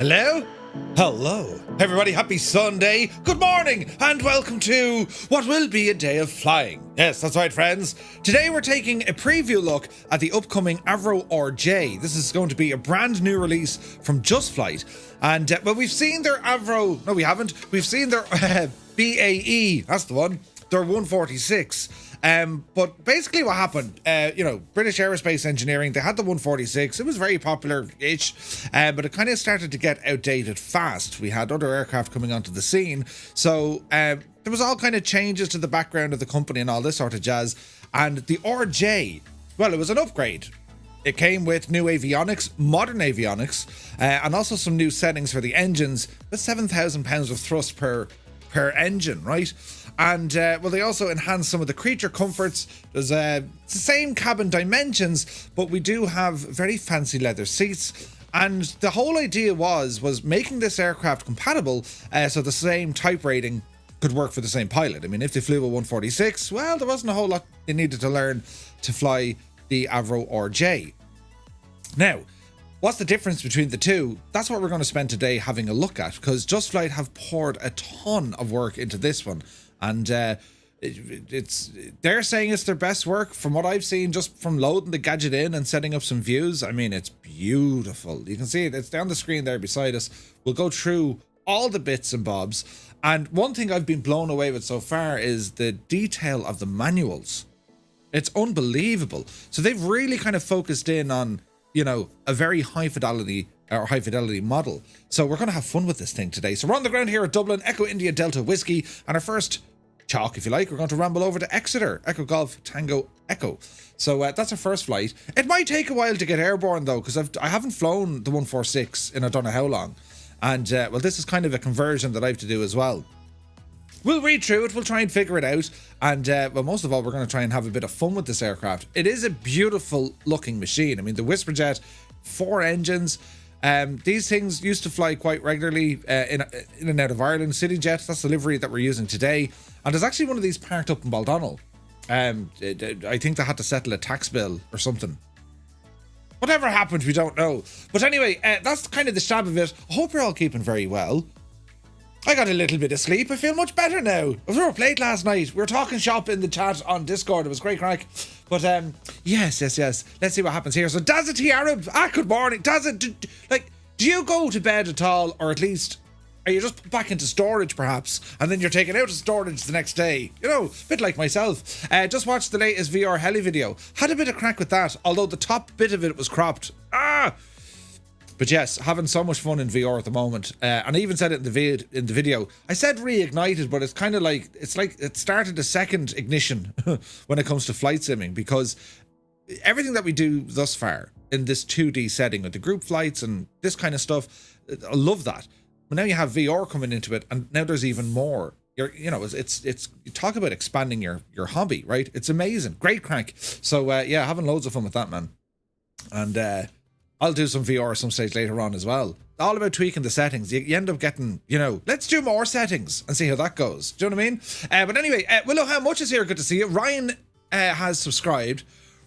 Hello? Hello. Everybody, happy Sunday. Good morning and welcome to what will be a day of flying. Yes, that's right, friends. Today we're taking a preview look at the upcoming Avro RJ. This is going to be a brand new release from Just Flight. And, well, we've seen their Avro... No, we haven't. We've seen their BAE. That's the one. Their 146. But basically what happened, British Aerospace Engineering, they had the 146. It was very popular-ish, but it kind of started to get outdated fast. We had other aircraft coming onto the scene. So there was all kind of changes to the background of the company and all this sort of jazz. And the RJ, well, it was an upgrade. It came with new avionics, modern avionics, and also some new settings for the engines with 7,000 pounds of thrust per engine, right? And well, they also enhanced some of the creature comforts. There's it's the same cabin dimensions, but we do have very fancy leather seats. And the whole idea was making this aircraft compatible, so the same type rating could work for the same pilot. I mean, if they flew a 146, well, there wasn't a whole lot they needed to learn to fly the Avro RJ. Now, what's the difference between the two? That's what we're going to spend today having a look at, because Just Flight have poured a ton of work into this one. And they're saying it's their best work from what I've seen, just from loading the gadget in and setting up some views. I mean, it's beautiful. You can see it. It's down the screen there beside us. We'll go through all the bits and bobs. And one thing I've been blown away with so far is the detail of the manuals. It's unbelievable. So they've really kind of focused in on, a very high fidelity model. So we're going to have fun with this thing today. So we're on the ground here at Dublin, Echo India Delta Whiskey, and our first chalk, if you like, we're going to ramble over to Exeter, Echo Golf Tango Echo. So that's our first flight. It might take a while to get airborne though, because I haven't flown the 146 in I don't know how long. And well, this is kind of a conversion that I have to do as well. We'll read through it, we'll try and figure it out, and well, most of all, we're going to try and have a bit of fun with this aircraft. It is a beautiful looking machine. I mean, the Whisperjet, 4 engines. These things used to fly quite regularly in and out of Ireland. CityJet, that's the livery that we're using today. And there's actually one of these parked up in Baldonnel. I think they had to settle a tax bill or something. Whatever happened, we don't know. But anyway, that's kind of the stab of it. I hope you're all keeping very well. I got a little bit of sleep. I feel much better now. I was up late last night. We were talking shop in the chat on Discord. It was great crack. But yes. Let's see what happens here. So Dazza Arab. Good morning. Dazza, do you go to bed at all, or at least are you just put back into storage perhaps, and then you're taken out of storage the next day? A bit like myself. Just watched the latest VR heli video. Had a bit of crack with that, although the top bit of it was cropped. But yes, having so much fun in VR at the moment. And I even said it in the video. I said reignited, but it's kind of like, it started a second ignition when it comes to flight simming, because everything that we do thus far in this 2D setting with the group flights and this kind of stuff, I love that. But now you have VR coming into it, and now there's even more. It's you talk about expanding your hobby, right? It's amazing. Great crank. So yeah, having loads of fun with that, man. And I'll do some VR at some stage later on as well. All about tweaking the settings. You end up getting, let's do more settings and see how that goes. Do you know what I mean? But anyway, Willow, how much is here? Good to see you. Ryan has subscribed.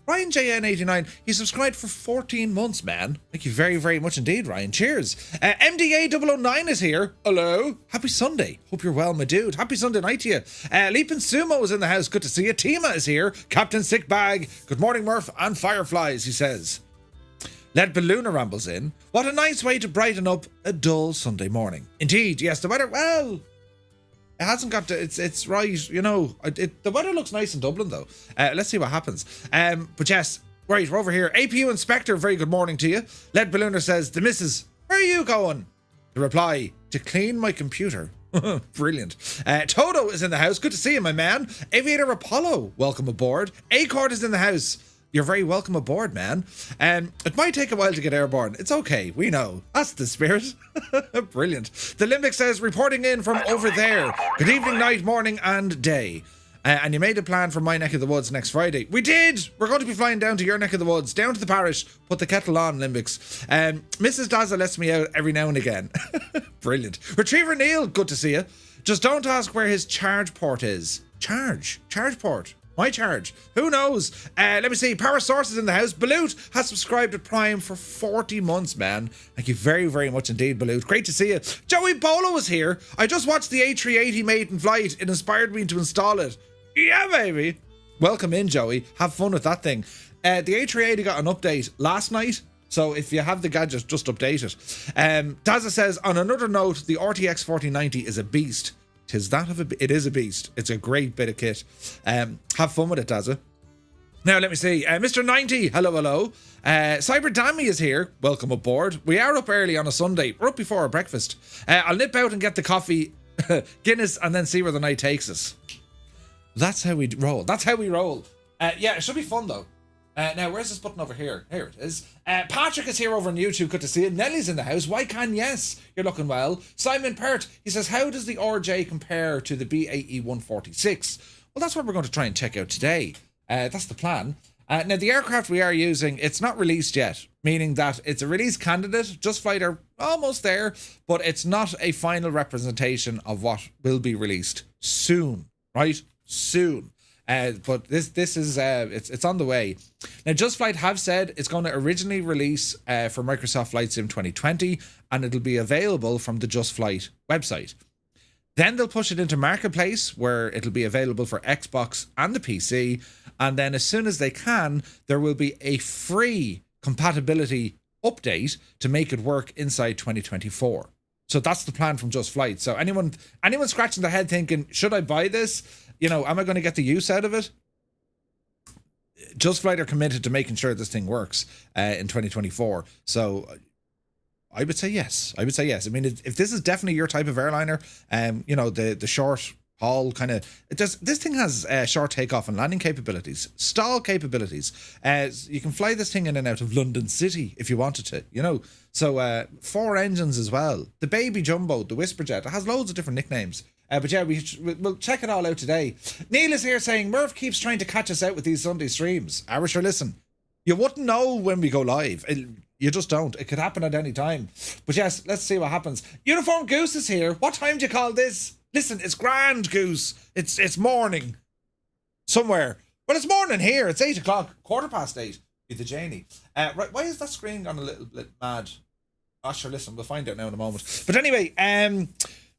Ryan JN89, he subscribed for 14 months, man. Thank you very, very much indeed, Ryan. Cheers. MDA009 is here. Hello. Happy Sunday. Hope you're well, my dude. Happy Sunday night to you. Leapin' Sumo is in the house. Good to see you. Tima is here. Captain Sickbag. Good morning, Murph and Fireflies, he says. Led Ballooner rambles in. What a nice way to brighten up a dull Sunday morning. Indeed, yes, the weather, well, it hasn't got to, it's right, the weather looks nice in Dublin though. Let's see what happens. But yes, right, we're over here. APU Inspector, very good morning to you. Led Ballooner says, the missus, where are you going? The reply, to clean my computer. Brilliant. Toto is in the house. Good to see you, my man. Aviator Apollo, welcome aboard. Acord is in the house. You're very welcome aboard, man. It might take a while to get airborne. It's okay. We know. That's the spirit. Brilliant. The Limbic says, reporting in from over there. Good evening, night, morning, and day. And you made a plan for my neck of the woods next Friday. We did! We're going to be flying down to your neck of the woods, down to the parish, put the kettle on, Limbics. Mrs. Daza lets me out every now and again. Brilliant. Retriever Neil, good to see you. Just don't ask where his charge port is. Charge port. My charge. Who knows? Let me see. Power Sources in the house. Balut has subscribed to Prime for 40 months, man. Thank you very, very much indeed, Balut. Great to see you. Joey Bolo is here. I just watched the A380 mate in flight. It inspired me to install it. Yeah, baby. Welcome in, Joey. Have fun with that thing. The A380 got an update last night. So if you have the gadget, just update it. Dazza says, on another note, the RTX 4090 is a beast. It is a beast. It's a great bit of kit. Have fun with it, Dazza. Now, let me see. Mr. 90, hello. Cyber Dammy is here. Welcome aboard. We are up early on a Sunday. We're up before our breakfast. I'll nip out and get the coffee, Guinness, and then see where the night takes us. That's how we roll. Yeah, it should be fun, though. Now, where's this button over here? Here it is. Patrick is here over on YouTube. Good to see you. Nelly's in the house. Why can yes? You're looking well. Simon Pert, he says, how does the RJ compare to the BAE 146? Well, that's what we're going to try and check out today. That's the plan. Now, the aircraft we are using, it's not released yet, meaning that it's a release candidate. Just Flight are almost there, but it's not a final representation of what will be released soon, right? Soon. But this is it's on the way. Now, Just Flight have said it's going to originally release for Microsoft Flight Sim 2020, and it'll be available from the Just Flight website. Then they'll push it into Marketplace, where it'll be available for Xbox and the PC. And then as soon as they can, there will be a free compatibility update to make it work inside 2024. So that's the plan from Just Flight. So anyone scratching their head thinking, should I buy this? You know, am I going to get the use out of it? Just Flight are committed to making sure this thing works in 2024. So I would say yes. I mean, if this is definitely your type of airliner, you know, the short haul kind of, this thing has short takeoff and landing capabilities, stall capabilities. You can fly this thing in and out of London City if you wanted to, you know. So 4 engines as well. The Baby Jumbo, the Whisperjet, it has loads of different nicknames. But yeah, we'll check it all out today. Neil is here saying, Murph keeps trying to catch us out with these Sunday streams. Sure, listen, you wouldn't know when we go live. You just don't. It could happen at any time. But yes, let's see what happens. Uniform Goose is here. What time do you call this? Listen, it's grand, Goose. It's morning. Somewhere. Well, it's morning here. It's 8 o'clock. 8:15. Be the Janie. Right, why is that screen gone a little bit mad? Sure, listen, we'll find out now in a moment. But anyway,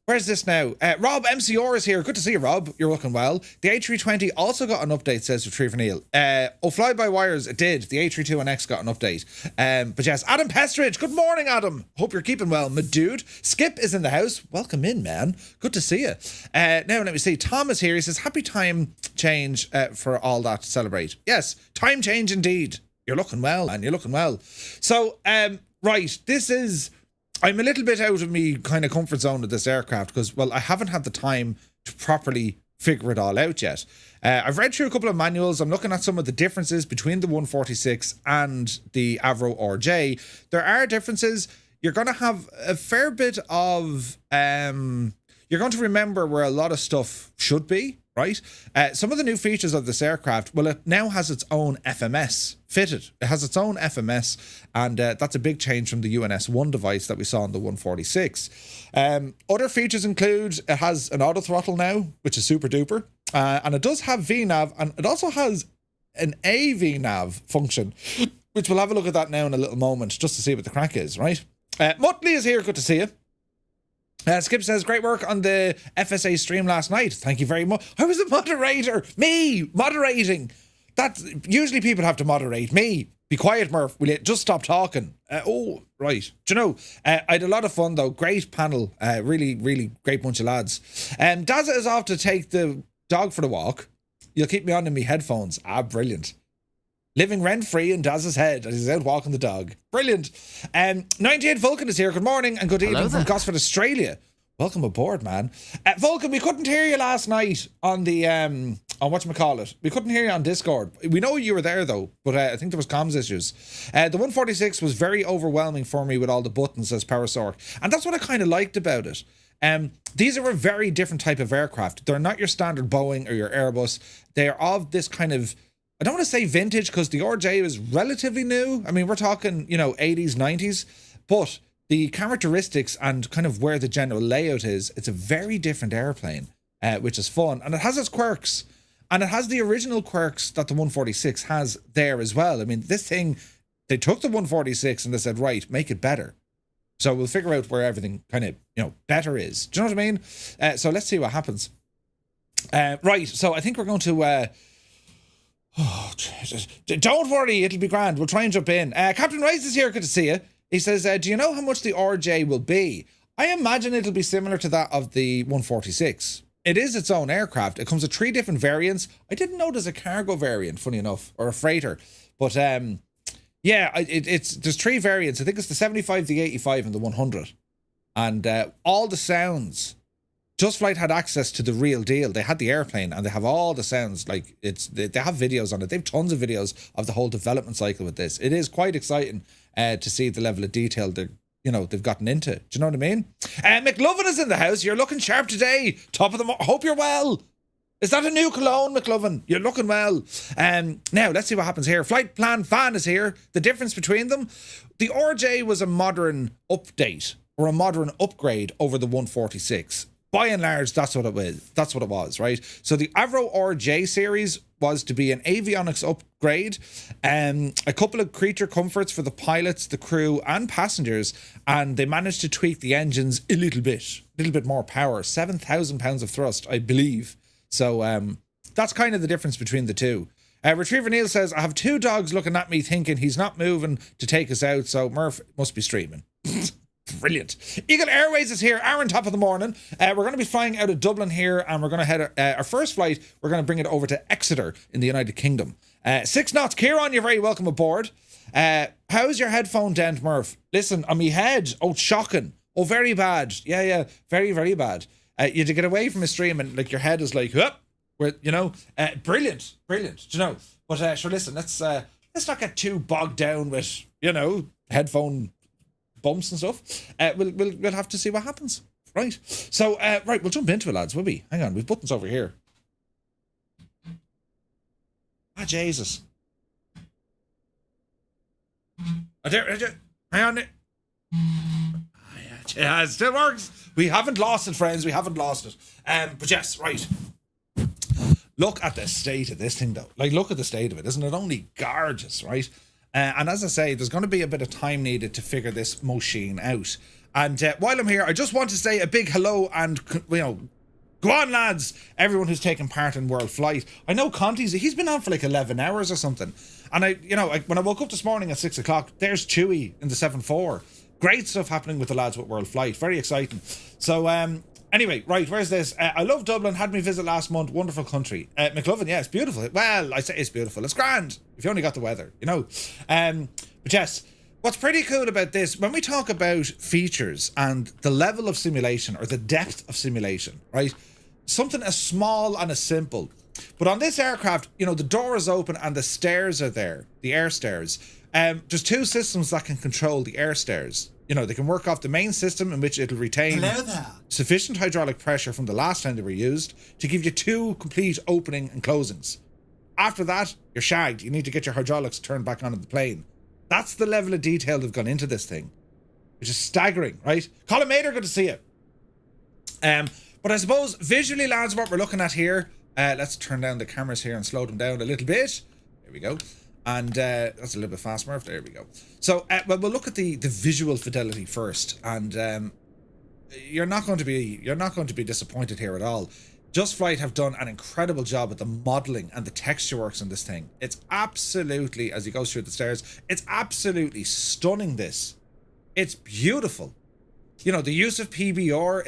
where's this now? Rob MCR is here. Good to see you, Rob. You're looking well. The A320 also got an update, says Retriever Neil. Fly-by-wires, it did. The A321X got an update. But yes, Adam Pestridge. Good morning, Adam. Hope you're keeping well, my dude. Skip is in the house. Welcome in, man. Good to see you. Now, let me see. Tom is here. He says, happy time change for all that to celebrate. Yes, time change indeed. You're looking well, man. You're looking well. So, right, this is... I'm a little bit out of me kind of comfort zone with this aircraft because, well, I haven't had the time to properly figure it all out yet. I've read through a couple of manuals. I'm looking at some of the differences between the 146 and the Avro RJ. There are differences. You're going to have a fair bit of... you're going to remember where a lot of stuff should be, right? Some of the new features of this aircraft, well, it now has its own FMS fitted. It has its own FMS, and that's a big change from the UNS-1 device that we saw on the 146. Other features include it has an auto throttle now, which is super duper, and it does have VNAV, and it also has an AVNAV function, which we'll have a look at that now in a little moment, just to see what the crack is, right? Muttley is here. Good to see you. Skip says, great work on the FSA stream last night. Thank you very much. I was a moderator. Me, moderating. Usually people have to moderate. Me, be quiet, Murph. Will you just stop talking? Oh, right. Do you know, I had a lot of fun, though. Great panel. Really, really great bunch of lads. Dazza is off to take the dog for the walk. You'll keep me on in me headphones. Brilliant. Living rent-free in Daz's head as he's out walking the dog. Brilliant. 98 Vulcan is here. Good morning and good evening from Gosford, Australia. Welcome aboard, man. Vulcan, we couldn't hear you last night on the, on whatchamacallit. We couldn't hear you on Discord. We know you were there, though, but I think there was comms issues. The 146 was very overwhelming for me with all the buttons as power sort. And that's what I kind of liked about it. These are a very different type of aircraft. They're not your standard Boeing or your Airbus. They are of this kind of... I don't want to say vintage because the RJ is relatively new. I mean, we're talking, 80s, 90s. But the characteristics and kind of where the general layout is, it's a very different airplane, which is fun. And it has its quirks. And it has the original quirks that the 146 has there as well. I mean, this thing, they took the 146 and they said, right, make it better. So we'll figure out where everything kind of, better is. Do you know what I mean? So let's see what happens. Right, so I think we're going to... oh, Jesus. Don't worry, it'll be grand. We'll try and jump in. Captain Rice is here. Good to see you. He says, do you know how much the RJ will be? I imagine it'll be similar to that of the 146. It is its own aircraft. It comes with 3 different variants. I didn't know there's a cargo variant, funny enough, or a freighter. But yeah, there's 3 variants. I think it's the 75, the 85, and the 100. And all the sounds. Just Flight had access to the real deal. They had the airplane and they have all the sounds. Like they have videos on it. They have tons of videos of the whole development cycle with this. It is quite exciting to see the level of detail they've gotten into. Do you know what I mean? McLovin is in the house. You're looking sharp today. Top of the hope you're well. Is that a new cologne, McLovin? You're looking well. Now, let's see what happens here. Flight Plan Fan is here. The difference between them. The RJ was a modern update or a modern upgrade over the 146. By and large, that's what it was. That's what it was, right? So the Avro RJ series was to be an avionics upgrade, a couple of creature comforts for the pilots, the crew, and passengers, and they managed to tweak the engines a little bit more power, 7,000 pounds of thrust, I believe. So that's kind of the difference between the two. Retriever Neil says, I have 2 dogs looking at me thinking he's not moving to take us out, so Murph must be streaming. Brilliant. Eagle Airways is here. Aaron, top of the morning. We're going to be flying out of Dublin here, and we're going to head our first flight. We're going to bring it over to Exeter in the United Kingdom. 6 knots. Kieran, you're very welcome aboard. How's your headphone dent, Murph? Listen, on me head. Oh, shocking. Oh, very bad. Yeah. Very, very bad. You had to get away from a stream, and like your head is like, up. Brilliant. But sure, listen, let's not get too bogged down with, headphone bumps and stuff. We'll have to see what happens. Right. So right, we'll jump into it, lads, will we? Hang on, we've buttons over here. Ah, Jesus. Hang on. Yeah, it still works. We haven't lost it, friends. We haven't lost it. But yes, right. Look at the state of this thing, though. Like, look at the state of it. Isn't it only gorgeous, right? And as I say, there's going to be a bit of time needed to figure this machine out. And while I'm here, I just want to say a big hello and, go on, lads. Everyone who's taken part in World Flight. I know Conti's, he's been on for like 11 hours or something. And when I woke up this morning at 6 o'clock, there's Chewy in the 7-4. Great stuff happening with the lads with World Flight. Very exciting. So, anyway, right, where's this? I love Dublin. Had me visit last month. Wonderful country. McLovin, yeah, it's beautiful. Well, I say it's beautiful. It's grand. If you only got the weather, But yes, what's pretty cool about this, when we talk about features and the level of simulation or the depth of simulation, right? Something as small and as simple. But on this aircraft, the door is open and the stairs are there, the air stairs. There's 2 systems that can control the air stairs. They can work off the main system in which it'll retain sufficient hydraulic pressure from the last time they were used to give you 2 complete opening and closings. After that, you're shagged. You need to get your hydraulics turned back onto the plane. That's the level of detail they've gone into this thing, which is staggering, right? Colin Mader, good to see you. But I suppose visually, lads, what we're looking at here, let's turn down the cameras here and slow them down a little bit. There we go. And that's a little bit fast, Murph. There we go. So we'll look at the visual fidelity first, and you're not going to be disappointed here at all. Just Flight have done an incredible job with the modeling and the texture works on this thing. It's absolutely, as he goes through the stairs, it's absolutely stunning. It's beautiful. The use of PBR,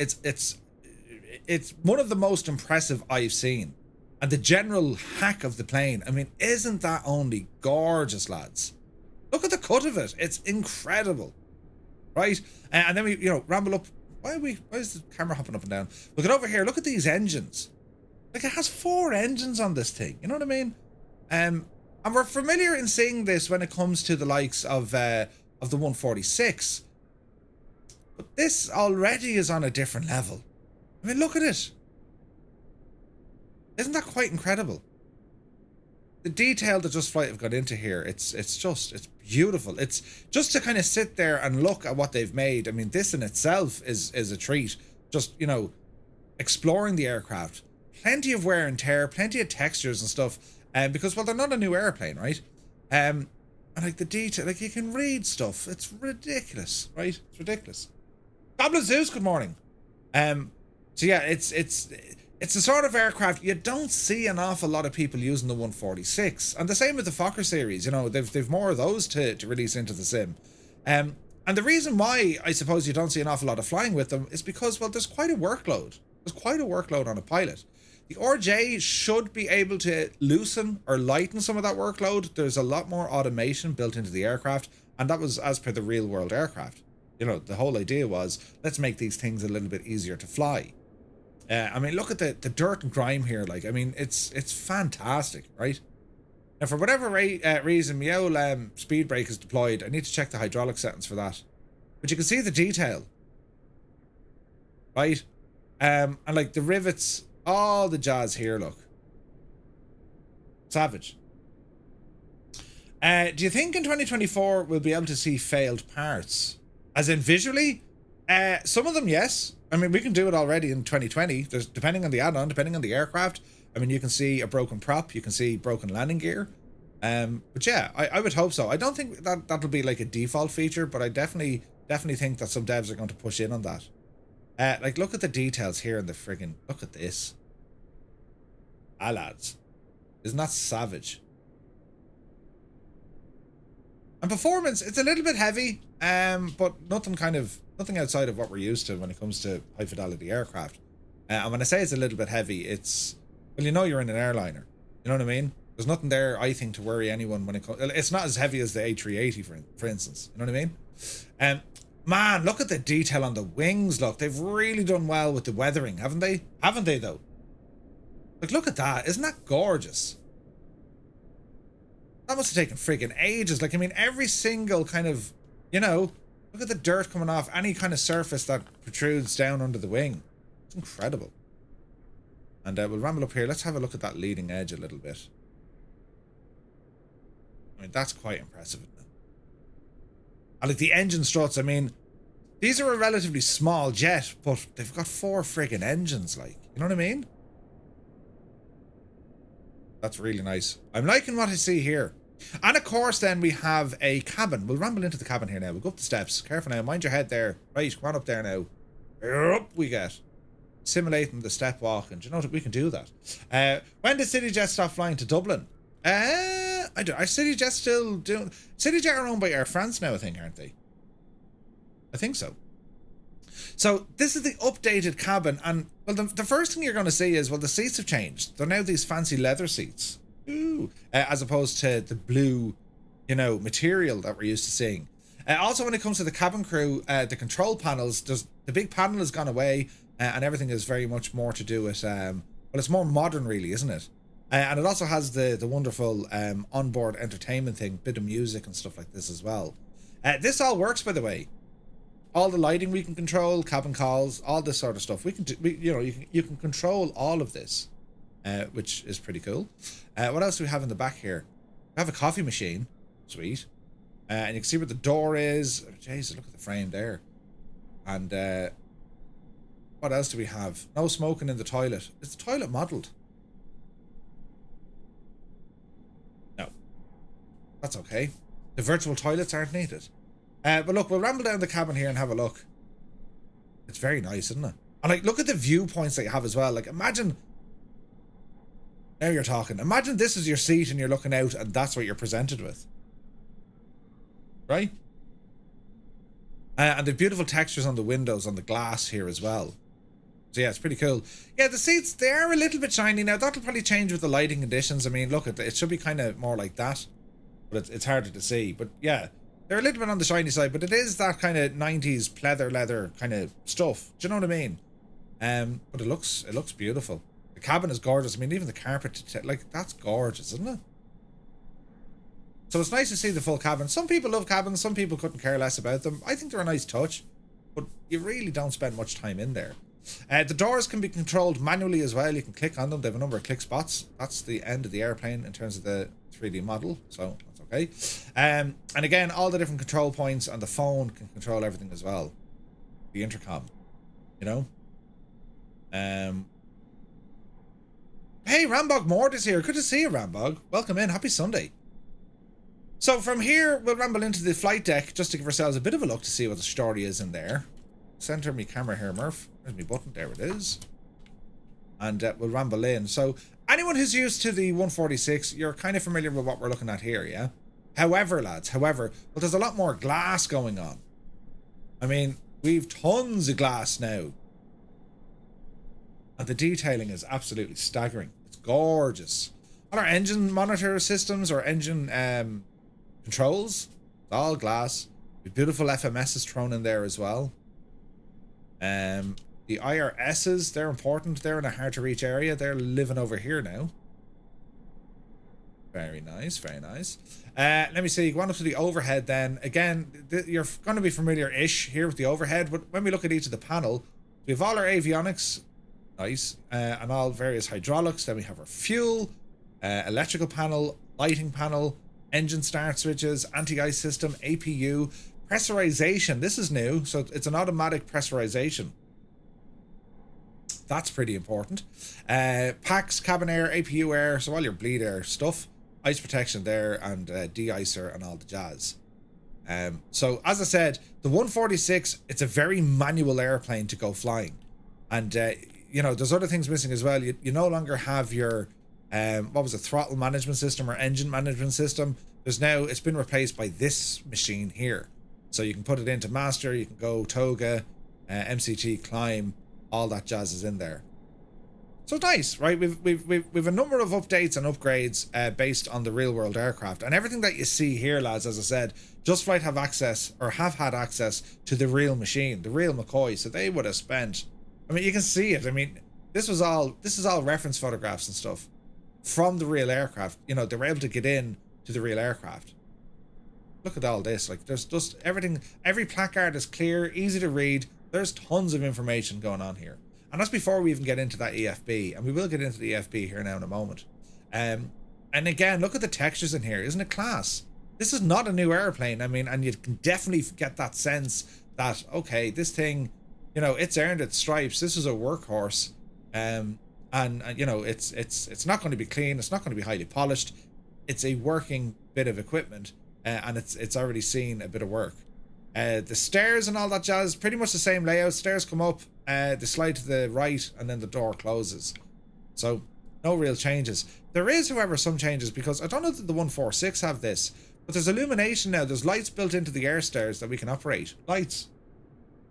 it's one of the most impressive I've seen. And the general hack of the plane, I mean, isn't that only gorgeous, lads? Look at the cut of it. It's incredible. Right? And then we, ramble up. Why is the camera hopping up and down? Look at over here. Look at these engines. Like, it has 4 engines on this thing. You know what I mean? And we're familiar in seeing this when it comes to the likes of the 146. But this already is on a different level. I mean, look at it. Isn't that quite incredible? The detail that Just Flight have got into here, it's beautiful. It's just to kind of sit there and look at what they've made. I mean, this in itself is a treat. Just, exploring the aircraft, plenty of wear and tear, plenty of textures and stuff, because, well, they're not a new airplane, right? And like the detail, like you can read stuff. It's ridiculous, right? It's ridiculous. Goblin Zeus, good morning. So yeah, it's the sort of aircraft you don't see an awful lot of people using the 146, and the same with the Fokker series. You know, they've more of those to release into the sim. And the reason why I suppose you don't see an awful lot of flying with them is because, well, there's quite a workload. There's quite a workload on a pilot. The RJ should be able to loosen or lighten some of that workload. There's a lot more automation built into the aircraft, and that was as per the real world aircraft. You know, the whole idea was, let's make these things a little bit easier to fly. I mean, look at the dirt and grime here. Like, I mean, it's fantastic, right? Now, for whatever reason, my old speed brake is deployed. I need to check the hydraulic settings for that. But you can see the detail, right? And like the rivets, all the jazz here, look. Savage. Do you think in 2024 we'll be able to see failed parts? As in visually? Some of them, yes. I mean, we can do it already in 2020. There's, depending on the add-on, depending on the aircraft. I mean, you can see a broken prop, you can see broken landing gear. But yeah, I would hope so. I don't think that'll be like a default feature, but I definitely think that some devs are going to push in on that. Like, look at the details here in the friggin', look at this. Ah, lads. Isn't that savage? And performance, it's a little bit heavy, but nothing outside of what we're used to when it comes to high fidelity aircraft. And when I say it's a little bit heavy, it's, well, you know, you're in an airliner. You know what I mean? There's nothing there, I think, to worry anyone when it comes. It's not as heavy as the A380, for instance. You know what I mean? Man, look at the detail on the wings. Look, they've really done well with the weathering, haven't they? Haven't they, though? Like, look at that. Isn't that gorgeous? That must have taken friggin' ages. Like, I mean, every single kind of, you know, look at the dirt coming off any kind of surface that protrudes down under the wing. It's incredible. And we'll ramble up here. Let's have a look at that leading edge a little bit. I mean, that's quite impressive, isn't it? And like the engine struts, I mean, these are a relatively small jet, but they've got 4 friggin' engines, like, you know what I mean? That's really nice. I'm liking what I see here. And of course, then we have a cabin. We'll ramble into the cabin here now. We'll go up the steps. Careful now. Mind your head there. Right, come on up there now. Up we get. Simulating the step walk. And do you know what? We can do that. When did CityJet stop flying to Dublin? I don't. Are CityJet still doing... CityJet are owned by Air France now, I think, aren't they? I think so. So this is the updated cabin, and well, the first thing you're going to see is, well, the seats have changed. They're now these fancy leather seats, ooh, as opposed to the blue, you know, material that we're used to seeing. Also, when it comes to the cabin crew, the control panels, the big panel has gone away, and everything is very much more to do with, well, it's more modern, really, isn't it? And it also has the wonderful onboard entertainment thing, bit of music and stuff like this as well. This all works, by the way. All the lighting we can control, cabin calls, all this sort of stuff. We can, you know, you can control all of this, which is pretty cool. What else do we have in the back here? We have a coffee machine, sweet, and you can see where the door is. Jeez, look at the frame there. And what else do we have? No smoking in the toilet. Is the toilet modelled? No, that's okay. The virtual toilets aren't needed. But look, we'll ramble down the cabin here and have a look. It's very nice, isn't it? And like, look at the viewpoints that you have as well. Like, imagine, now you're talking. Imagine this is your seat and you're looking out and that's what you're presented with. Right? And the beautiful textures on the windows, on the glass here as well. So yeah, it's pretty cool. Yeah, the seats, they are a little bit shiny now. That'll probably change with the lighting conditions. I mean, look, it should be kind of more like that. But it's harder to see. But yeah. They're a little bit on the shiny side, but it is that kind of 90s pleather leather kind of stuff. Do you know what I mean? But it looks beautiful. The cabin is gorgeous. I mean, even the carpet, like, that's gorgeous, isn't it? So it's nice to see the full cabin. Some people love cabins, some people couldn't care less about them. I think they're a nice touch, but you really don't spend much time in there. The doors can be controlled manually as well. You can click on them. They have a number of click spots. That's the end of the airplane in terms of the 3D model. So okay. And again, all the different control points on the phone can control everything as well. The intercom, you know. Hey, Rambog Mord is here. Good to see you, Rambog. Welcome in. Happy Sunday. So from here, we'll ramble into the flight deck just to give ourselves a bit of a look to see what the story is in there. Center me camera here, Murph. There's my button. There it is. And we'll ramble in. So anyone who's used to the 146, you're kind of familiar with what we're looking at here, yeah? However, lads, well, there's a lot more glass going on. I mean, we've tons of glass now. And the detailing is absolutely staggering. It's gorgeous. On our engine monitor systems or engine controls, it's all glass. With beautiful FMSs thrown in there as well. The IRSs, they're important. They're in a hard to reach area. They're living over here now. Very nice, very nice. Let me see, going up to the overhead then. Again, you're going to be familiar-ish here with the overhead, but when we look at each of the panel, we have all our avionics, nice, and all various hydraulics. Then we have our fuel, electrical panel, lighting panel, engine start switches, anti-ice system, APU, pressurization. This is new, so it's an automatic pressurization. That's pretty important. Packs, cabin air, APU air, so all your bleed air stuff. Ice protection there, and de-icer and all the jazz. So as I said, the 146, it's a very manual airplane to go flying. And you know, there's other things missing as well. You no longer have your what was it, throttle management system or engine management system. There's now, it's been replaced by this machine here. So you can put it into master, you can go toga, MCT, climb, all that jazz is in there. So nice, right? We've a number of updates and upgrades based on the real world aircraft, and everything that you see here, lads, as I said, Just Flight have access, or have had access to the real machine, the real McCoy. So they would have spent, I mean, you can see it. I mean, this is all reference photographs and stuff from the real aircraft. You know, they were able to get in to the real aircraft. Look at all this. Like, there's just everything. Every placard is clear, easy to read. There's tons of information going on here. And that's before we even get into that EFB. And we will get into the EFB here now in a moment. And again, look at the textures in here. Isn't it class? This is not a new airplane. I mean, and you can definitely get that sense that, okay, this thing, you know, it's earned its stripes. This is a workhorse. And you know, it's not going to be clean. It's not going to be highly polished. It's a working bit of equipment. And it's already seen a bit of work. The stairs and all that jazz, pretty much the same layout. Stairs come up, they slide to the right, and then the door closes. So no real changes. There is, however, some changes, because I don't know that the 146 have this, but there's illumination now. There's lights built into the air stairs that we can operate. Lights,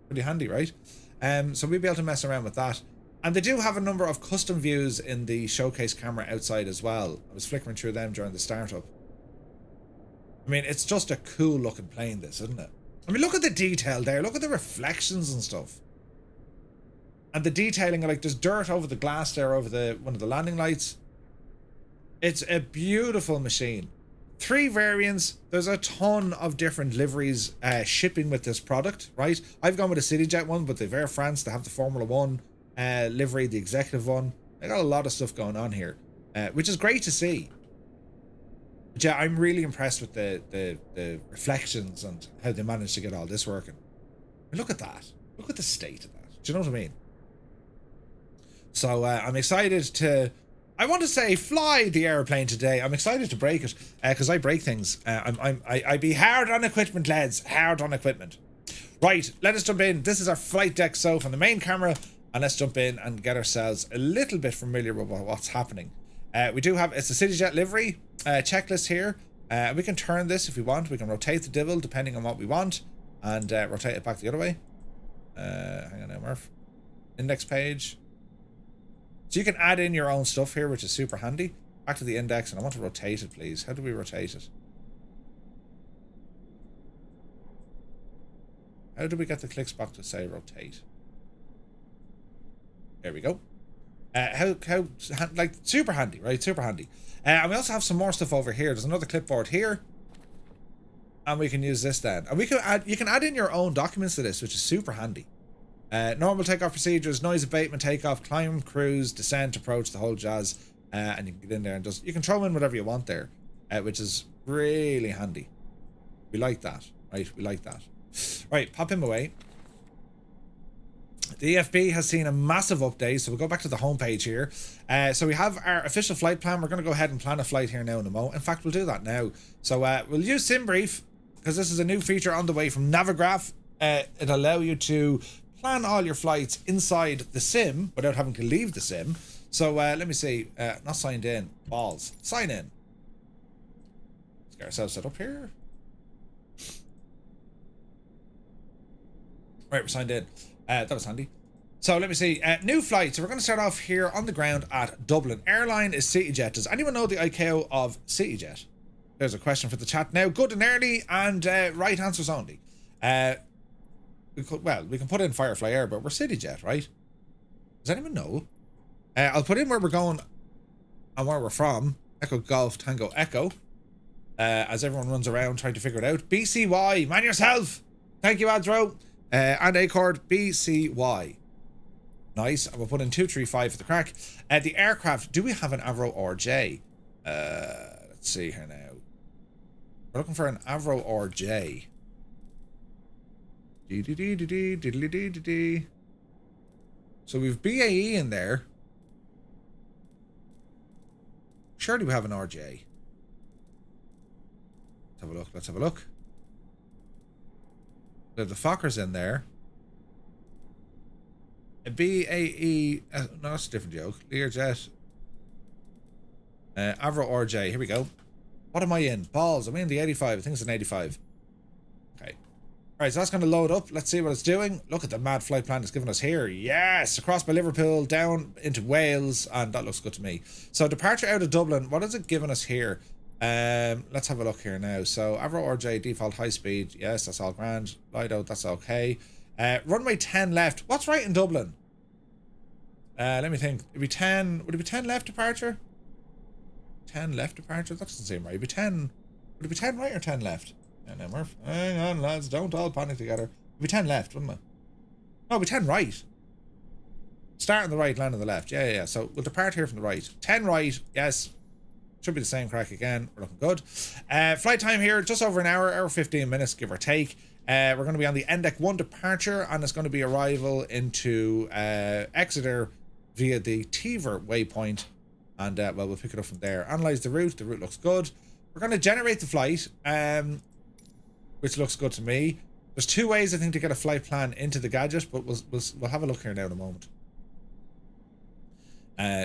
pretty handy, right? So we'll be able to mess around with that. And they do have a number of custom views in the showcase camera outside as well. I was flickering through them during the startup. I mean, it's just a cool looking plane, this, isn't it? I mean, look at the detail there. Look at the reflections and stuff. And the detailing, like, there's dirt over the glass there, over one of the landing lights. It's a beautiful machine. 3 variants. There's a ton of different liveries shipping with this product, right? I've gone with a CityJet one, but they've Air France. They have the Formula 1 livery, the executive one. They got a lot of stuff going on here, which is great to see. But yeah, I'm really impressed with the reflections and how they managed to get all this working. I mean, look at that. Look at the state of that. Do you know what I mean? So I'm excited to, I want to say, fly the airplane today. I'm excited to break it because I break things. I be hard on equipment, lads. Hard on equipment. Right, let us jump in. This is our flight deck so from the main camera, and let's jump in and get ourselves a little bit familiar with what's happening. We do have, it's a CityJet livery checklist here. We can turn this if we want. We can rotate the divel depending on what we want, and rotate it back the other way. Hang on now, Murph. Index page. So you can add in your own stuff here, which is super handy. Back to the index, and I want to rotate it, please. How do we rotate it? How do we get the clicks back to say rotate? There we go. Like, super handy, right? Super handy. And we also have some more stuff over here. There's another clipboard here, and we can use this then. And we can add, you can add in your own documents to this, which is super handy. Normal takeoff procedures, noise abatement, takeoff, climb, cruise, descent, approach, the whole jazz. And you can get in there and just, you can throw in whatever you want there, which is really handy. We like that, right? We like that. Right, pop him away. The EFB has seen a massive update, so we'll go back to the homepage here. So we have our official flight plan. We're going to go ahead and plan a flight here now in a moment. In fact, we'll do that now. So we'll use SimBrief, because this is a new feature on the way from Navigraph. It'll allow you to plan all your flights inside the sim without having to leave the sim. So let me see. Not signed in. Balls. Sign in. Let's get ourselves set up here. Right, we're signed in. That was handy. So let me see. New flight. So we're going to start off here on the ground at Dublin. Airline is CityJet. Does anyone know the ICAO of CityJet? There's a question for the chat now. Good and early and right answers only. We can put in Firefly Air, but we're CityJet, right? Does anyone know? I'll put in where we're going and where we're from. Echo Golf Tango Echo. As everyone runs around trying to figure it out. BCY, man yourself. Thank you, Adro. And Acord, BCY. Nice. And we'll put in 235 for the crack. The aircraft, do we have an Avro RJ? Let's see here now. We're looking for an Avro RJ. So we've BAE in there. Surely we have an RJ. Let's have a look. Let's have a look. We have the Fokkers in there. A BAE. No, that's a different joke. Learjet. Avro RJ. Here we go. What am I in? Balls. I'm in the 85. I think it's an 85. Okay. Alright, so that's going to load up. Let's see what it's doing. Look at the mad flight plan it's given us here. Yes! Across by Liverpool, down into Wales, and that looks good to me. So, departure out of Dublin. What is it giving us here? Let's have a look here now. So, Avro RJ, default high speed. Yes, that's all grand. Lido, that's okay. Runway 10 left. What's right in Dublin? Let me think. Would it be 10 left departure? 10 left departure? That doesn't seem right. Would it be 10 right or 10 left? Hang on, lads. Don't all panic together. It'd be 10 left, wouldn't it? No, it'd be 10 right. Start on the right, land on the left. Yeah. So we'll depart here from the right. 10 right, yes. Should be the same crack again. We're looking good. Flight time here, just over an hour 15 minutes, give or take. We're going to be on the NDEC 1 departure, and it's going to be arrival into Exeter via the Teaver waypoint. And, well, we'll pick it up from there. Analyze the route. The route looks good. We're going to generate the flight, which looks good to me. There's two ways, I think, to get a flight plan into the gadget, but we'll have a look here now in a moment.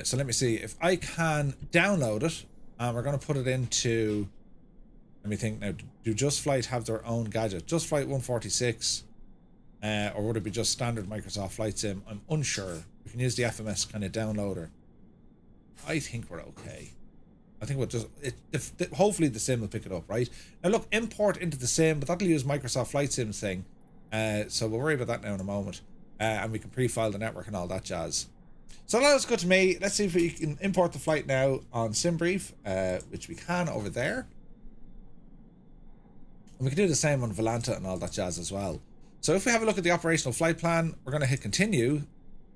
So let me see if I can download it, and we're going to put it into, let me think now, do Just Flight have their own gadget? Just Flight 146, or would it be just standard Microsoft Flight Sim? I'm unsure. We can use the FMS kind of downloader. I think we're okay. I think we'll just, hopefully the sim will pick it up, right? Now look, import into the sim, but that'll use Microsoft Flight Sim's thing. So we'll worry about that now in a moment. And we can pre-file the network and all that jazz. So that looks good to me. Let's see if we can import the flight now on SimBrief, which we can over there. And we can do the same on Volanta and all that jazz as well. So if we have a look at the operational flight plan, we're going to hit continue.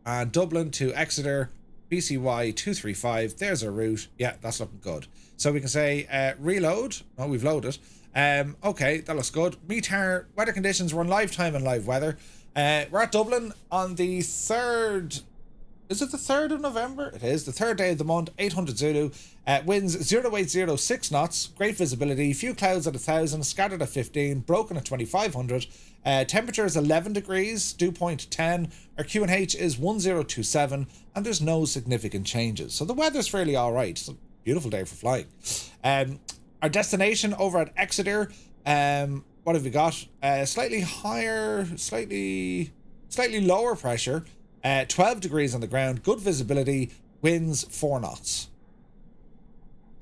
And Dublin to Exeter, BCY 235. There's our route. Yeah, that's looking good. So we can say reload. Oh, we've loaded. Okay, that looks good. Meet our weather conditions. We're on live time and live weather. We're at Dublin on the 3rd. Is it the 3rd of November? It is. The 3rd day of the month. 800 Zulu. Winds 0806 knots. Great visibility. Few clouds at 1,000. Scattered at 15. Broken at 2,500. Temperature is 11 degrees. Dew point 10. Our QNH is 1027. And there's no significant changes. So the weather's fairly alright. It's a beautiful day for flying. Our destination over at Exeter. What have we got? Slightly higher, slightly lower pressure. 12 degrees on the ground, good visibility, winds 4 knots.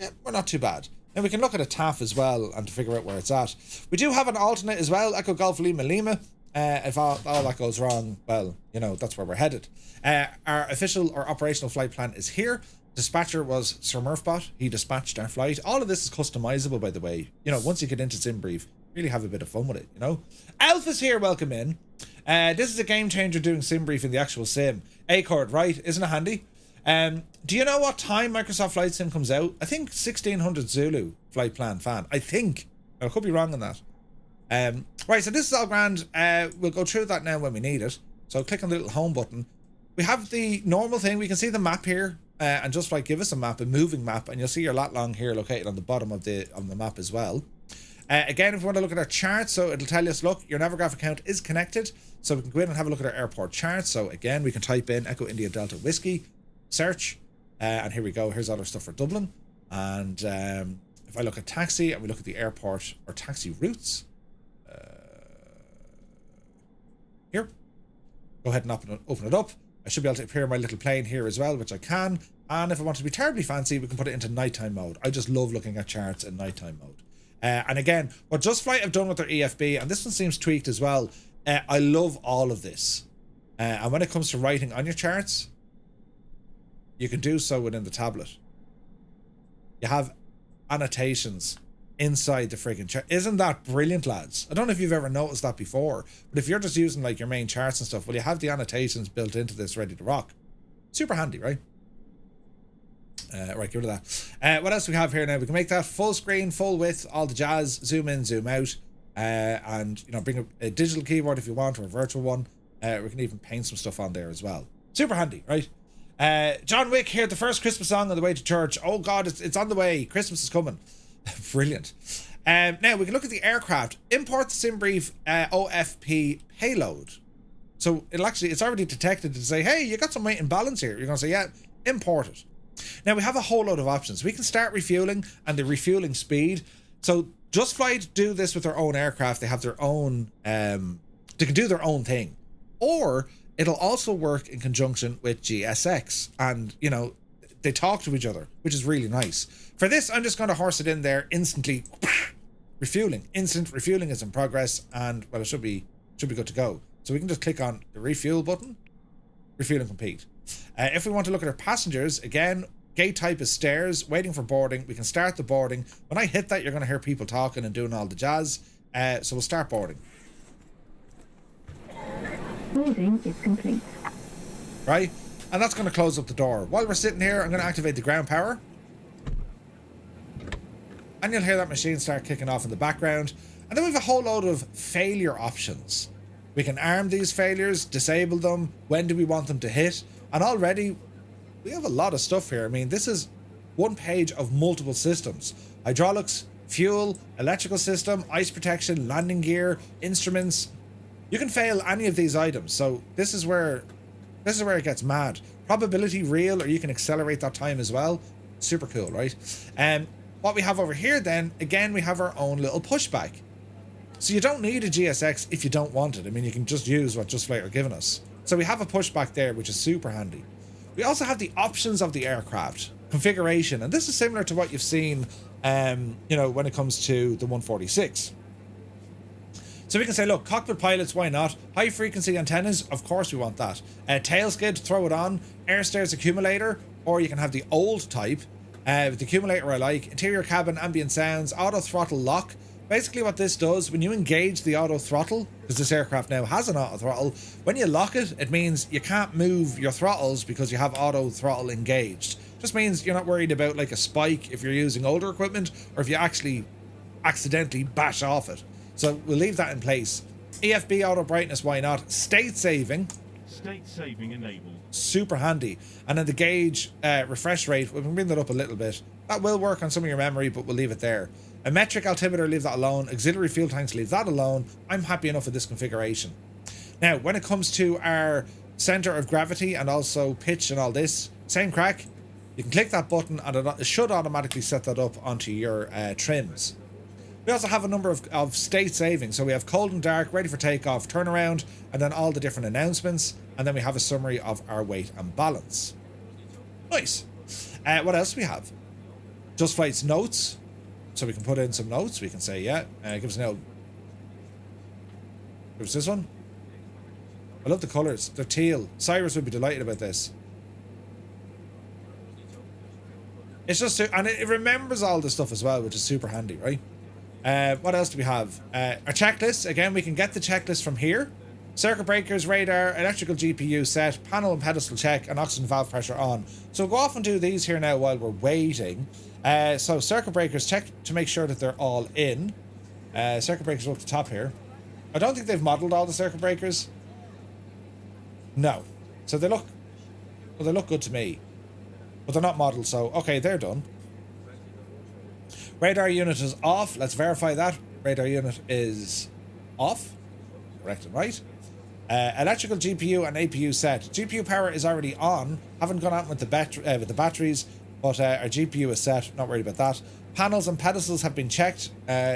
Yeah, we're not too bad. And we can look at a TAF as well and to figure out where it's at. We do have an alternate as well, Echo Golf Lima Lima. If all that goes wrong, well, you know, that's where we're headed. Our official or operational flight plan is here. Dispatcher was Sir Murphbot. He dispatched our flight. All of this is customizable, by the way. You know, once you get into SimBrief, really have a bit of fun with it, you know. Alpha's here, welcome in. This is a game changer doing SimBrief in the actual sim. Acord, right? Isn't it handy? Do you know what time Microsoft Flight Sim comes out? I think 1600 Zulu flight plan fan. I think. I could be wrong on that. Right, so this is all grand. We'll go through that now when we need it. So click on the little home button. We have the normal thing. We can see the map here, and just like give us a map, a moving map, and you'll see your lat long here located on the bottom of the map as well. Again, if we want to look at our charts, so it'll tell us, look, your Navigraph account is connected. So we can go in and have a look at our airport charts. So again, we can type in Echo India Delta Whiskey, search, and here we go. Here's all our stuff for Dublin. And if I look at taxi and we look at the airport or taxi routes, here, go ahead and open it up. I should be able to appear my little plane here as well, which I can. And if I want to be terribly fancy, we can put it into nighttime mode. I just love looking at charts in nighttime mode. And again, what Just Flight have done with their EFB, and this one seems tweaked as well, I love all of this. And when it comes to writing on your charts, you can do so within the tablet. You have annotations inside the friggin' chart. Isn't that brilliant, lads? I don't know if you've ever noticed that before, but if you're just using like your main charts and stuff, well, you have the annotations built into this ready to rock. Super handy, right? Right, give it that. What else do we have here now? We can make that full screen, full width, all the jazz, zoom in, zoom out, and you know, bring a digital keyboard if you want, or a virtual one. We can even paint some stuff on there as well. Super handy, right? John Wick here, the first Christmas song on the way to church. Oh God, it's on the way. Christmas is coming. Brilliant. Now we can look at the aircraft. Import the SimBrief OFP payload. So it's already detected to say, hey, you got some weight and balance here. You're going to say, yeah, import it. Now we have a whole load of options. We can start refueling and the refueling speed. So Just Flight do this with their own aircraft. They have their own, they can do their own thing. Or it'll also work in conjunction with GSX. And, you know, they talk to each other, which is really nice. For this, I'm just going to horse it in there instantly. Refueling. Instant refueling is in progress. And, well, it should be good to go. So we can just click on the refuel button. Refueling complete. If we want to look at our passengers, again, gate type is stairs, waiting for boarding. We can start the boarding. When I hit that, you're going to hear people talking and doing all the jazz. So we'll start boarding. Boarding is complete. Right? And that's going to close up the door. While we're sitting here, I'm going to activate the ground power. And you'll hear that machine start kicking off in the background. And then we have a whole load of failure options. We can arm these failures, disable them. When do we want them to hit? And already, we have a lot of stuff here. I mean, this is one page of multiple systems. Hydraulics, fuel, electrical system, ice protection, landing gear, instruments. You can fail any of these items. So this is where it gets mad. Probability real, or you can accelerate that time as well. Super cool, right? What we have over here then, again, we have our own little pushback. So you don't need a GSX if you don't want it. I mean, you can just use what Just Flight are giving us. So we have a pushback there, which is super handy. We also have the options of the aircraft configuration, and this is similar to what you've seen, you know, when it comes to the 146. So we can say, look, cockpit pilots, why not? High frequency antennas, of course we want that. Tail skid, throw it on. Air stairs accumulator, or you can have the old type. With the accumulator I like. Interior cabin, ambient sounds, auto throttle lock. Basically what this does, when you engage the auto throttle, because this aircraft now has an auto throttle, when you lock it, it means you can't move your throttles because you have auto throttle engaged. Just means you're not worried about like a spike if you're using older equipment, or if you actually accidentally bash off it. So we'll leave that in place. EFB auto brightness, why not? State saving. State saving enabled. Super handy. And then the gauge refresh rate, we can bring that up a little bit. That will work on some of your memory, but we'll leave it there. A metric altimeter, leave that alone. Auxiliary fuel tanks, leave that alone. I'm happy enough with this configuration. Now, when it comes to our center of gravity and also pitch and all this, same crack. You can click that button and it should automatically set that up onto your trims. We also have a number of state savings. So we have cold and dark, ready for takeoff, turnaround, and then all the different announcements. And then we have a summary of our weight and balance. Nice. What else do we have? Just Flight's notes. So we can put in some notes. We can say, yeah, give us a note. Give us this one. I love the colours. They're teal. Cyrus would be delighted about this. It's just, and it remembers all this stuff as well, which is super handy, right? What else do we have? Our checklist. Again, we can get the checklist from here. Circuit breakers, radar, electrical GPU set, panel and pedestal check, and oxygen valve pressure on. So we'll go off and do these here now while we're waiting. So circuit breakers, check to make sure that they're all in. Circuit breakers are up the top here. I don't think they've modelled all the circuit breakers. No. So they look, well, they look good to me. But they're not modeled, so okay, they're done. Radar unit is off. Let's verify that. Radar unit is off. Correct and right. Electrical GPU and APU set. GPU power is already on. Haven't gone out with the batteries, but our GPU is set. Not worried about that. Panels and pedestals have been checked.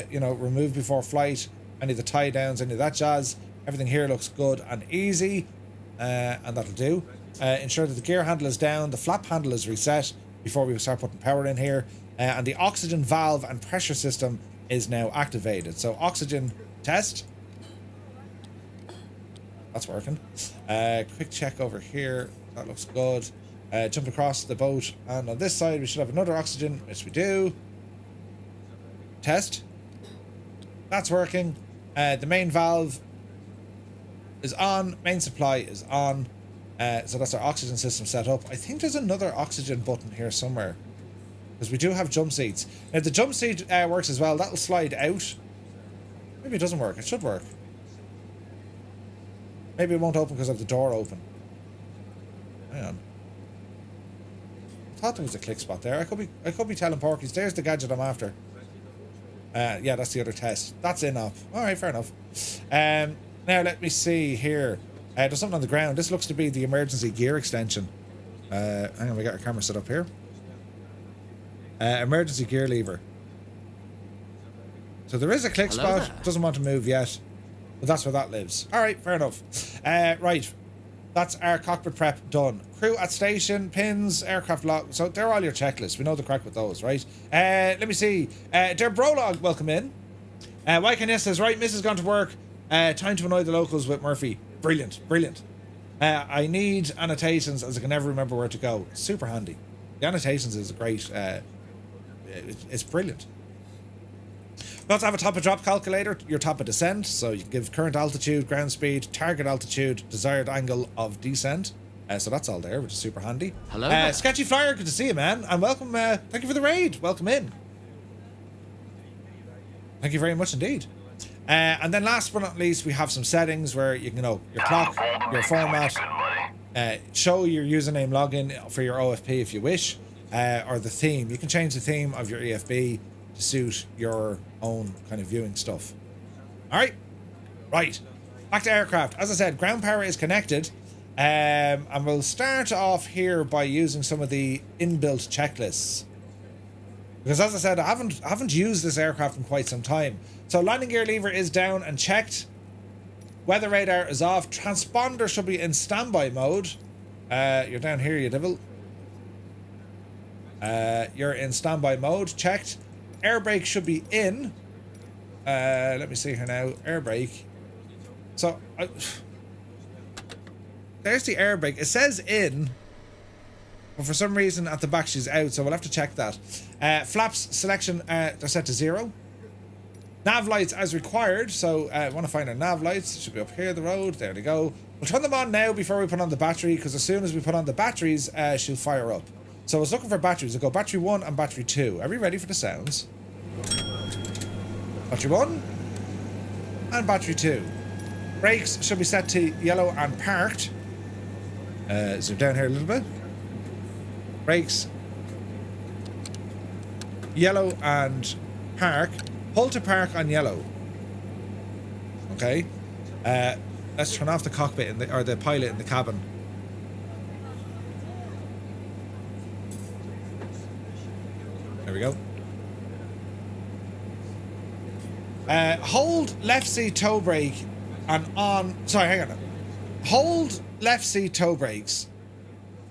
You know, removed before flight. Any of the tie downs, any of that jazz. Everything here looks good and easy, and that'll do. Ensure that the gear handle is down. The flap handle is reset before we start putting power in here. And the oxygen valve and pressure system is now activated. So oxygen test. That's working. Quick check over here. That looks good. Jump across the boat. And on this side, we should have another oxygen, which we do. Test. That's working. The main valve is on. Main supply is on. So that's our oxygen system set up. I think there's another oxygen button here somewhere, because we do have jump seats. Now, if the jump seat works as well, that'll slide out. Maybe it doesn't work. It should work. Maybe it won't open because of the door open. Hang on. I thought there was a click spot there. I could be telling Porkies. There's the gadget I'm after. Yeah, that's the other test. That's in up. Alright, fair enough. Now let me see here. There's something on the ground. This looks to be the emergency gear extension. Hang on, we got our camera set up here. Emergency gear lever. So there is a click spot. There. Doesn't want to move yet. But that's where that lives. Alright, fair enough. Right. That's our cockpit prep done. Crew at station, pins, aircraft log. So they're all your checklists. We know the crack with those, right? Let me see. Dear Brolog, welcome in. Wycan says, right, Miss has gone to work. Time to annoy the locals with Murphy. Brilliant, brilliant. I need annotations as I can never remember where to go. Super handy. The annotations is great. It's brilliant. We also have a top of drop calculator, your top of descent, so you can give current altitude, ground speed, target altitude, desired angle of descent. So that's all there, which is super handy. Hello there. Sketchy Flyer, good to see you, man, and welcome. Thank you for the raid. Welcome in. Thank you very much indeed. And then last but not least, we have some settings where you can, your clock, your format, show your username login for your OFP if you wish, or the theme. You can change the theme of your EFB to suit your own kind of viewing stuff. All right, right. Back to aircraft. As I said, ground power is connected, and we'll start off here by using some of the inbuilt checklists. Because as I said, I haven't used this aircraft in quite some time. So landing gear lever is down and checked. Weather radar is off. Transponder should be in standby mode. You're down here, you devil. You're in standby mode. Checked. Air brake should be in. Let me see here now. Air brake. So there's the air brake. It says in, but for some reason at the back she's out, so we'll have to check that. Flaps selection, they're set to 0. Nav lights as required, so I want to find our nav lights. It should be up here, the road. There they go. We'll turn them on now before we put on the battery, because as soon as we put on the batteries, she'll fire up. So I was looking for batteries. I'll go battery 1 and battery 2. Are we ready for the sounds? Battery 1 and battery 2. Brakes should be set to yellow and parked. Zoom down here a little bit. Brakes yellow and park. Pull to park on yellow. Okay. Let's turn off the cockpit or the pilot in the cabin. There we go. Hold left seat toe brake and on. Sorry, hang on. Hold left seat toe brakes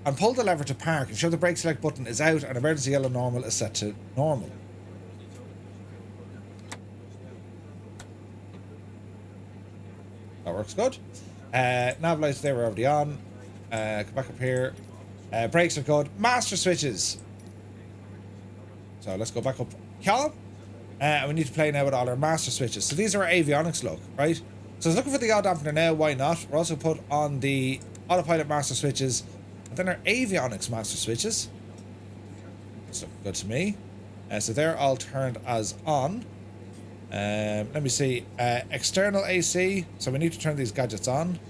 and pull the lever to park. Ensure the brake select button is out and emergency yellow normal is set to normal. That works good. Nav lights they were already on. Come back up here. Brakes are good. Master switches. So let's go back up. Callum. And we need to play now with all our master switches. So these are our avionics look, right? So I was looking for the yaw dampener now. Why not? We're also put on the autopilot master switches. And then our avionics master switches. That's looking good to me. So they're all turned as on. Let me see. External AC. So we need to turn these gadgets on.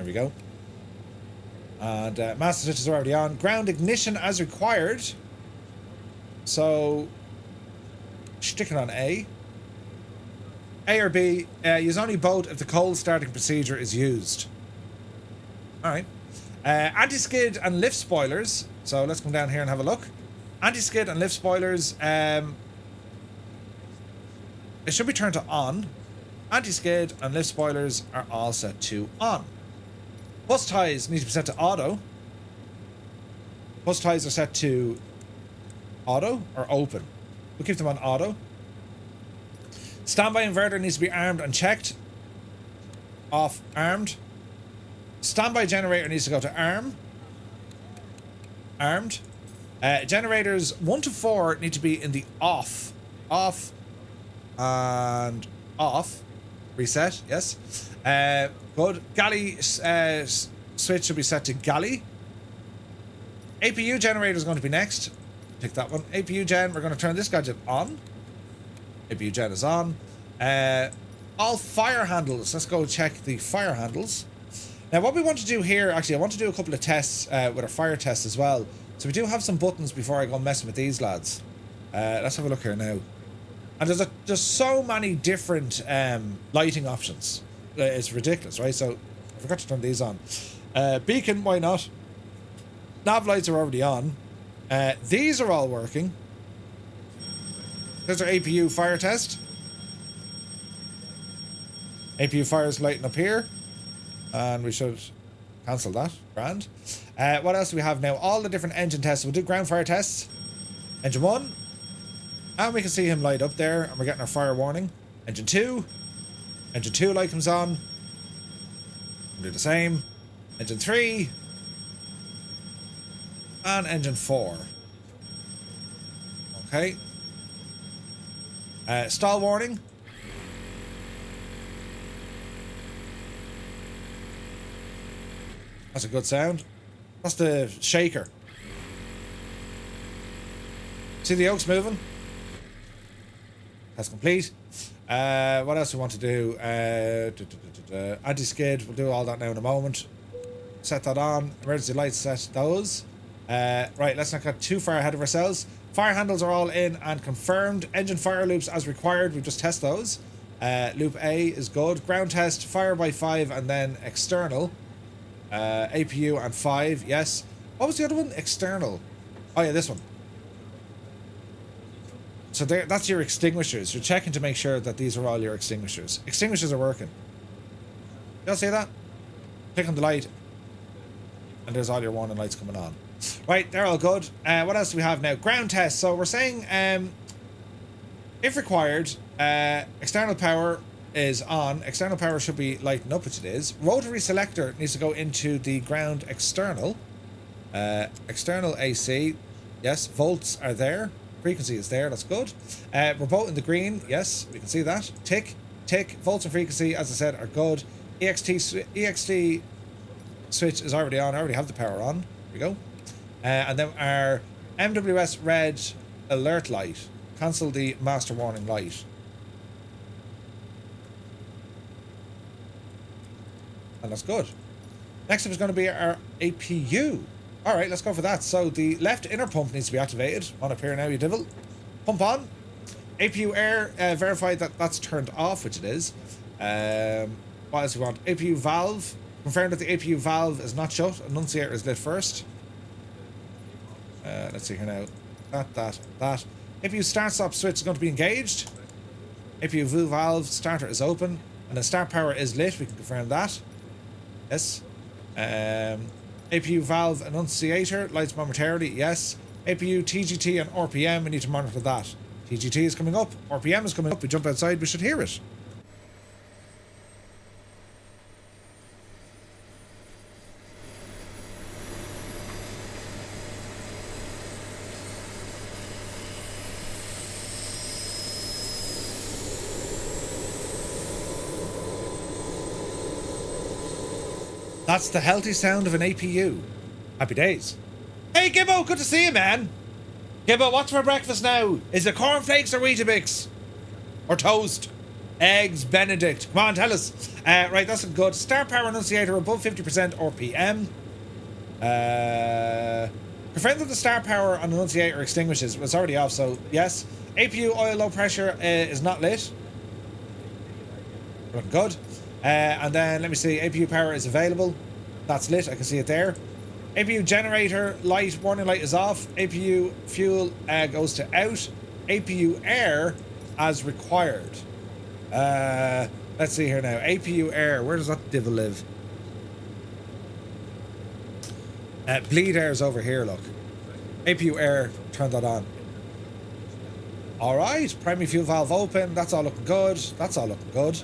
There we go. And master switches are already on. Ground ignition as required. So, stick it on A. A or B, use only both if the cold starting procedure is used. Alright. Anti-skid and lift spoilers. So let's come down here and have a look. Anti-skid and lift spoilers. It should be turned to on. Anti-skid and lift spoilers are all set to on. Bus ties need to be set to auto. Bus ties are set to auto or open. We'll keep them on auto. Standby inverter needs to be armed and checked. Off, armed. Standby generator needs to go to arm. Armed. Generators 1 to 4 need to be in the off. Off. And off. Reset, yes. Good. Galley switch should be set to galley. APU generator is going to be next. Pick that one. APU gen, we're going to turn this gadget on. APU gen is on. All fire handles. Let's go check the fire handles. Now, what we want to do here, actually, I want to do a couple of tests with our fire test as well. So we do have some buttons before I go messing with these lads. Let's have a look here now. And there's so many different lighting options. It's ridiculous, right? So I forgot to turn these on. Beacon, why not? Nav lights are already on. These are all working. There's our APU fire test. APU fire is lighting up here. And we should cancel that. Grand. What else do we have now? All the different engine tests. We'll do ground fire tests. Engine 1. And we can see him light up there. And we're getting our fire warning. Engine 2. Engine 2 light comes on. We'll do the same. Engine 3. And engine 4. Okay. Stall warning. That's a good sound. That's the shaker. See the yokes moving? That's complete. What else do we want to do? Anti-skid. We'll do all that now in a moment. Set that on. Emergency lights, set those. Right, let's not get too far ahead of ourselves. Fire handles are all in and confirmed. Engine fire loops as required. We've just tested those. Loop A is good. Ground test, fire by 5 and then external. APU and 5, yes. What was the other one? External. Oh yeah, this one. So there, that's your extinguishers. You're checking to make sure that these are all your extinguishers. Extinguishers are working. Y'all see that? Click on the light. And there's all your warning lights coming on. Right, they're all good. What else do we have now? Ground test. So we're saying, if required, external power is on. External power should be lighting up, which it is. Rotary selector needs to go into the ground external. External AC. Yes, volts are there. Frequency is there. That's good. We're both in the green. Yes, we can see that. Tick, tick. Volts and frequency, as I said, are good. EXT switch is already on. I already have the power on. Here we go. And then our MWS red alert light. Cancel the master warning light. And that's good. Next up is going to be our APU. Alright, let's go for that. So the left inner pump needs to be activated. On up here now, you devil. Pump on. APU air, verify that that's turned off, which it is. What else do we want? APU valve. Confirm that the APU valve is not shut. Annunciator is lit first. Let's see here now. That. APU start-stop switch is going to be engaged. APU valve starter is open. And the start power is lit. We can confirm that. Yes. APU valve annunciator lights momentarily. Yes. APU, TGT, and RPM. We need to monitor that. TGT is coming up. RPM is coming up. We jump outside. We should hear it. That's the healthy sound of an APU. Happy days. Hey Gibbo, good to see you, man. Gibbo, what's for breakfast now? Is it cornflakes or Weetabix? Or toast? Eggs Benedict. Come on, tell us. Right, that's good. Star power annunciator above 50% RPM. Prevent that the star power on annunciator extinguishes. Well, it's already off, so yes. APU oil low pressure is not lit. Looking good. And then let me see. APU power is available. That's lit. I can see it there. APU generator light, warning light is off. APU fuel goes to out. APU air as required. Let's see here now. APU air. Where does that devil live? Bleed air is over here, look. APU air, turn that on. Alright, primary fuel valve open. That's all looking good. That's all looking good.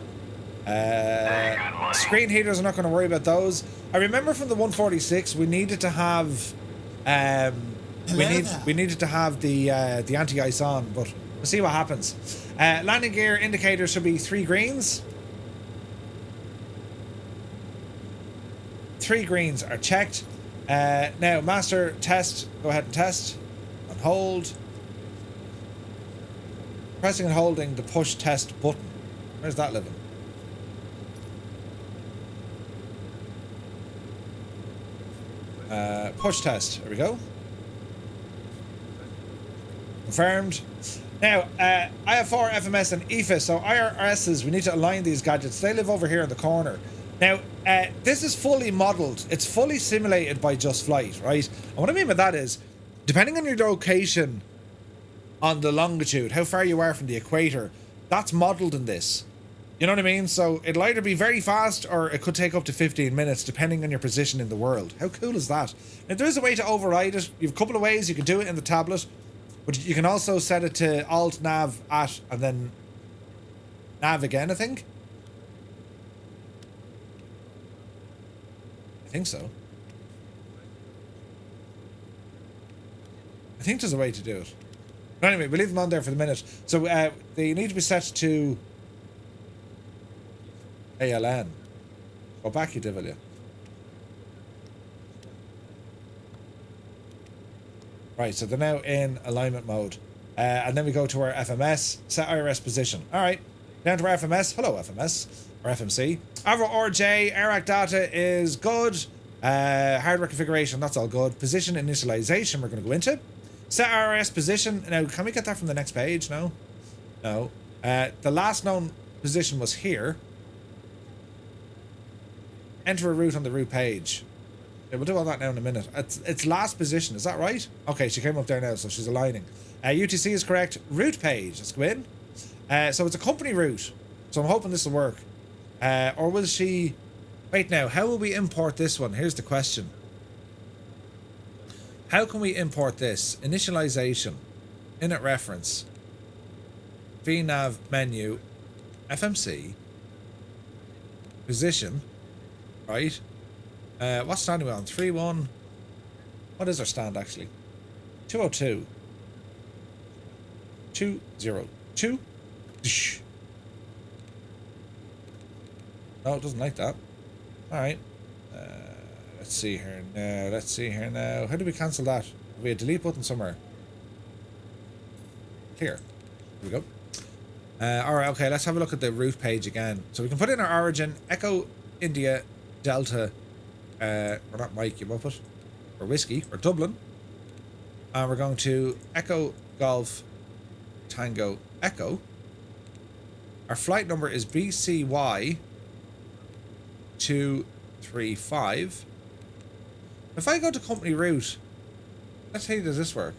Screen heaters, I'm not going to worry about those. I remember from the 146 we needed to have we needed to have the anti-ice on, but we'll see what happens. Landing gear indicator should be 3 greens. 3 greens are checked. Now master test, go ahead and test and hold. Pressing and holding the push test button. Where's that living? Push test. There we go. Confirmed. Now, I have 4 FMS and EFA, so IRSs, we need to align these gadgets. They live over here in the corner. Now, this is fully modelled. It's fully simulated by Just Flight, right? And what I mean by that is, depending on your location on the longitude, how far you are from the equator, that's modelled in this. You know what I mean? So it'll either be very fast or it could take up to 15 minutes depending on your position in the world. How cool is that? Now, there is a way to override it. You have a couple of ways. You can do it in the tablet, but you can also set it to Alt, Nav, at, and then Nav again, I think. I think so. I think there's a way to do it. But anyway, we'll leave them on there for the minute. So they need to be set to ALN. Go back, you devil, you. Right, so they're now in alignment mode. And then we go to our FMS, set IRS position. All right, down to our FMS. Hello, FMS, or FMC. Avro RJ, AirAct data is good. Hardware configuration, that's all good. Position initialization, we're going to go into. Set IRS position. Now, can we get that from the next page? No. No. The last known position was here. Enter a route on the route page. Yeah, we'll do all that now in a minute. It's last position, is that right? Okay, she came up there now, so she's aligning. UTC is correct. Route page, let's go in. So it's a company route, so I'm hoping this will work. Or will she... Wait now, how will we import this one? Here's the question. How can we import this? Initialization. Init reference. VNav menu. FMC. Position. Right. What stand are we on? 3-1. What is our stand actually? 202. 202. No, it doesn't like that. Alright. Let's see here now. Let's see here now. How do we cancel that? Have we a delete button somewhere? Here. Here we go. Alright, okay, let's have a look at the route page again. So we can put in our origin, Echo, India, Delta, or not Mike, you muppet, or Whiskey, or Dublin. And we're going to Echo, Golf, Tango, Echo. Our flight number is BCY 235. If I go to company route, let's see, does this work?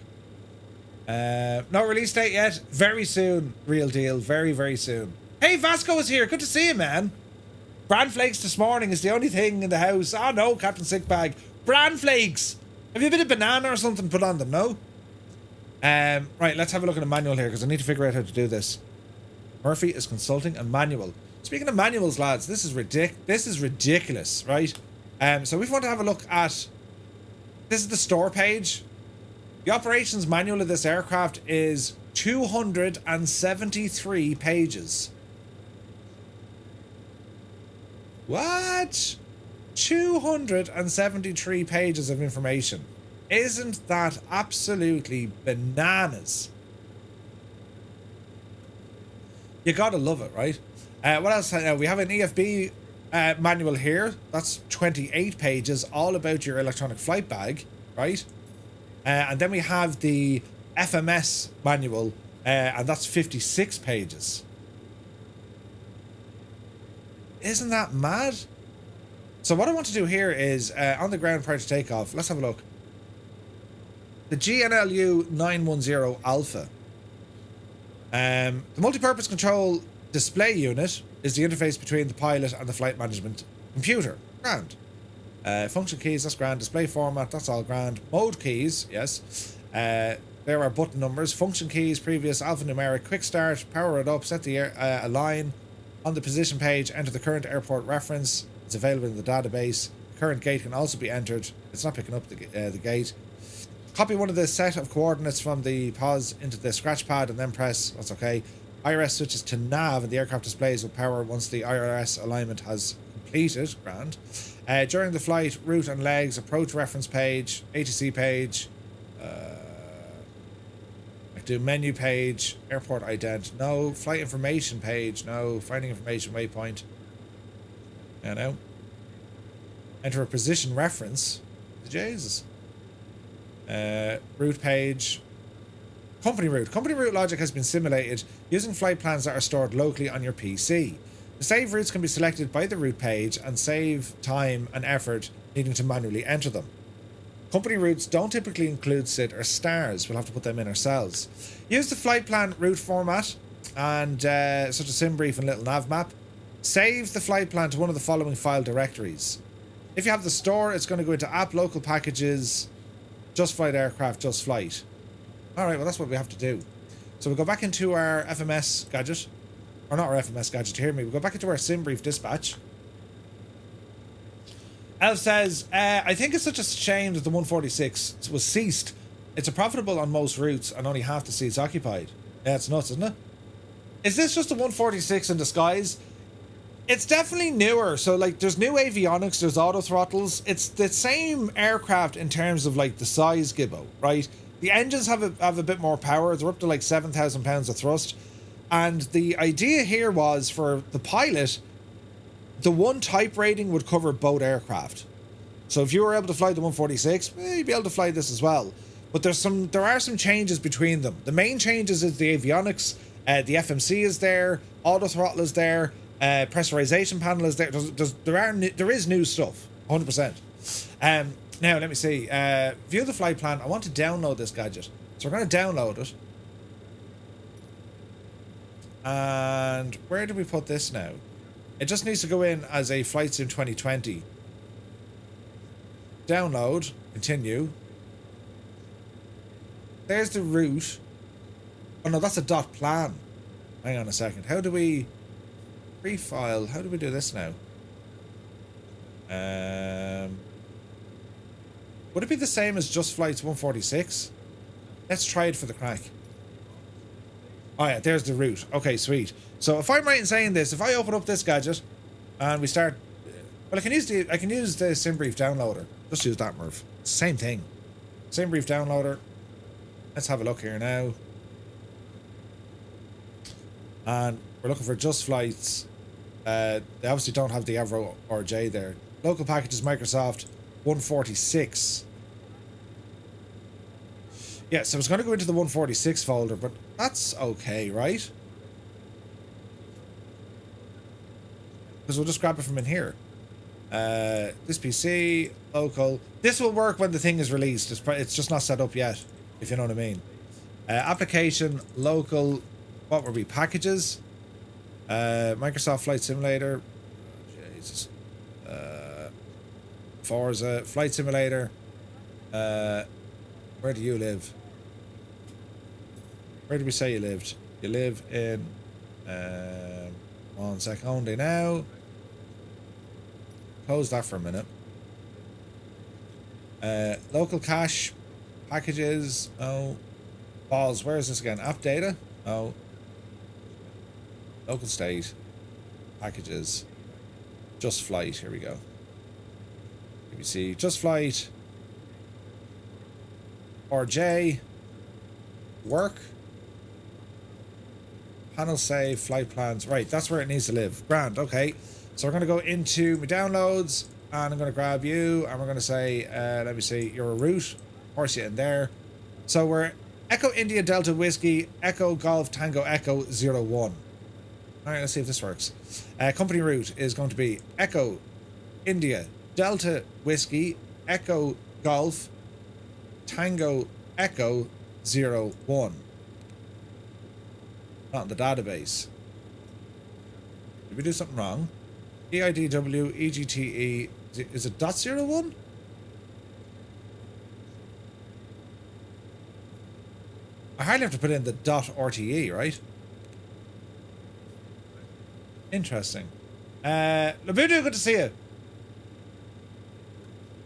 No release date yet. Very soon, real deal. Very, very soon. Hey, Vasco is here. Good to see you, man. Bran flakes this morning is the only thing in the house. Oh no, Captain Sickbag. Bran flakes. Have you a bit of banana or something put on them? No. Right, let's have a look at the manual here because I need to figure out how to do this. Murphy is consulting a manual. Speaking of manuals, lads, this is ridiculous, right? So if we want to have a look at... This is the store page. The operations manual of this aircraft is 273 pages. What? 273 pages of information. Isn't that absolutely bananas? You gotta love it, right? What else? We have an EFB manual here. That's 28 pages, all about your electronic flight bag, right? And then we have the FMS manual, and that's 56 pages. Isn't that mad? So what I want to do here is, on the ground prior to takeoff, let's have a look. The GNLU 910 Alpha. The multi-purpose control display unit is the interface between the pilot and the flight management computer. Grand. Function keys, that's grand. Display format, that's all grand. Mode keys, yes. There are button numbers. Function keys, previous, alphanumeric, quick start, power it up, set the align. On the position page, enter the current airport reference. It's available in the database. The current gate can also be entered. It's not picking up the gate. Copy one of the set of coordinates from the POS into the scratch pad and then press. That's okay. IRS switches to nav and the aircraft displays will power once the IRS alignment has completed. Grand. During the flight, route and legs, approach reference page, ATC page, do menu page, airport ident, no. Flight information page, no. Finding information waypoint. No. Enter a position reference. Jesus. Route page. Company route. Company route logic has been simulated using flight plans that are stored locally on your PC. The save routes can be selected by the route page and save time and effort needing to manually enter them. Company routes don't typically include SID or stars. We'll have to put them in ourselves. Use the flight plan route format and such as SimBrief and little nav map. Save the flight plan to one of the following file directories. If you have the store, it's going to go into app, local packages, just flight aircraft, just flight. Alright, well that's what we have to do. So we'll go back into our FMS gadget. Or not our FMS gadget, hear me. We'll go back into our SimBrief dispatch. Elf says, I think it's such a shame that the 146 was ceased. It's a profitable on most routes and only half the seats occupied. Yeah, it's nuts, isn't it? Is this just a 146 in disguise? It's definitely newer. So, like, there's new avionics, there's auto throttles. It's the same aircraft in terms of, like, the size gibbo, right? The engines have a bit more power. They're up to, like, 7,000 pounds of thrust. And the idea here was for the pilot, the one type rating would cover both aircraft. So if you were able to fly the 146, you'd be able to fly this as well. But there are some changes between them. The main changes is the avionics, the FMC is there, auto throttle is there, pressurization panel is there. There is new stuff, 100%. Now let me see. View the flight plan. I want to download this gadget, so we're going to download it. And where do we put this now? It just needs to go in as a Flight Sim 2020. Download. Continue. There's the route. Oh no, that's a dot plan. Hang on a second. How do we refile? How do we do this now? Would it be the same as Just Flight's 146? Let's try it for the crack. Oh yeah, there's the route. Okay, sweet. So if I'm right in saying this, if I open up this gadget and we start, well, I can use the SimBrief downloader. Just use that, Murph. Same thing. SimBrief downloader. Let's have a look here now. And we're looking for Just Flights. They obviously don't have the Avro RJ there. Local packages, Microsoft 146. Yeah, so it's going to go into the 146 folder, but that's okay, right? Because we'll just grab it from in here. This PC, local. This will work when the thing is released. It's just not set up yet, if you know what I mean. Application, local, what were we? Packages. Microsoft Flight Simulator. Jesus. Forza, Flight Simulator. Where do you live? Where did we say you lived? You live in 1 sec only now. Close that for a minute. Local cache, packages. Oh, balls. Where is this again? App data. Oh, local state, packages. Just Flight. Here we go. BBC. Just Flight. RJ. Work. Panel save, flight plans. Right, that's where it needs to live. Grand, okay. So we're going to go into my downloads, and I'm going to grab you, and we're going to say, let me see, you're a route. Horse you in there. So we're Echo India Delta Whiskey, Echo Golf Tango Echo 01. All right, let's see if this works. Company route is going to be Echo India Delta Whiskey, Echo Golf Tango Echo 01. Not in the database. Did we do something wrong? EIDW EGTE. Is it .01? I hardly have to put in the .RTE, right? Interesting. Labudu, good to see you.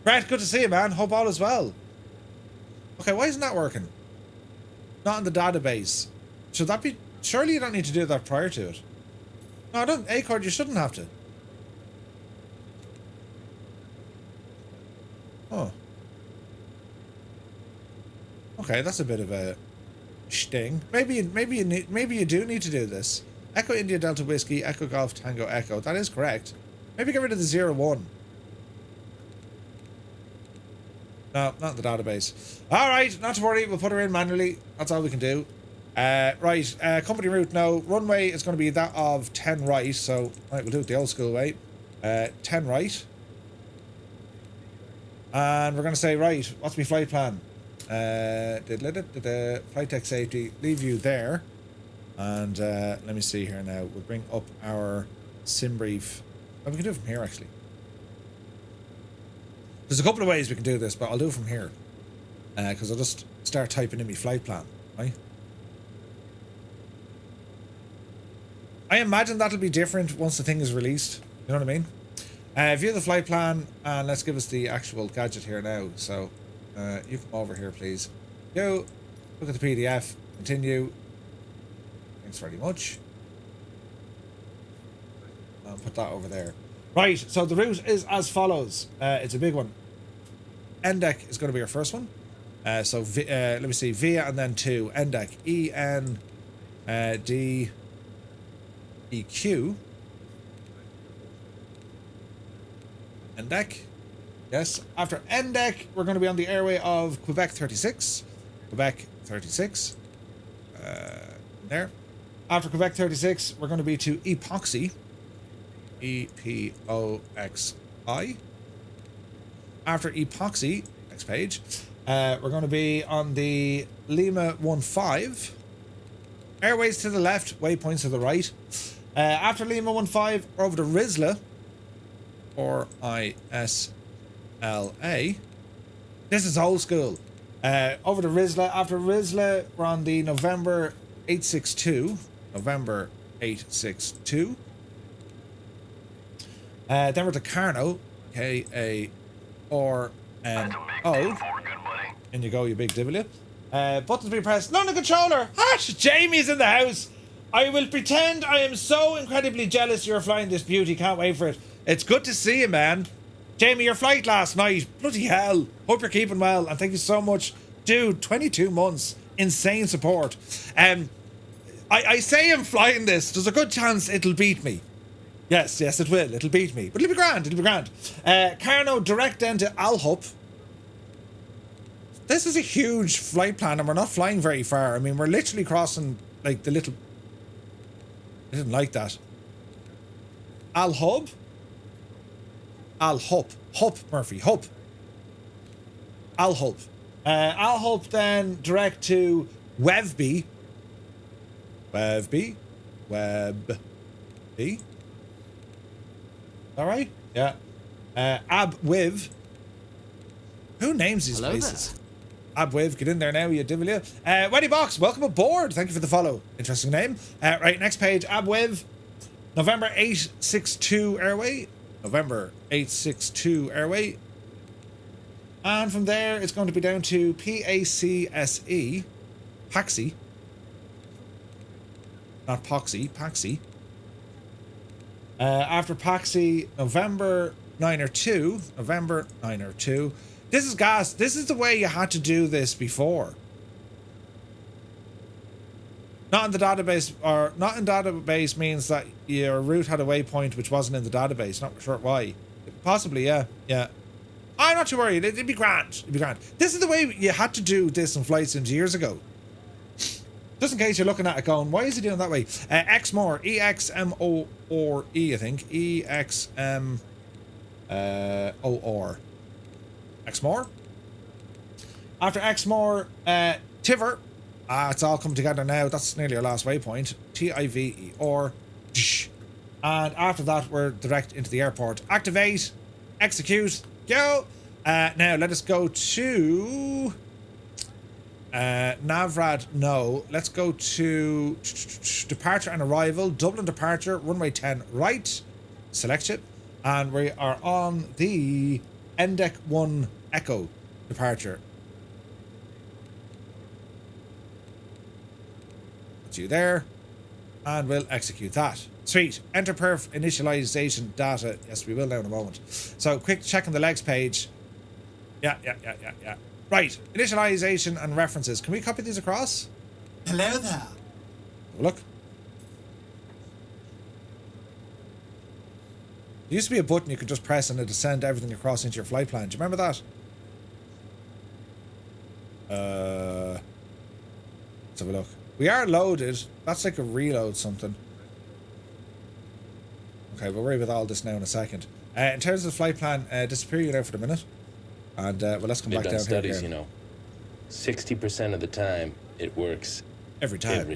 Brett, good to see you, man. Hope all is well. Okay, why isn't that working? Not in the database. Should that be... Surely you don't need to do that prior to it. No, I don't. Acord, you shouldn't have to. Oh. Okay, that's a bit of a sting. Maybe you do need to do this. Echo India Delta Whiskey, Echo Golf Tango Echo. That is correct. Maybe get rid of the 01. No, not in the database. All right, not to worry. We'll put her in manually. That's all we can do. Right, company route now. Runway is going to be that of 10 right. So, right, we'll do it the old school way. 10 right. And we're going to say, right, what's my flight plan? Flight tech safety, leave you there. And let me see here now. We'll bring up our sim brief. Oh, we can do it from here, actually. There's a couple of ways we can do this, but I'll do it from here. Because I'll just start typing in my flight plan, right? I imagine that'll be different once the thing is released. You know what I mean? View the flight plan, and let's give us the actual gadget here now. So, you come over here, please. Go, look at the PDF, continue. Thanks very much. I'll put that over there. Right, so the route is as follows. It's a big one. NDEC is going to be our first one. So, let me see, via and then to NDEC. E-N-D-E-Q. NDEC. Yes. After NDEC, we're going to be on the airway of Quebec 36. Quebec 36. There. After Quebec 36, we're going to be to Epoxy. E-P-O-X-I. After Epoxy, next page, we're going to be on the Lima 15. Airways to the left, waypoints to the right. After Lima 15, we're over to Risla. Or I-S-L-A. This is old school. Over to Risla. After Risla, we're on the November 862. November 862. Then we're to Carno. K-A-R-N-O. In you go, you big divil. Buttons be pressed. London controller. Hush! Jamie's in the house. I will pretend I am so incredibly jealous you're flying this beauty. Can't wait for it. It's good to see you, man. Jamie, your flight last night. Bloody hell. Hope you're keeping well. And thank you so much. Dude, 22 months. Insane support. I say I'm flying this. There's a good chance it'll beat me. Yes, it will. It'll beat me. But it'll be grand. Carno direct then to Alhup. This is a huge flight plan and we're not flying very far. I mean, we're literally crossing like the little... I didn't like that. Alhub? Alhup. Hup, Murphy. Hup. Alhup. Alhup then direct to Webby. Webby. Alright? Yeah. Abwiv. Who names these places? Abwiv, get in there now, you divil you. Weddy Box, welcome aboard. Thank you for the follow. Interesting name. Right, next page. Abwiv. November 862 airway. November 862 airway. And from there, it's going to be down to PACSE. Paxi. Not Poxy, Paxi. After Paxi, November 902. November 902. This is gas. This is the way you had to do this before. Not in the database, or not in database means that your route had a waypoint which wasn't in the database. Not sure why. Possibly, yeah. Yeah. I'm not too worried. It'd be grand. It'd be grand. This is the way you had to do this in flight sims years ago. Just in case you're looking at it going, why is he doing it that way? Xmore, E-X-M-O-R-E, I think. E-X-M-O-R. Xmore. After Xmore, Tiver. It's all come together now. That's nearly our last waypoint. T-I-V-E-R. And after that, we're direct into the airport. Activate. Execute. Go. Now, let us go to... Navrad, no. Let's go to departure and arrival. Dublin departure, runway 10 right. Select it. And we are on the NDEC 1 Echo departure. That's you there. And we'll execute that. Sweet. Enter perf initialization data. Yes, we will now in a moment. So, quick check on the legs page. Yeah. Right. Initialization and references. Can we copy these across? Hello there. Have a look. There used to be a button you could just press and it'd send everything across into your flight plan. Do you remember that? Let's have a look. We are loaded. That's like a reload something. Okay, we'll worry about all this now in a second. In terms of the flight plan, disappear you there for the minute. And well, let's come back down studies, here. you know, 60% of the time it works. Every time.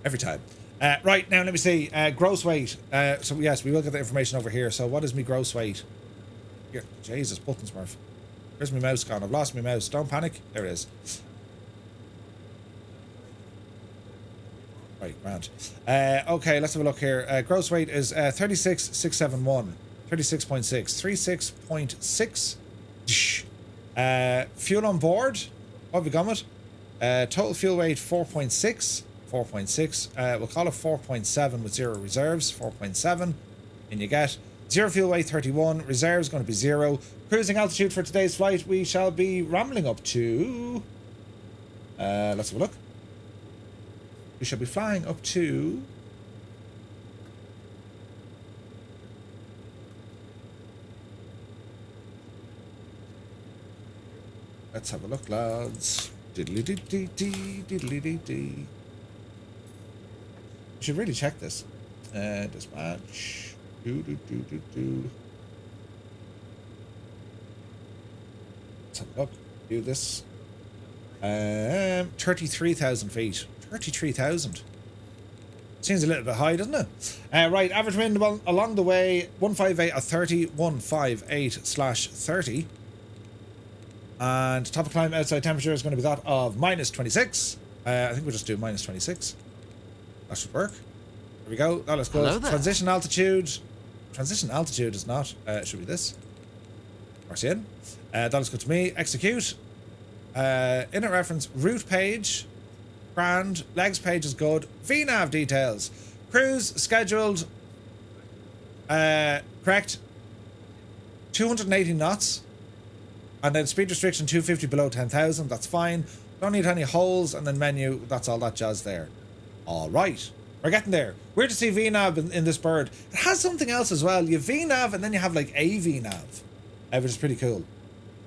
Every time. Right, now let me see. Gross weight. So yes, we will get the information over here. So what is my gross weight? Here, Jesus, buttons, Murph. Where's my mouse gone? I've lost my mouse. Don't panic. There it is. Right, grand. Okay, let's have a look here. Gross weight is 36,671. 36.6. 36.6. Fuel on board. What have we gone with? Total fuel weight 4.6. 4.6. We'll call it 4.7 with 0 reserves. 4.7. And you get 0 fuel weight 31. Reserves going to be 0. Cruising altitude for today's flight, we shall be rambling up to... let's have a look. We shall be flying up to... Let's have a look, lads. Diddly-dee-dee-dee, diddly-dee-dee. We should really check this. Dispatch. Do. Let's have a look. Do this. 33,000 feet. 33,000. Seems a little bit high, doesn't it? Right, average wind along the way, 158 at 30, 158/30. And top of climb outside temperature is going to be that of -26. I think we'll just do -26. That should work. There we go. Now let's go. Hello there. Transition altitude. Transition altitude is not. It should be this. RCN. That is good to me. Execute. Inner reference. Route page. Grand. Legs page is good. VNAV details. Cruise scheduled. Correct. 280 knots. And then speed restriction 250 below 10,000. That's fine. Don't need any holes. And then menu. That's all that jazz there. All right. We're getting there. Weird to see VNAV in this bird. It has something else as well. You have VNAV and then you have like a VNAV. Which is pretty cool.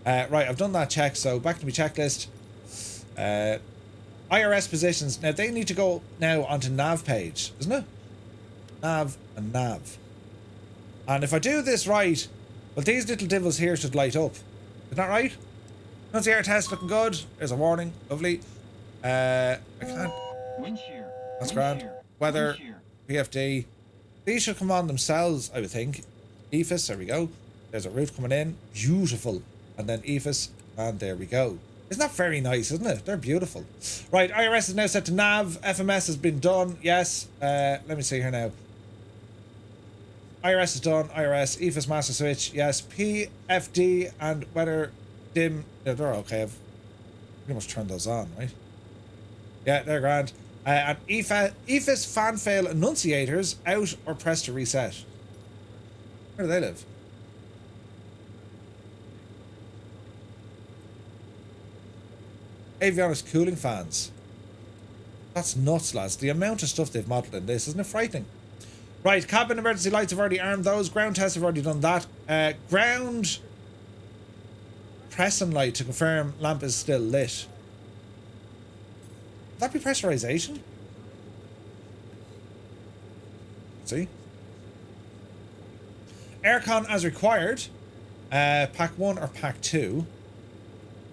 Right, I've done that check. So back to my checklist. IRS positions. Now they need to go now onto nav page, isn't it? Nav and nav. And if I do this right, well, these little divils here should light up. Isn't that right? That's the air test looking good. There's a warning. Lovely. I can't. Wind shear. That's Wind grand. shear. Weather. Wind shear. PFD. These should come on themselves, I would think. EFIS, there we go. There's a route coming in. Beautiful. And then EFIS, and there we go. Isn't that very nice, isn't it? They're beautiful. Right, IRS is now set to nav. FMS has been done. Yes. Let me see here now. IRS is done. IRS, EFIS master switch. Yes. PFD and weather dim. Yeah, they're okay. I've pretty much turned those on, right? Yeah, they're grand. And EFIS fan fail annunciators out or press to reset. Where do they live? Avionics cooling fans. That's nuts, lads. The amount of stuff they've modelled in this, isn't it frightening? Right, cabin emergency lights have already armed those. Ground tests have already done that. Ground pressing light to confirm lamp is still lit. Would that be pressurization? Let's see. Aircon as required. Pack 1 or pack 2.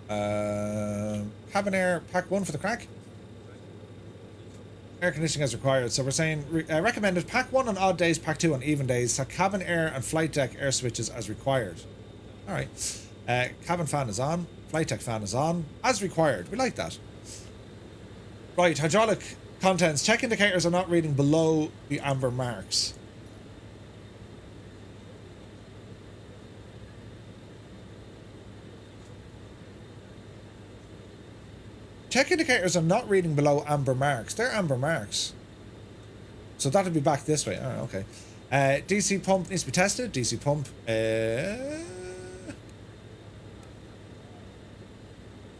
Cabin air, pack 1 for the crack. Air conditioning as required. So we're saying recommended pack 1 on odd days, pack 2 on even days. So cabin air and flight deck air switches as required. Alright. Cabin fan is on. Flight deck fan is on. As required. We like that. Right. Hydraulic contents. Check indicators are not reading below the amber marks. Check indicators are not reading below amber marks. They're amber marks. So that'll be back this way. Oh, okay. DC pump needs to be tested. DC pump.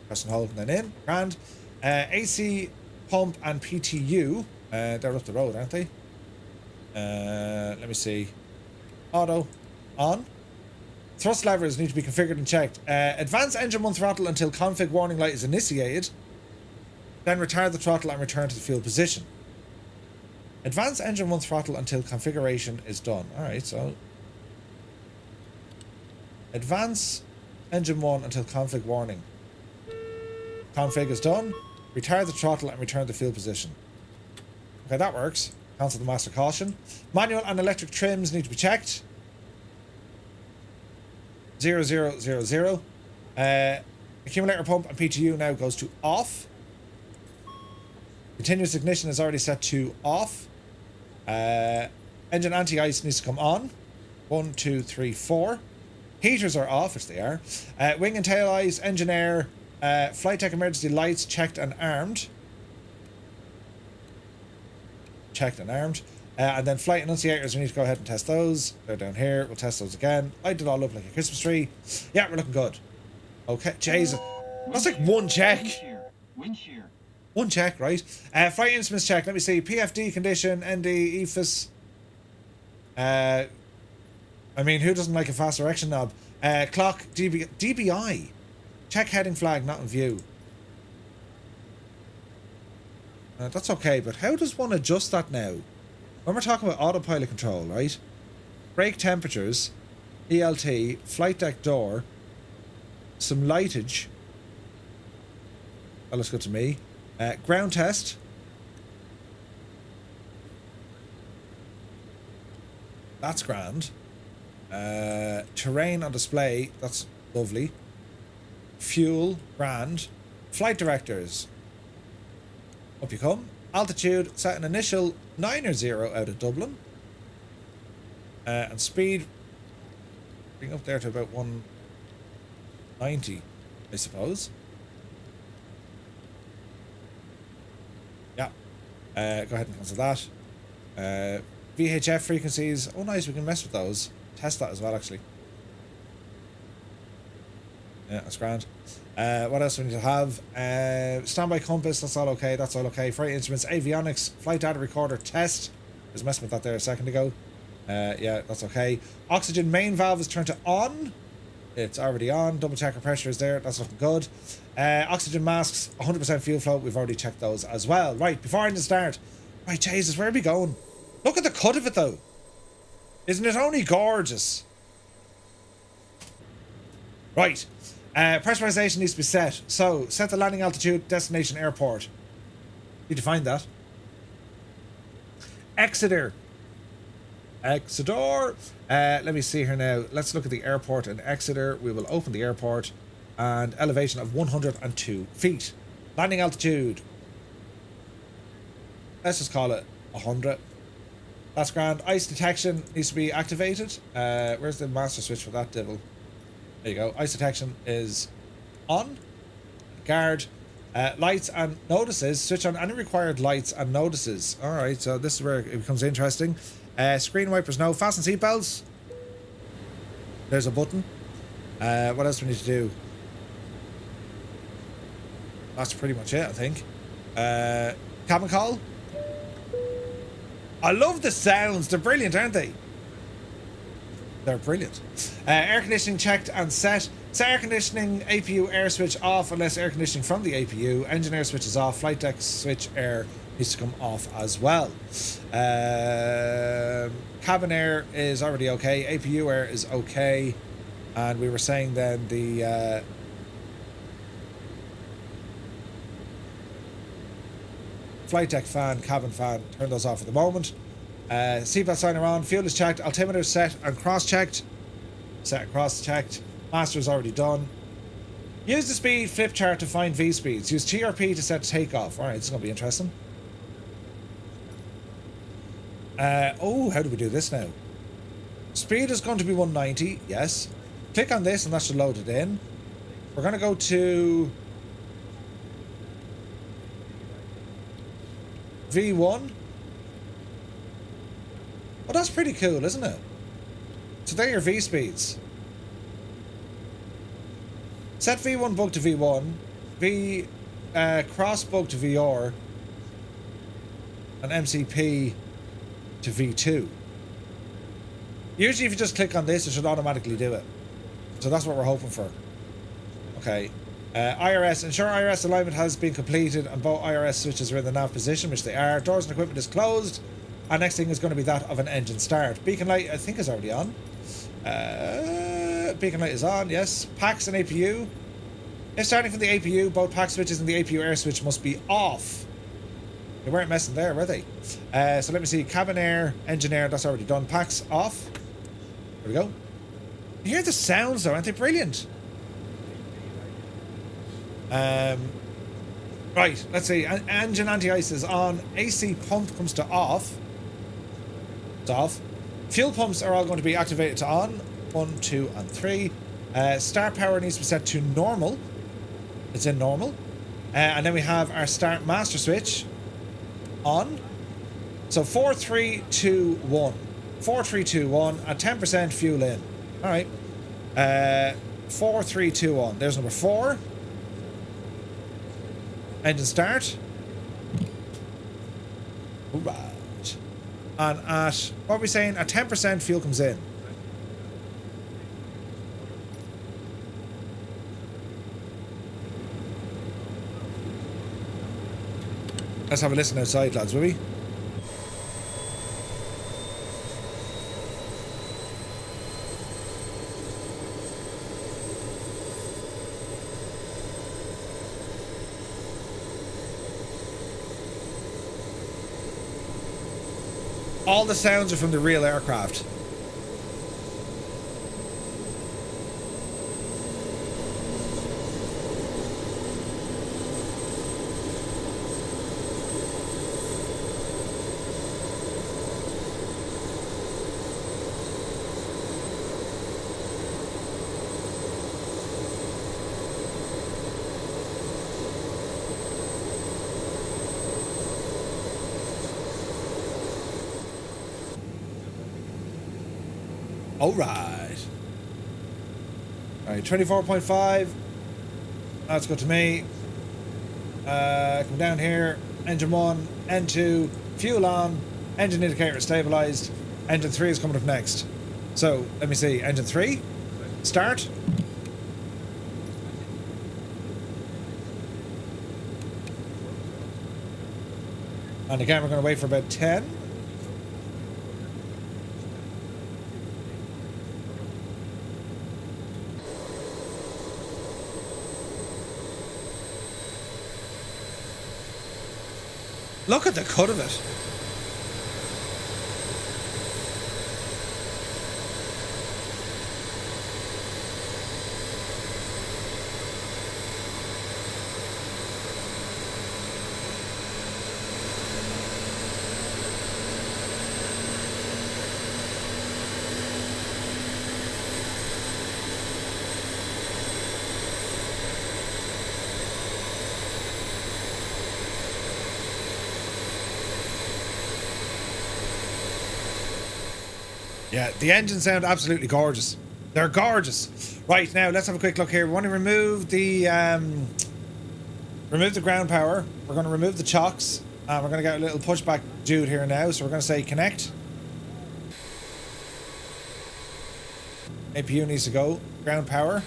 Press and hold and then in. Grand. AC pump and PTU. They're up the road, aren't they? Let me see. Auto. On. Thrust levers need to be configured and checked. Advance engine 1 throttle until config warning light is initiated. Then retard the throttle and return to the fuel position. Advance engine 1 throttle until configuration is done. Alright, so... Advance engine 1 until config warning. Config is done. Retard the throttle and return to fuel position. Okay, that works. Cancel the master caution. Manual and electric trims need to be checked. 0000. Accumulator pump and PTU now goes to off. Continuous ignition is already set to off. Engine anti-ice needs to come on. 1, 2, 3, 4. Heaters are off, which they are. Wing and tail eyes, engine air, flight deck emergency lights checked and armed. Checked and armed. And then flight enunciators, we need to go ahead and test those. They're down here. We'll test those again. Light it all up like a Christmas tree. Yeah, we're looking good. Okay, Jesus. That's like one check. Wind shear. One check, right? Flight instruments check. Let me see. PFD condition, ND, EFIS. I mean, who doesn't like a fast direction knob? Clock, DBI. Check heading flag, not in view. That's okay, but how does one adjust that now? When we're talking about autopilot control, right? Brake temperatures, ELT, flight deck door, some lightage. That looks good to me. Ground test. That's grand. Terrain on display. That's lovely. Fuel, grand. Flight directors. Up you come. Altitude, set an initial 9 or 0 out of Dublin. And speed, bring up there to about 190, I suppose. Yeah. Go ahead and cancel that. VHF frequencies. Oh, nice. We can mess with those. Test that as well, actually. Yeah, that's grand. What else do we need to have? Standby compass. That's all okay. That's all okay. Flight instruments. Avionics. Flight data recorder test. I was messing with that there a second ago. Yeah, that's okay. Oxygen main valve is turned to on. It's already on. Double check our pressure is there. That's looking good. Oxygen masks, 100% fuel flow. We've already checked those as well. Right, before I start. Right, Jesus, where are we going? Look at the cut of it, though. Isn't it only gorgeous? Right. Pressurization needs to be set. So, set the landing altitude, destination airport. Need to find that. Exeter. Exeter. Let me see here now. Let's look at the airport in Exeter. We will open the airport and elevation of 102 feet. Landing altitude. Let's just call it 100. That's grand. Ice detection needs to be activated. Where's the master switch for that devil? There you go. Ice detection is on. Guard. Lights and notices. Switch on any required lights and notices. Alright, so this is where it becomes interesting. Screen wipers, no. Fasten seatbelts. There's a button. What else do we need to do? That's pretty much it, I think. Cabin call. I love the sounds. They're brilliant, aren't they? They're brilliant. Air conditioning checked and set. Set air conditioning APU air switch off unless air conditioning from the APU. Engine air switch is off. Flight deck switch air needs to come off as well. Cabin air is already okay. APU air is okay. And we were saying then the flight deck fan, cabin fan, turn those off at the moment. Seatbelt sign are on. Fuel is checked. Altimeter set and cross-checked. Set and cross-checked. Master is already done. Use the speed flip chart to find V speeds. Use TRP to set takeoff. Alright, this is going to be interesting. Oh, how do we do this now? Speed is going to be 190. Yes. Click on this and that should load it in. We're going to go to V1. Oh, that's pretty cool, isn't it? So they're your V speeds. Set V1 bug to V1, cross bug to VR, and MCP to V2. Usually if you just click on this, it should automatically do it. So that's what we're hoping for. Okay. IRS. Ensure IRS alignment has been completed and both IRS switches are in the nav position, which they are. Doors and equipment is closed. And next thing is going to be that of an engine start. Beacon light, I think, is already on. Beacon light is on, yes. Packs and APU. If starting from the APU, both pack switches and the APU air switch must be off. They weren't messing there, were they? So let me see. Cabin air, engine air, that's already done. Packs off. There we go. You hear the sounds though, aren't they brilliant? Right, let's see. Engine anti-ice is on. AC pump comes to off. It's off. Fuel pumps are all going to be activated to on. 1, 2, and 3. Start power needs to be set to normal. It's in normal. And then we have our start master switch on. So 4, 3, 2, 1. 4, 3, 2, 1. At 10% fuel in. Alright. 4, 3, 2, 1. There's number 4. Engine start. Right. And at, what are we saying? At 10% fuel comes in. Let's have a listen outside, lads, will we? All the sounds are from the real aircraft. All right. All right, 24.5. Let's go to me. Come down here. Engine 1, N2, fuel on. Engine indicator is stabilized. Engine 3 is coming up next. So, let me see. Engine 3. Start. And again, we're going to wait for about 10. Look at the cut of it. Yeah, the engines sound absolutely gorgeous. They're gorgeous. Right, now let's have a quick look here. We want to remove the ground power. We're going to remove the chocks. And we're going to get a little pushback dude here now. So we're going to say connect. APU needs to go. Ground power.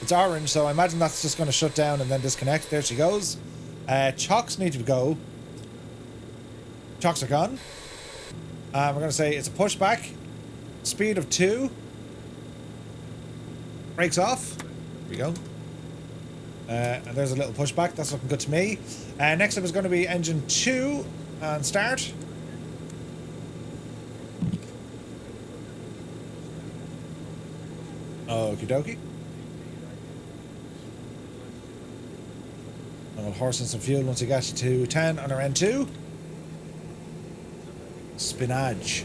It's orange, so I imagine that's just going to shut down and then disconnect. There she goes. Chocks need to go. Chocks are gone. We're going to say it's a pushback. Speed of 2. Brakes off. There we go. And there's a little pushback. That's looking good to me. Next up is going to be engine 2 and start. Okie dokie. And we'll horse in some fuel once you get to 10 on our N2. Spinach.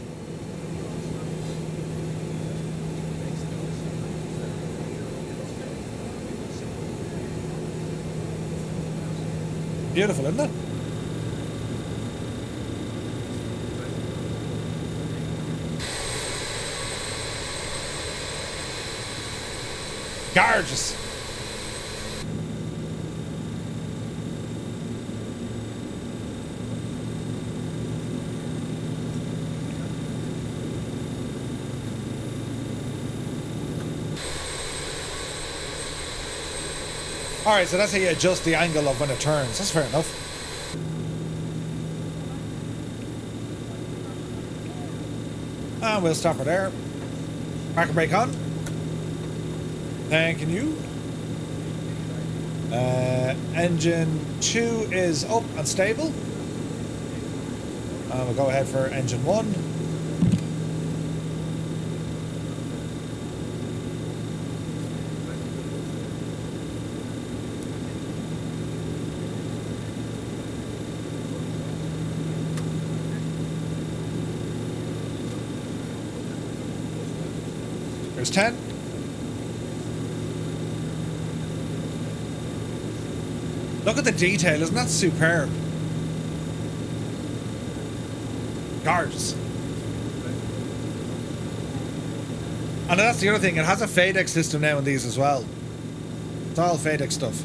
Beautiful, isn't it? Gorgeous. Alright, so that's how you adjust the angle of when it turns. That's fair enough. And we'll stop her there. Park and brake on. Thanking you. Engine 2 is up and stable. And we'll go ahead for engine 1. There's 10. Look at the detail, isn't that superb? Gorgeous. And that's the other thing, it has a FADEX system now in these as well. It's all FADEX stuff.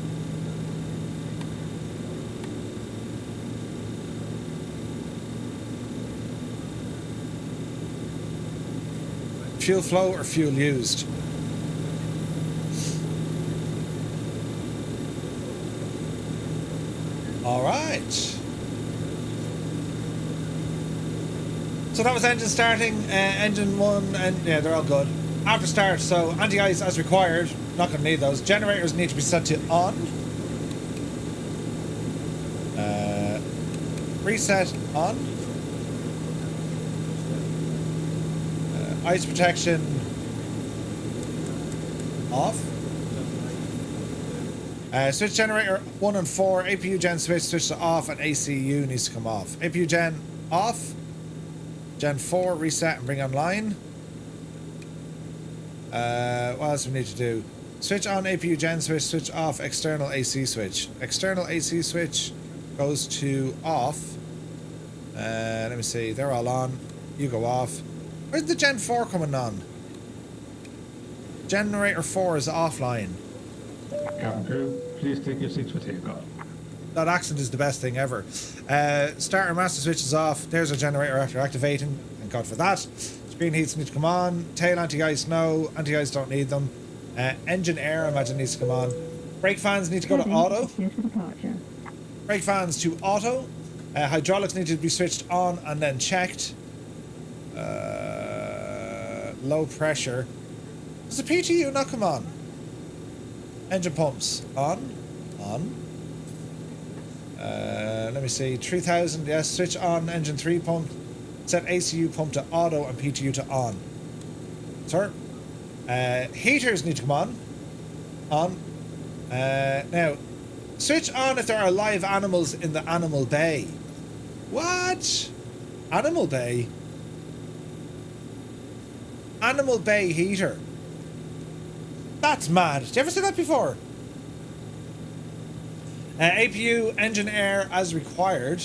Fuel flow or fuel used? All right. So that was engine starting, engine 1, and yeah, they're all good. After start, so anti-ice as required. Not going to need those. Generators need to be set to on. Reset on. Ice protection off. Switch generator 1 and 4. APU gen switch to off, and ACU needs to come off. APU gen off. Gen 4 reset and bring online. What else do we need to do? Switch on APU gen switch, switch off external AC switch. External AC switch goes to off. Let me see, they're all on. You go off. Where's the Gen 4 coming on? Generator 4 is offline. Cabin crew, please take your seats for takeoff. That accent is the best thing ever. Starter master switch is off. There's a generator after activating. Thank God for that. Screen heats need to come on. Tail anti-ice, no. Anti-ice don't need them. Engine air, I imagine, needs to come on. Brake fans need to go to auto. Brake fans to auto. Hydraulics need to be switched on and then checked. Low pressure. Does the PTU not come on? Engine pumps on. Let me see. 3000. Yes. Switch on engine 3 pump. Set ACU pump to auto and PTU to on. Sir. Heaters need to come on. Now, switch on if there are live animals in the animal bay. What? Animal bay? Animal bay heater. That's mad. Did you ever see that before? APU engine air as required.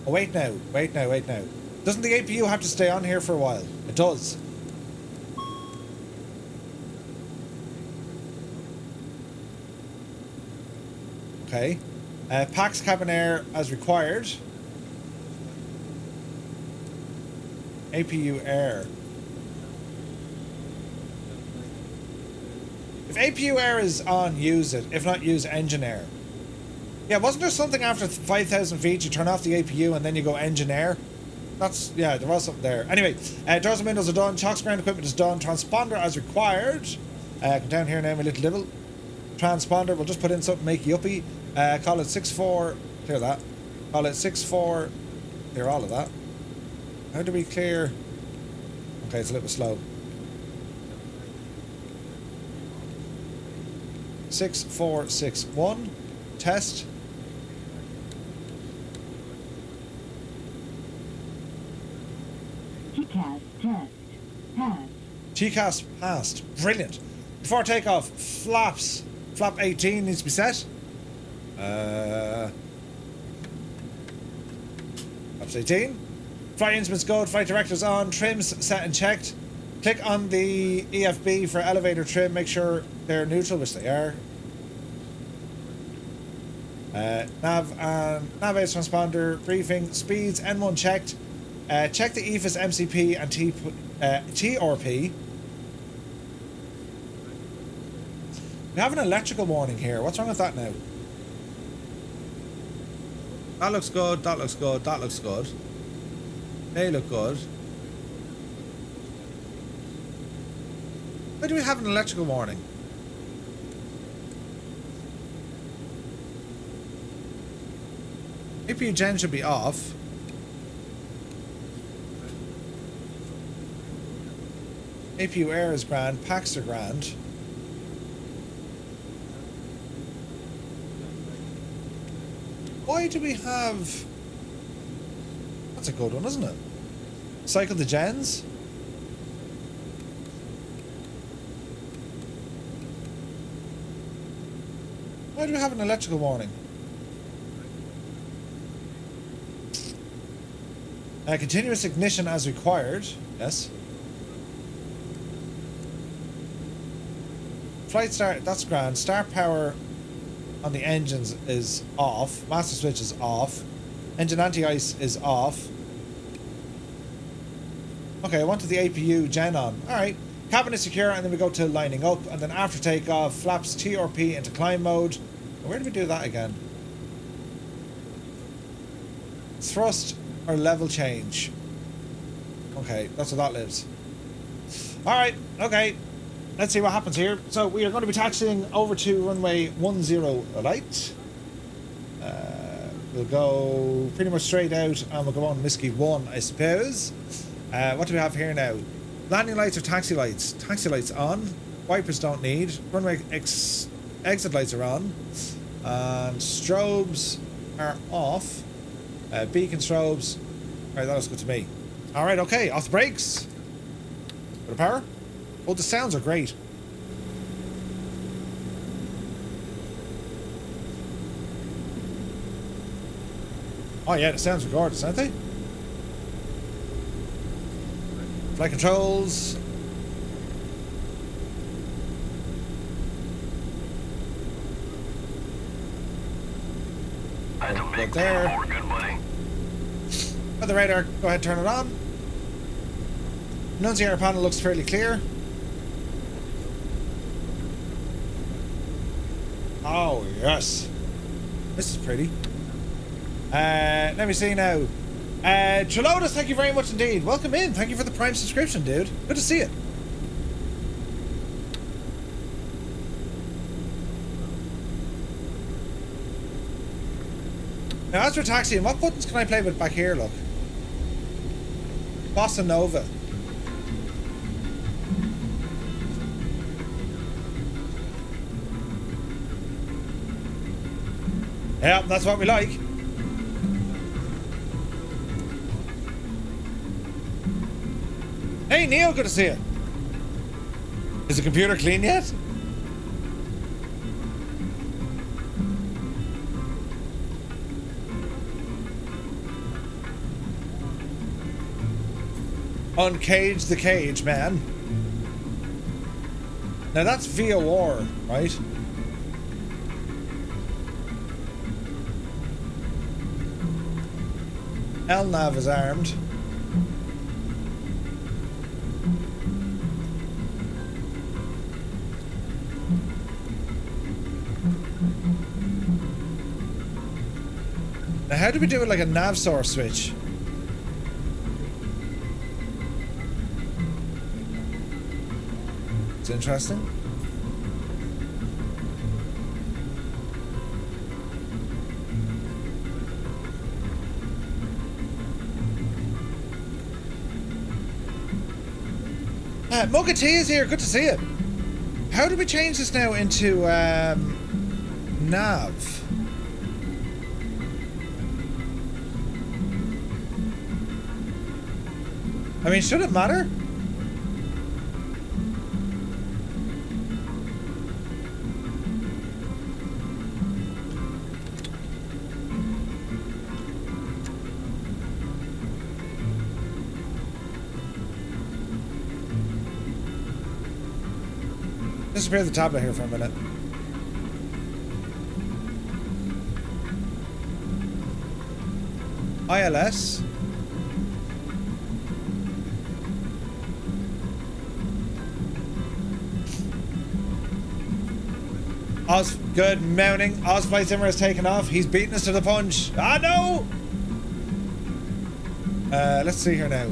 Oh, wait now. Doesn't the APU have to stay on here for a while? It does. Okay. Packs cabin air as required. APU air. If APU air is on, use it. If not, use engine air. Yeah, wasn't there something after 5,000 feet, you turn off the APU and then you go engine air? That's, yeah, there was something there. Anyway, doors and windows are done, chocks ground equipment is done, transponder as required. Come down here now, my little devil. Transponder, we'll just put in something, make yuppie. Call it 6.4, clear that. Call it 6.4, clear all of that. How do we clear? Okay, it's a little bit slow. 6461, test. TCAS test. Pass. TCAS passed. Brilliant. Before takeoff, flaps. Flap 18 needs to be set. Flaps 18. Flight instruments good. Flight directors on. Trims set and checked. Click on the EFB for elevator trim. Make sure they're neutral, which they are. Nav and Navigator transponder briefing. Speeds N1 checked. Check the EFIS MCP and T or P. We have an electrical warning here. What's wrong with that now? That looks good. That looks good. That looks good. They look good. Why do we have an electrical warning? APU gen should be off. APU air is grand. Packs are grand. Why do we have... That's a good one, isn't it? Cycle the gens. Why do we have an electrical warning? Continuous ignition as required. Yes. Flight start, that's grand. Start power on the engines is off. Master switch is off. Engine anti-ice is off. Okay, I wanted the APU gen on. Alright. Cabin is secure, and then we go to lining up, and then after takeoff, flaps T or P into climb mode. Where do we do that again? Thrust or level change. Okay, that's where that lives. Alright, okay. Let's see what happens here. So we are going to be taxiing over to runway 10 right. We'll go pretty much straight out and we'll go on Whiskey 1, I suppose. What do we have here now? Landing lights or taxi lights? Taxi lights on. Wipers don't need. Runway exit lights are on. And strobes are off. Beacon strobes. Alright, that looks good to me. Alright, okay. Off the brakes. Bit of power. Oh, the sounds are great. Oh yeah, the sounds are gorgeous, aren't they? Flight controls. Good there. Oh, the radar, go ahead, turn it on. Annunciator panel looks fairly clear. Oh, yes. This is pretty. Let me see now. Trilotus, thank you very much indeed. Welcome in. Thank you for the Prime subscription, dude. Good to see you. Now, as we're taxiing, what buttons can I play with back here, look? Bossa Nova. Yeah, that's what we like. Hey, Neil, good to see you. Is the computer clean yet? Uncage the cage, man. Now that's VOR, right? LNAV is armed. Now, how do we do it like a nav source switch? It's interesting. Mugga T is here. Good to see you. How do we change this now into nav? I mean, should it matter? Disappear the tablet here for a minute. ILS. Oz, good mounting. Oz Flight Simmer has taken off. He's beaten us to the punch. Ah, no! Let's see here now.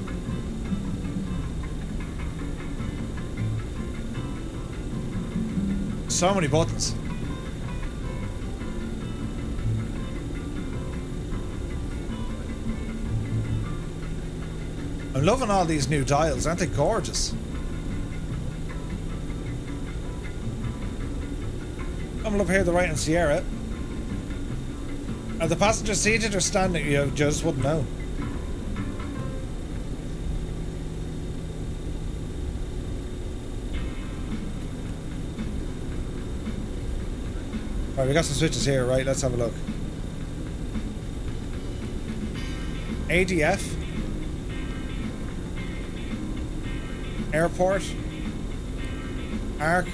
So many buttons. I'm loving all these new dials. Aren't they gorgeous? I'm up here, the right in Sierra. Are the passengers seated or standing? You just wouldn't know. Alright, we got some switches here, right? Let's have a look. ADF. Airport. Arc.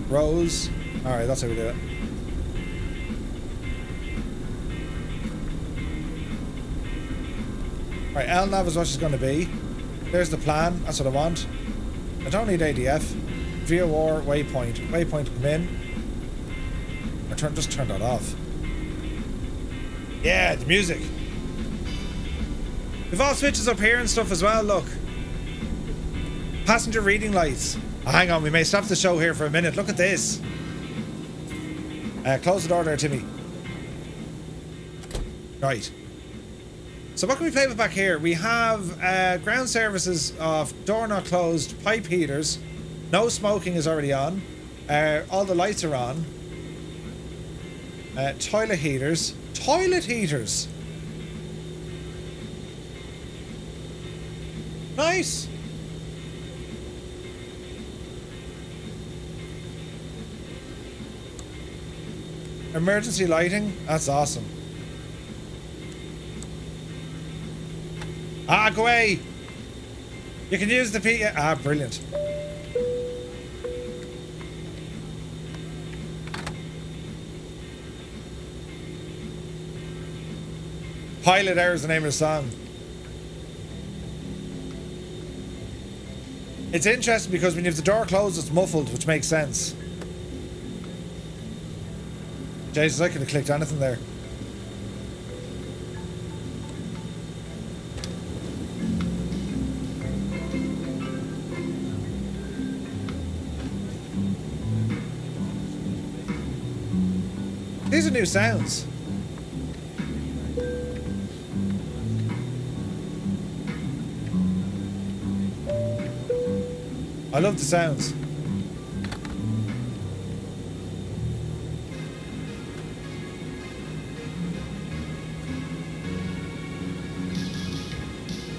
Rose. Alright, that's how we do it. Alright, LNAV is what she's going to be. There's the plan. That's what I want. I don't need ADF. VOR, waypoint. Waypoint to come in. Just turn that off. Yeah, the music. We've all switches up here and stuff as well, look. Passenger reading lights. Oh, hang on, we may stop the show here for a minute. Look at this. Close the door there, Timmy. Right. So what can we play with back here? We have ground services of door not closed, pipe heaters. No smoking is already on. All the lights are on. Toilet heaters. Toilet heaters! Nice! Emergency lighting. That's awesome. Ah, go away! You can use the P... Ah, brilliant. Pilot Air is the name of the song. It's interesting because when you have the door closed, it's muffled, which makes sense. Jesus, I could have clicked anything there. These are new sounds. I love the sounds.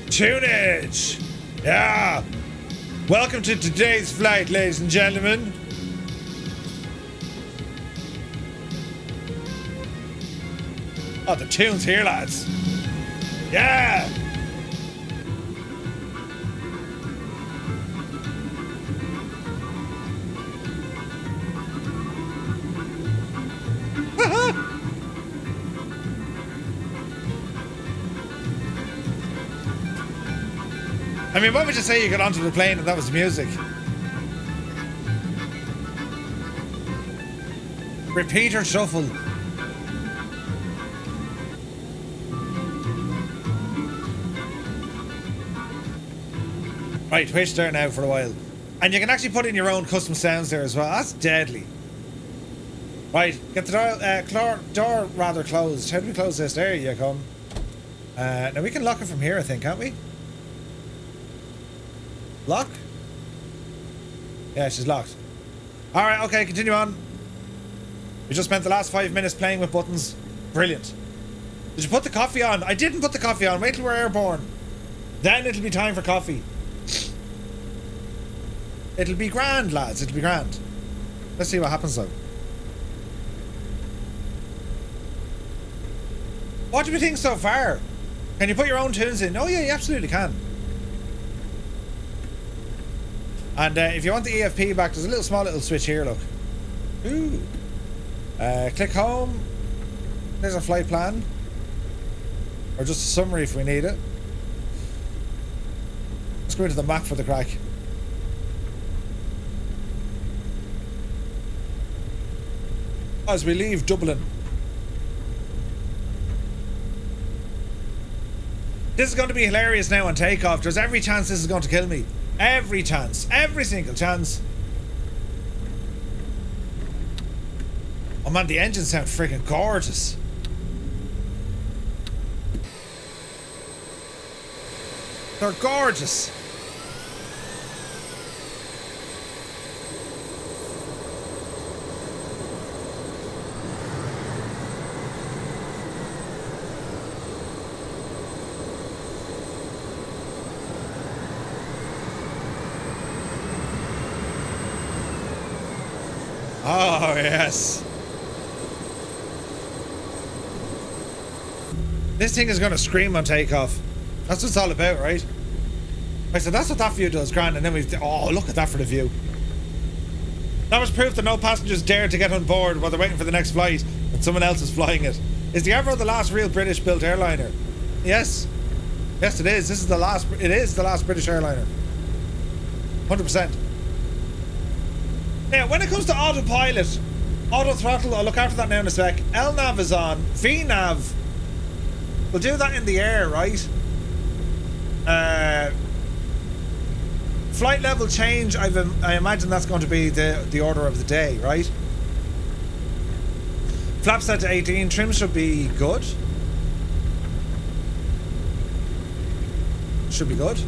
Tunage! Yeah! Welcome to today's flight, ladies and gentlemen. Oh, the tune's here, lads. Yeah! I mean, what would you say you got onto the plane and that was the music? Repeater shuffle. Right, Twitch there now for a while. And you can actually put in your own custom sounds there as well. That's deadly. Right, get the door rather closed. How do we close this? There you come. Now we can lock it from here, I think, can't we? Lock? Yeah, she's locked. Alright, okay, continue on. We just spent the last 5 minutes playing with buttons. Brilliant. Did you put the coffee on? I didn't put the coffee on. Wait till we're airborne. Then it'll be time for coffee. It'll be grand, lads. It'll be grand. Let's see what happens, though. What do we think so far? Can you put your own tunes in? Oh, yeah, you absolutely can. And if you want the EFP back, there's a small little switch here, look. Ooh. Click home. There's a flight plan. Or just a summary if we need it. Let's go into the map for the crack. As we leave Dublin. This is going to be hilarious now on takeoff. There's every chance this is going to kill me. Every chance. Every single chance. Oh man, the engines sound freaking gorgeous. They're gorgeous. Oh, yes. This thing is going to scream on takeoff. That's what it's all about, right? I said, that's what that view does, grand. And then we've... Oh, look at that for the view. That was proof that no passengers dared to get on board while they're waiting for the next flight and someone else is flying it. Is the Avro the last real British-built airliner? Yes. Yes, it is. This is the last... It is the last British airliner. 100%. Now, when it comes to autopilot, auto throttle, I'll look after that now in a sec. LNAV is on. VNAV. We'll do that in the air, right? Flight level change, I imagine that's going to be the order of the day, right? Flap set to 18. Trim should be good. Should be good.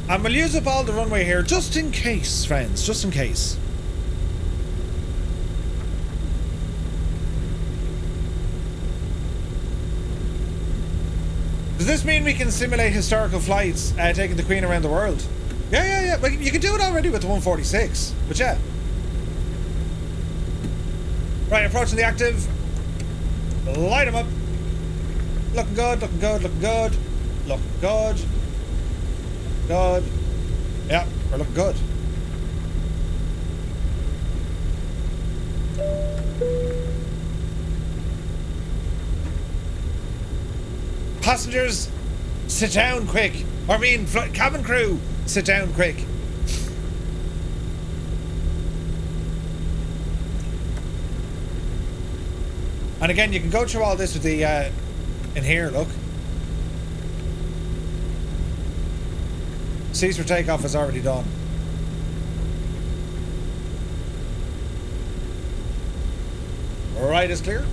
And we'll use up all the runway here, just in case, friends. Just in case. Does this mean we can simulate historical flights taking the Queen around the world? Yeah. But you can do it already with the 146. But yeah. Right, approaching the active. Light them up. Looking good, looking good, looking good. Looking good. Good. Yeah, we're looking good. Passengers, sit down quick. I mean, cabin crew, sit down quick. And again, you can go through all this with the, in here, look. Cease for takeoff is already done. Right is clear.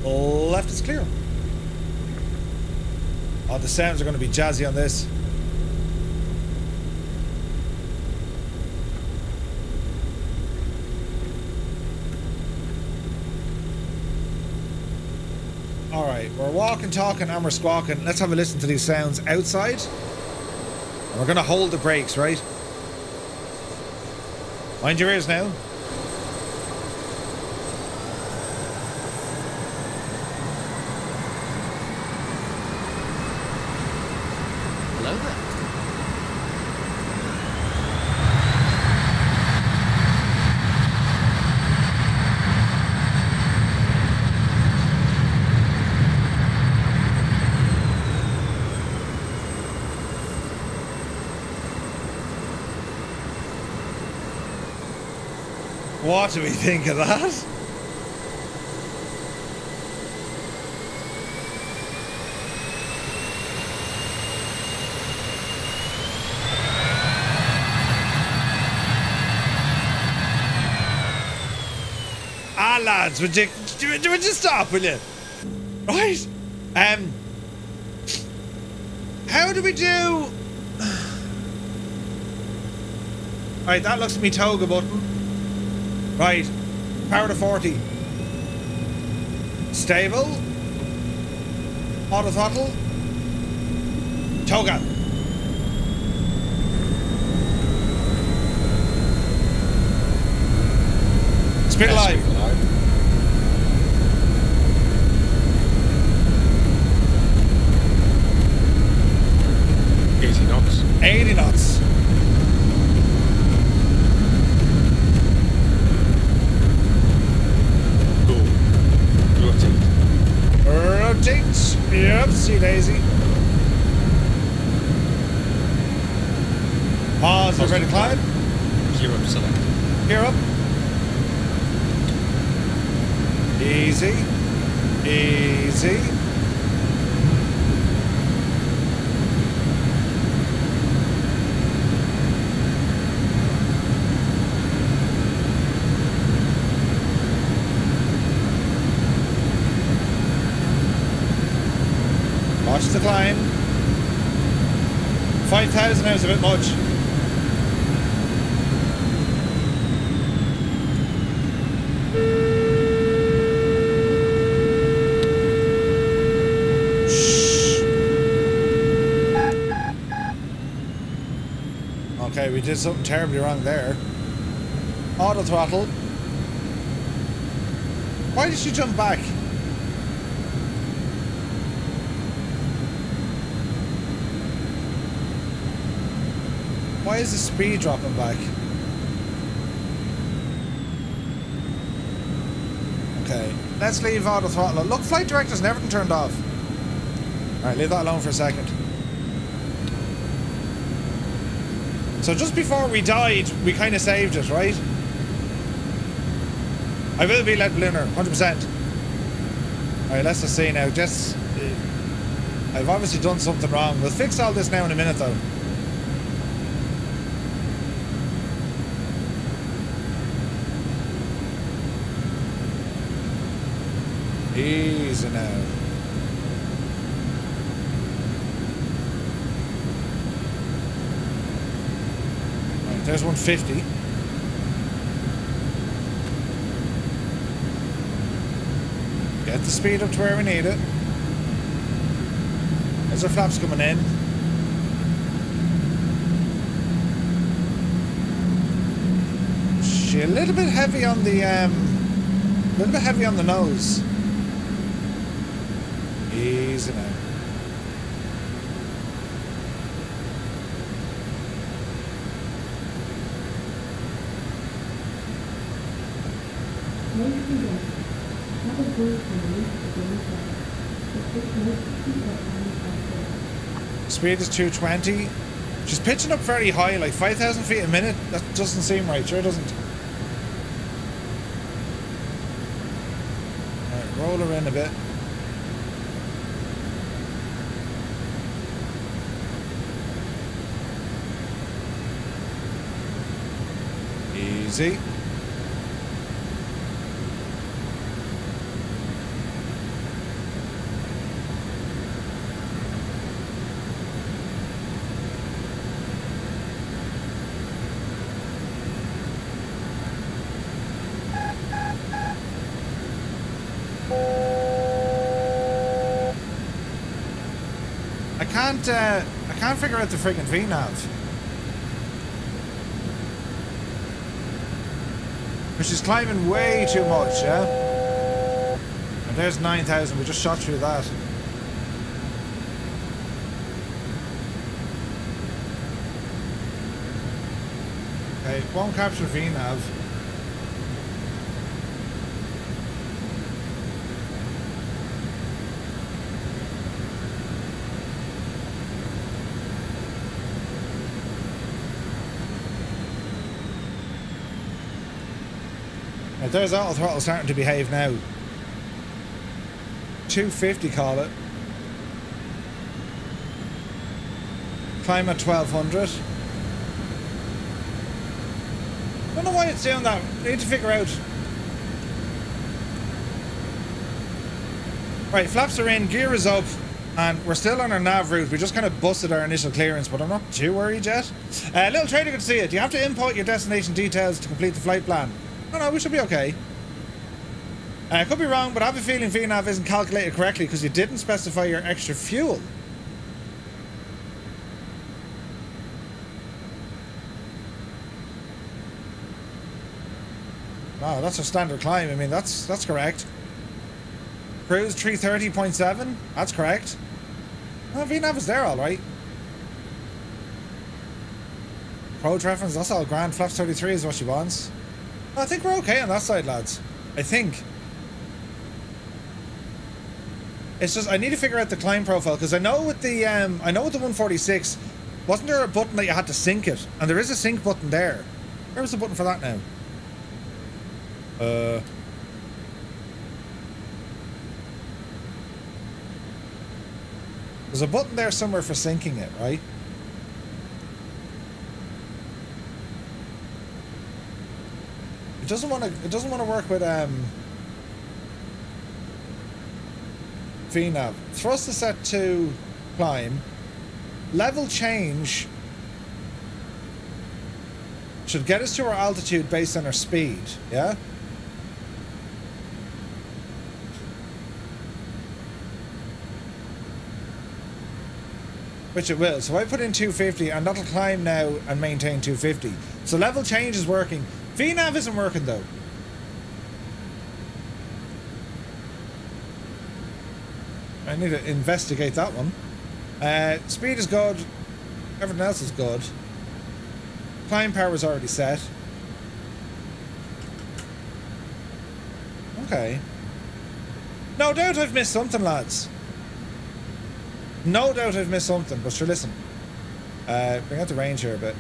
Left is clear. Oh, the sounds are going to be jazzy on this. Alright, we're walking, talking, and we're squawking. Let's have a listen to these sounds outside. And we're going to hold the brakes, right? Mind your ears now. Hello there. What do we think of that? Ah, lads, would you stop, will you? Right. How do we do? Right, that looks me toga button. Right, power to 40. Stable. Auto throttle. Toga. Speed alive. 80 knots. 80 knots. Go. Rotate. Rotate. Yep, see daisy. Pause, we're ready to climb. Gear up select. Gear up. Easy. Easy. Watch the climb. 5,000 is a bit much. Okay, we did something terribly wrong there. Auto throttle. Why did she jump back? Why is the speed dropping back? Okay, let's leave auto throttle. Look, flight directors and everything turned off. Alright, leave that alone for a second. So just before we died, we kind of saved it, right? I will be let blunder, 100%. Alright, let's just see now. Just, I've obviously done something wrong. We'll fix all this now in a minute, though. Easy now. Right, there's 150. Get the speed up to where we need it. There's our flaps coming in. She's a little bit heavy on the nose. Easy now. Speed is 220. She's pitching up very high, like 5,000 feet a minute. That doesn't seem right, sure doesn't. Alright, roll her in a bit. Easy. I can't figure out the friggin' VNav. But she's climbing way too much, yeah? And there's 9,000, we just shot through that. Okay, it won't capture VNav. Right, there's auto throttle starting to behave now. 250, call it. Climb at 1200. Don't know why it's doing that. I need to figure out. Right, flaps are in, gear is up, and we're still on our nav route. We just kind of busted our initial clearance, but I'm not too worried yet. Little trader, good to see you. Do you have to input your destination details to complete the flight plan? No, we should be okay. I could be wrong, but I have a feeling VNAV isn't calculated correctly because you didn't specify your extra fuel. Wow, that's a standard climb. I mean, that's correct. Cruise 330.7. That's correct. Well, VNAV is there, all right. Approach reference. That's all grand. Flaps 33 is what she wants. Well, I think we're okay on that side, lads. I think. It's just I need to figure out the climb profile because I know with the 146, wasn't there a button that you had to sync it? And there is a sync button there. Where was the button for that now? There's a button there somewhere for syncing it, right? It doesn't want to work with VNAV. Thrust is set to climb. Level change should get us to our altitude based on our speed, yeah? Which it will. So I put in 250 and that'll climb now and maintain 250. So level change is working. VNAV isn't working though. I need to investigate that one. Speed is good. Everything else is good. Climb power is already set. Okay. No doubt I've missed something, lads. No doubt I've missed something, but sure, listen. Bring out the range here a bit.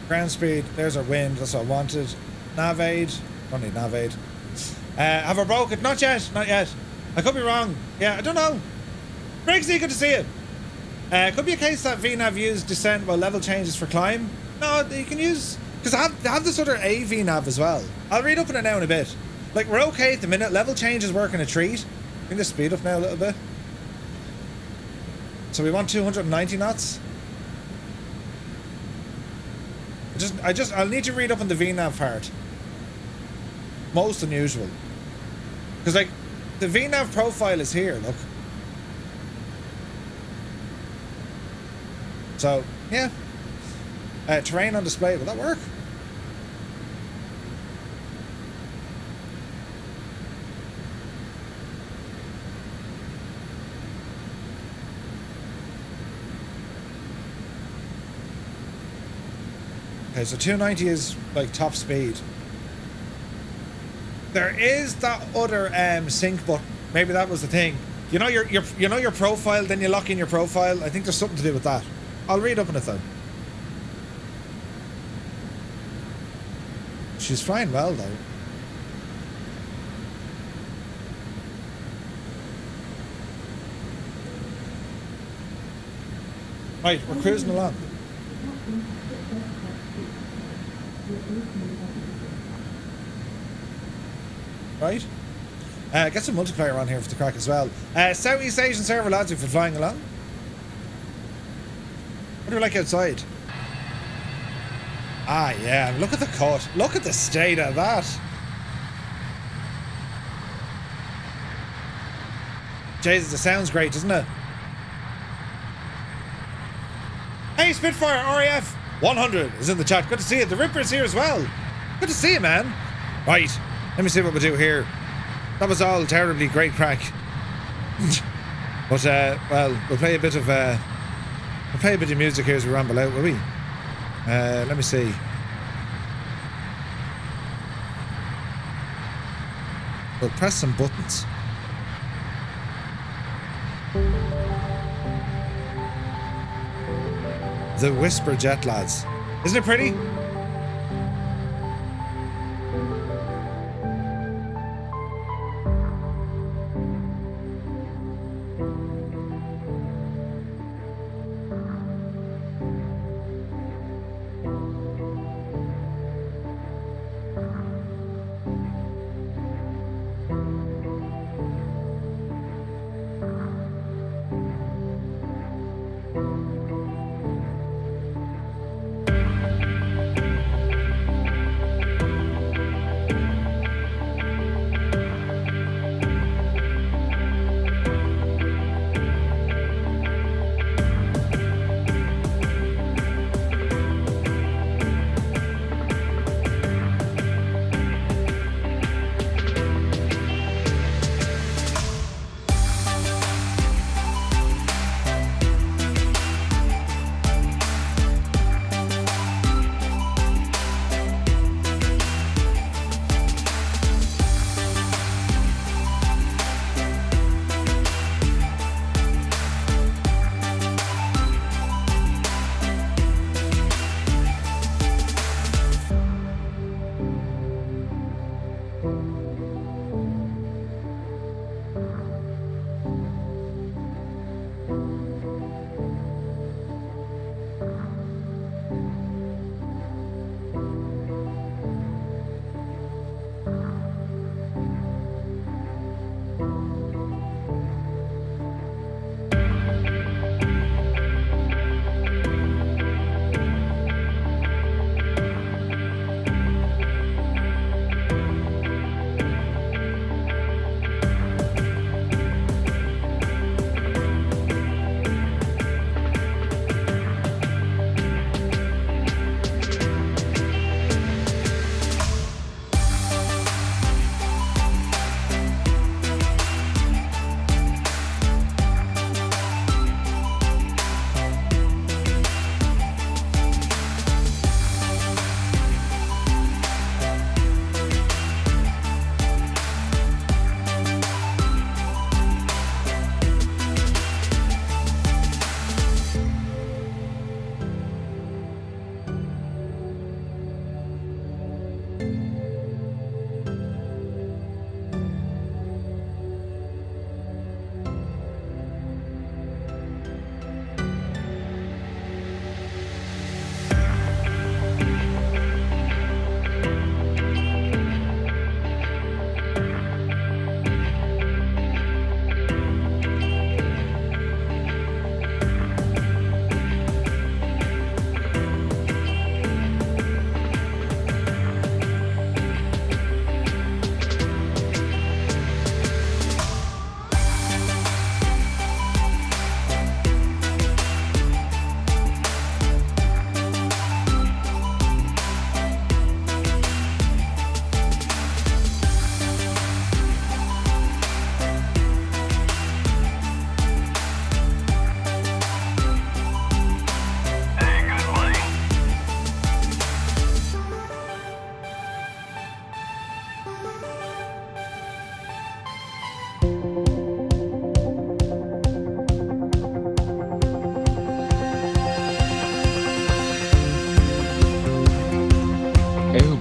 Ground speed, there's our wind, that's what I wanted. Nav aid, don't need nav aid. Have I broke it? Not yet, not yet. I could be wrong. Yeah, I don't know. Briggsy, good to see you. Could be a case that VNAV used descent while level changes for climb. No, you can use, because I have this other A VNAV as well. I'll read up on it now in a bit. Like, we're okay at the minute. Level change is working a treat. I think the speed up now a little bit. So we want 290 knots. I'll need to read up on the VNAV part. Most unusual. Because, like, the VNAV profile is here, look. So, yeah. Terrain on display, will that work? Okay, so 290 is like top speed. There is that other sync button. Maybe that was the thing. You know your profile, then you lock in your profile. I think there's something to do with that. I'll read up on it though. She's flying well though. Right, we're cruising along. Right. Get some multiplayer on here for the crack as well. Southeast Asian server, lads, if you're flying along. What do we like outside? Ah, yeah. Look at the cut. Look at the state of that. Jesus, it sounds great, doesn't it? Hey, Spitfire RAF 100 is in the chat. Good to see you. The Ripper's here as well. Good to see you, man. Right. Let me see what we do here. That was all terribly great crack. But, well, we'll play a bit of play a bit of music here as we ramble out, will we? Let me see. We'll press some buttons. The Whisper Jet Lads. Isn't it pretty?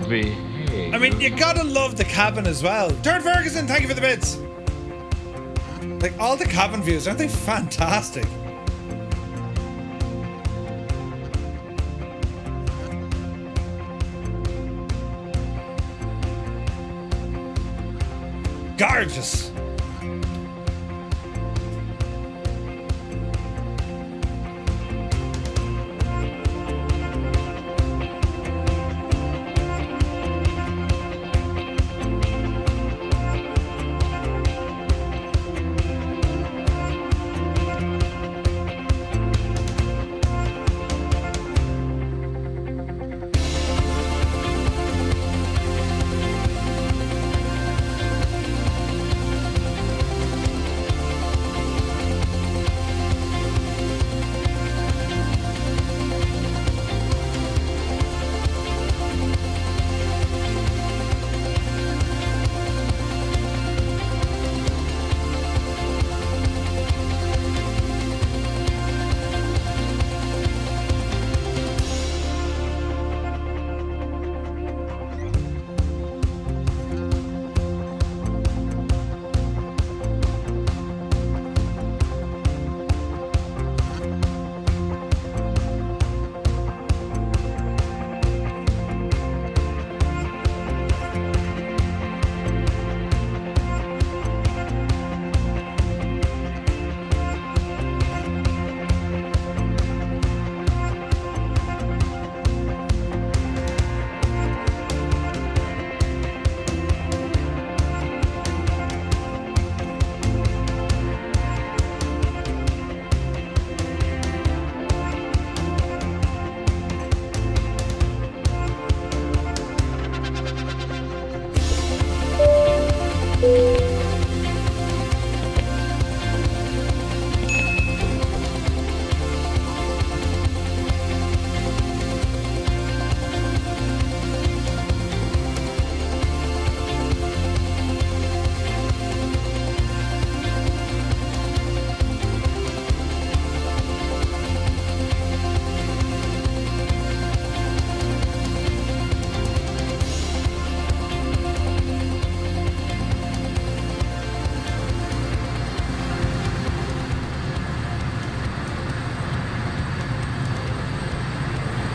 behave. I mean, you gotta love the cabin as well. Turd Ferguson, thank you for the bits. Like, all the cabin views, aren't they fantastic? Gorgeous.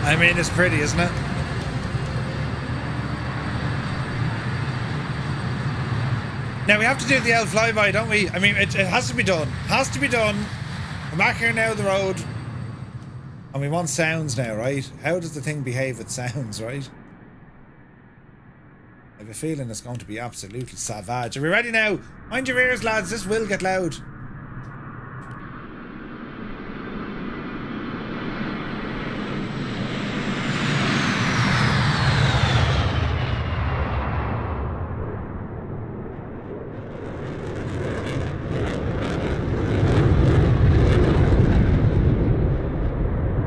I mean, it's pretty, isn't it? Now we have to do the L flyby, don't we? I mean, it has to be done. Has to be done. We're back here now, the road. And we want sounds now, right? How does the thing behave with sounds, right? I have a feeling it's going to be absolutely savage. Are we ready now? Mind your ears, lads. This will get loud.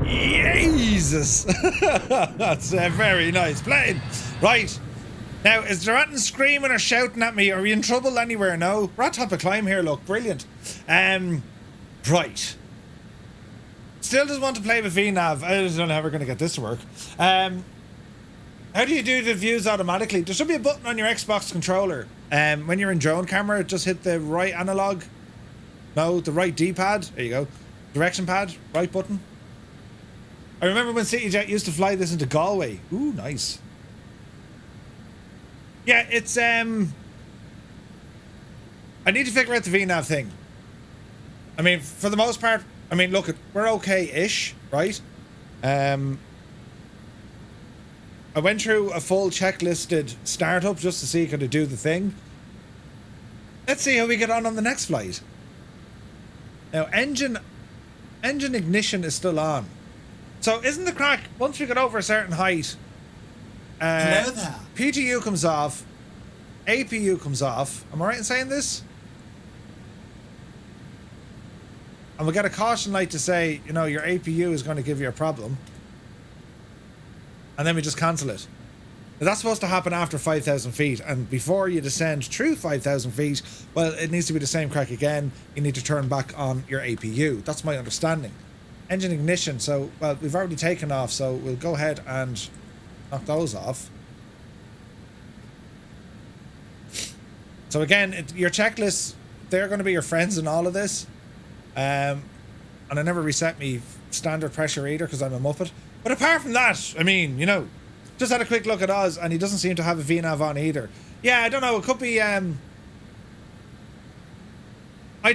Jesus. That's a very nice plane. Right. Now, is there anything screaming or shouting at me? Are we in trouble anywhere? No. We're at top of climb here, look. Brilliant. Right. Still doesn't want to play with VNav. I don't know how we're going to get this to work. How do you do the views automatically? There should be a button on your Xbox controller. When you're in drone camera, just hit the right analog. No, the right D-pad. There you go. Direction pad. Right button. I remember when CityJet used to fly this into Galway. Ooh, nice. Yeah, it's I need to figure out the VNav thing. I mean, for the most part, I mean, look, we're okay-ish, right? I went through a full checklisted startup just to see could it do the thing. Let's see how we get on the next flight. Now, engine ignition is still on. So isn't the crack, once we get over a certain height, PTU comes off, APU comes off. Am I right in saying this? And we get a caution light to say, you know, your APU is going to give you a problem. And then we just cancel it. Now, that's supposed to happen after 5,000 feet. And before you descend through 5,000 feet, well, it needs to be the same crack again. You need to turn back on your APU. That's my understanding. Engine ignition, so, well, we've already taken off, so we'll go ahead and knock those off. So again, your checklists, they're going to be your friends in all of this. And I never reset me standard pressure either because I'm a muppet. But apart from that, I mean, you know, just had a quick look at Oz and he doesn't seem to have a VNav on either. Yeah, I don't know, it could be, I don't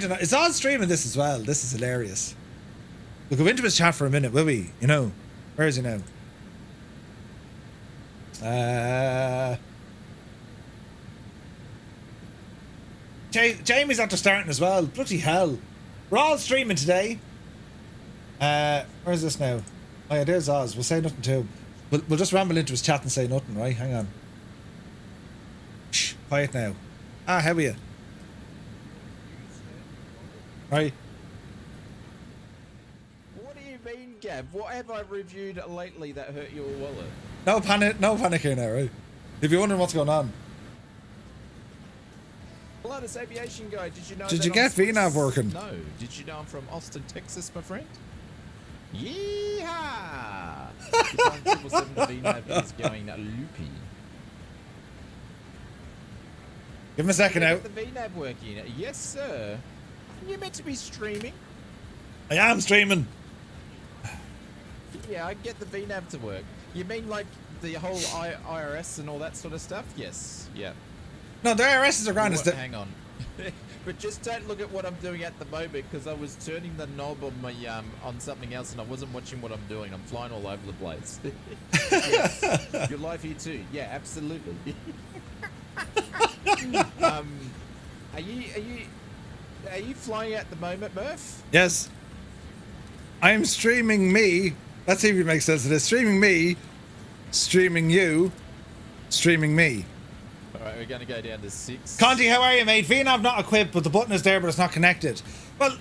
know, is Oz streaming this as well? This is hilarious. We'll go into his chat for a minute, will we? You know, where is he now? Jamie's after starting as well. Bloody hell. We're all streaming today. Where's this now? Oh yeah, there's Oz. We'll say nothing to him. We'll just ramble into his chat and say nothing, right? Hang on. Shh, quiet now. Ah, how are you? Right. Gav, what have I reviewed lately that hurt your wallet? No panic here now, right? If you're wondering what's going on. Hello, this aviation guy. Did you know? Did you get VNav working? No. Did you know I'm from Austin, Texas, my friend? Yeehaw! The 777 VNav is going loopy. Give him a second out. The VNav working? Yes, sir. You're meant to be streaming. I am streaming. Yeah, I get the VNav to work. You mean like the whole IRS and all that sort of stuff? Yes. Yeah. No, the IRS are grand. Hang on. But just don't look at what I'm doing at the moment because I was turning the knob on my on something else and I wasn't watching what I'm doing. I'm flying all over the place. Yes. You're live here too. Yeah, absolutely. Are you flying at the moment, Murph? Yes. I'm streaming me. Let's see if it makes sense of this. Streaming me, streaming you, streaming me. Alright, we're going to go down to 6. Conti, how are you, mate? VNav not equipped, but the button is there, but it's not connected. Well,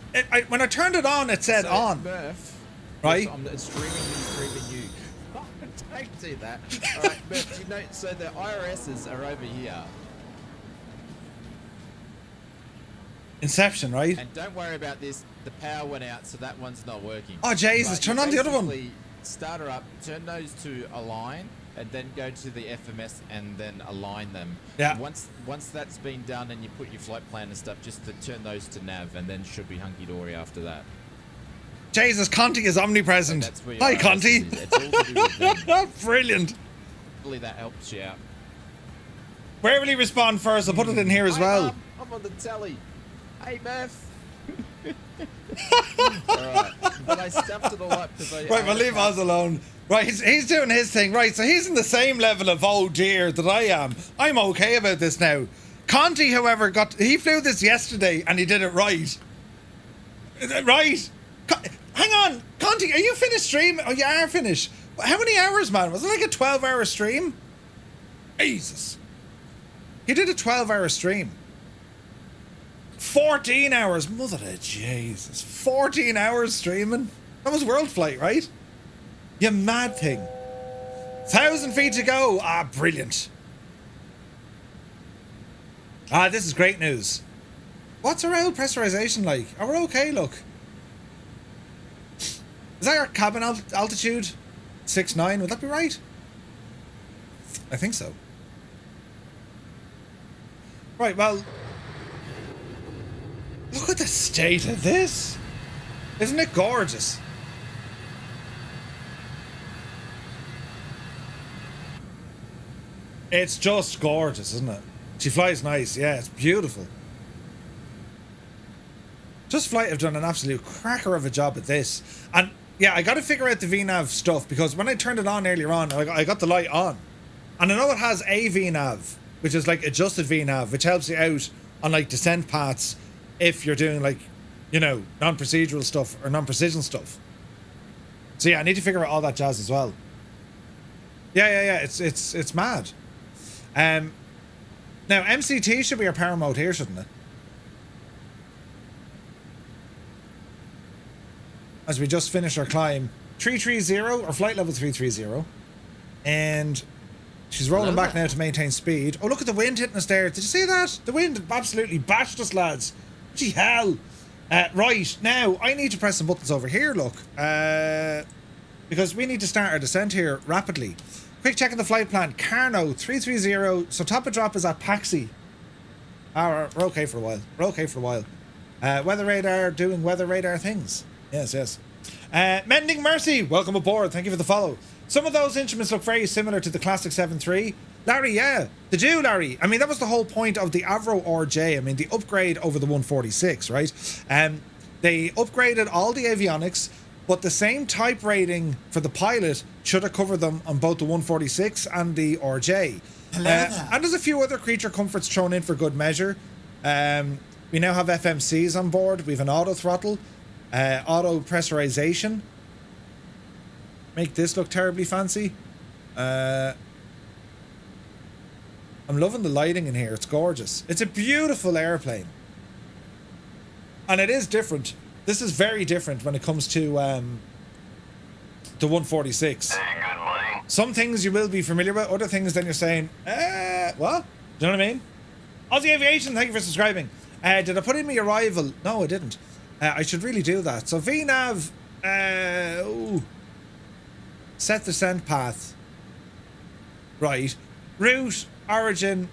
when I turned it on, it said on. Murph. Right? I'm streaming you. Don't do that. Alright, Murph, you know, so the IRSs are over here. Inception, right? And don't worry about this. The power went out, so that one's not working. Oh, Jesus. Turn on the other one. Start her up, turn those to align, and then go to the FMS and then align them. Yeah. Once that's been done and you put your flight plan and stuff, just to turn those to nav, and then should be hunky-dory after that. Jesus, Conti is omnipresent. That's where Hi, your Conti. ISIS is. It's all to do with them. Brilliant. Hopefully that helps you out. Where will he respond first? I'll put it in here as Hi, well. Mum, I'm on the telly. Hey, Murph. Alright, but I stuffed it all up because I... Right, we'll leave Oz alone. Right, he's doing his thing. Right, so he's in the same level of oh dear that I am. I'm okay about this now. Conti, however, he flew this yesterday and he did it right. Right. Hang on, Conti, are you finished streaming? Oh, you are finished. How many hours, man? Was it like a 12-hour stream? Jesus. He did a 12-hour stream. 14 hours. Mother of Jesus. 14 hours streaming. That was World Flight, right? You mad thing. 1,000 feet to go. Ah, brilliant. Ah, this is great news. What's our oil pressurization like? Oh, we're okay, look. Is that our cabin altitude? 6.9, would that be right? I think so. Right, well... Look at the state of this. Isn't it gorgeous? It's just gorgeous, isn't it? She flies nice. Yeah, it's beautiful. Just Flight have done an absolute cracker of a job at this. And yeah, I got to figure out the VNAV stuff because when I turned it on earlier on, I got the light on. And I know it has a VNAV, which is like adjusted VNAV, which helps you out on like descent paths if you're doing like, you know, non-procedural stuff or non-precision stuff. So yeah, I need to figure out all that jazz as well. Yeah, it's mad. Now MCT should be our power mode here, shouldn't it? As we just finish our climb, 330 or flight level 330, and she's rolling back now to maintain speed. Oh, look at the wind hitting us there. Did you see that? The wind absolutely bashed us, lads. Gee hell. Right, now I need to press some buttons over here, look, because we need to start our descent here rapidly. Quick check on the flight plan. Carno 330. So top of drop is at Paxi. We're okay for a while. We're okay for a while. Weather radar doing weather radar things. Yes. Mending Mercy, welcome aboard. Thank you for the follow. Some of those instruments look very similar to the classic 7.3. Larry, yeah, they do, Larry. I mean, that was the whole point of the Avro RJ. I mean, the upgrade over the 146, right? They upgraded all the avionics, but the same type rating for the pilot should have covered them on both the 146 and the RJ. And there's a few other creature comforts thrown in for good measure. We now have FMCs on board. We have an auto throttle, auto pressurization. Make this look terribly fancy. I'm loving the lighting in here. It's gorgeous. It's a beautiful airplane. And it is different. This is very different when it comes to the 146. Some things you will be familiar with. Other things then you're saying, what? Do you know what I mean? Aussie Aviation, thank you for subscribing. Did I put in my arrival? No, I didn't. I should really do that. So VNAV, set descent path. Right. Route, origin.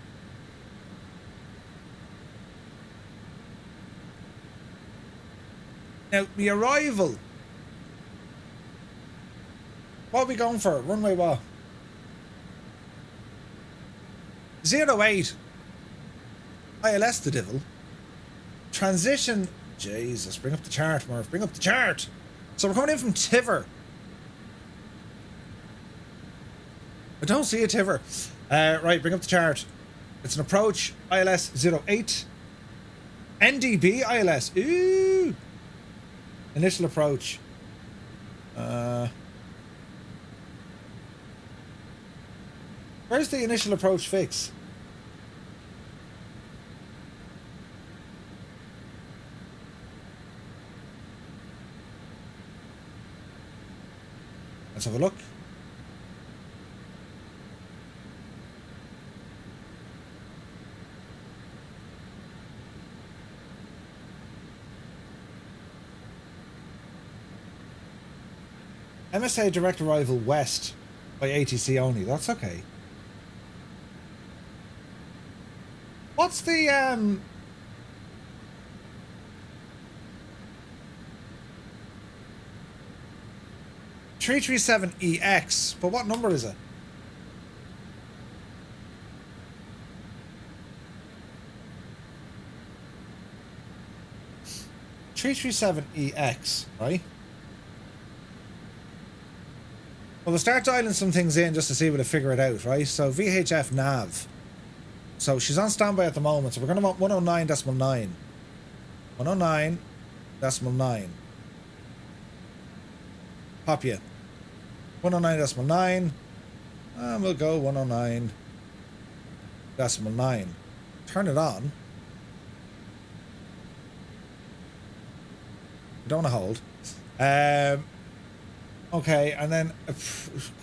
Now, the arrival. What are we going for? Runway what? 08. ILS the devil. Transition. Jesus, bring up the chart, Murph. Bring up the chart. So we're coming in from Tiver. I don't see a Tiver. Right, bring up the chart. It's an approach. ILS 08. NDB ILS. Ooh. Initial approach. Where's the initial approach fix? Let's have a look. MSA direct arrival west by ATC only. That's okay. What's the 337EX, but what number is it? (337EX), right? Well, we'll start dialing some things in just to see if we can figure it out, right? So VHF nav. So she's on standby at the moment, so we're going to want 109.9. 109.9. Pop you. 109.9. And we'll go 109.9. Turn it on. Don't want to hold. Okay, and then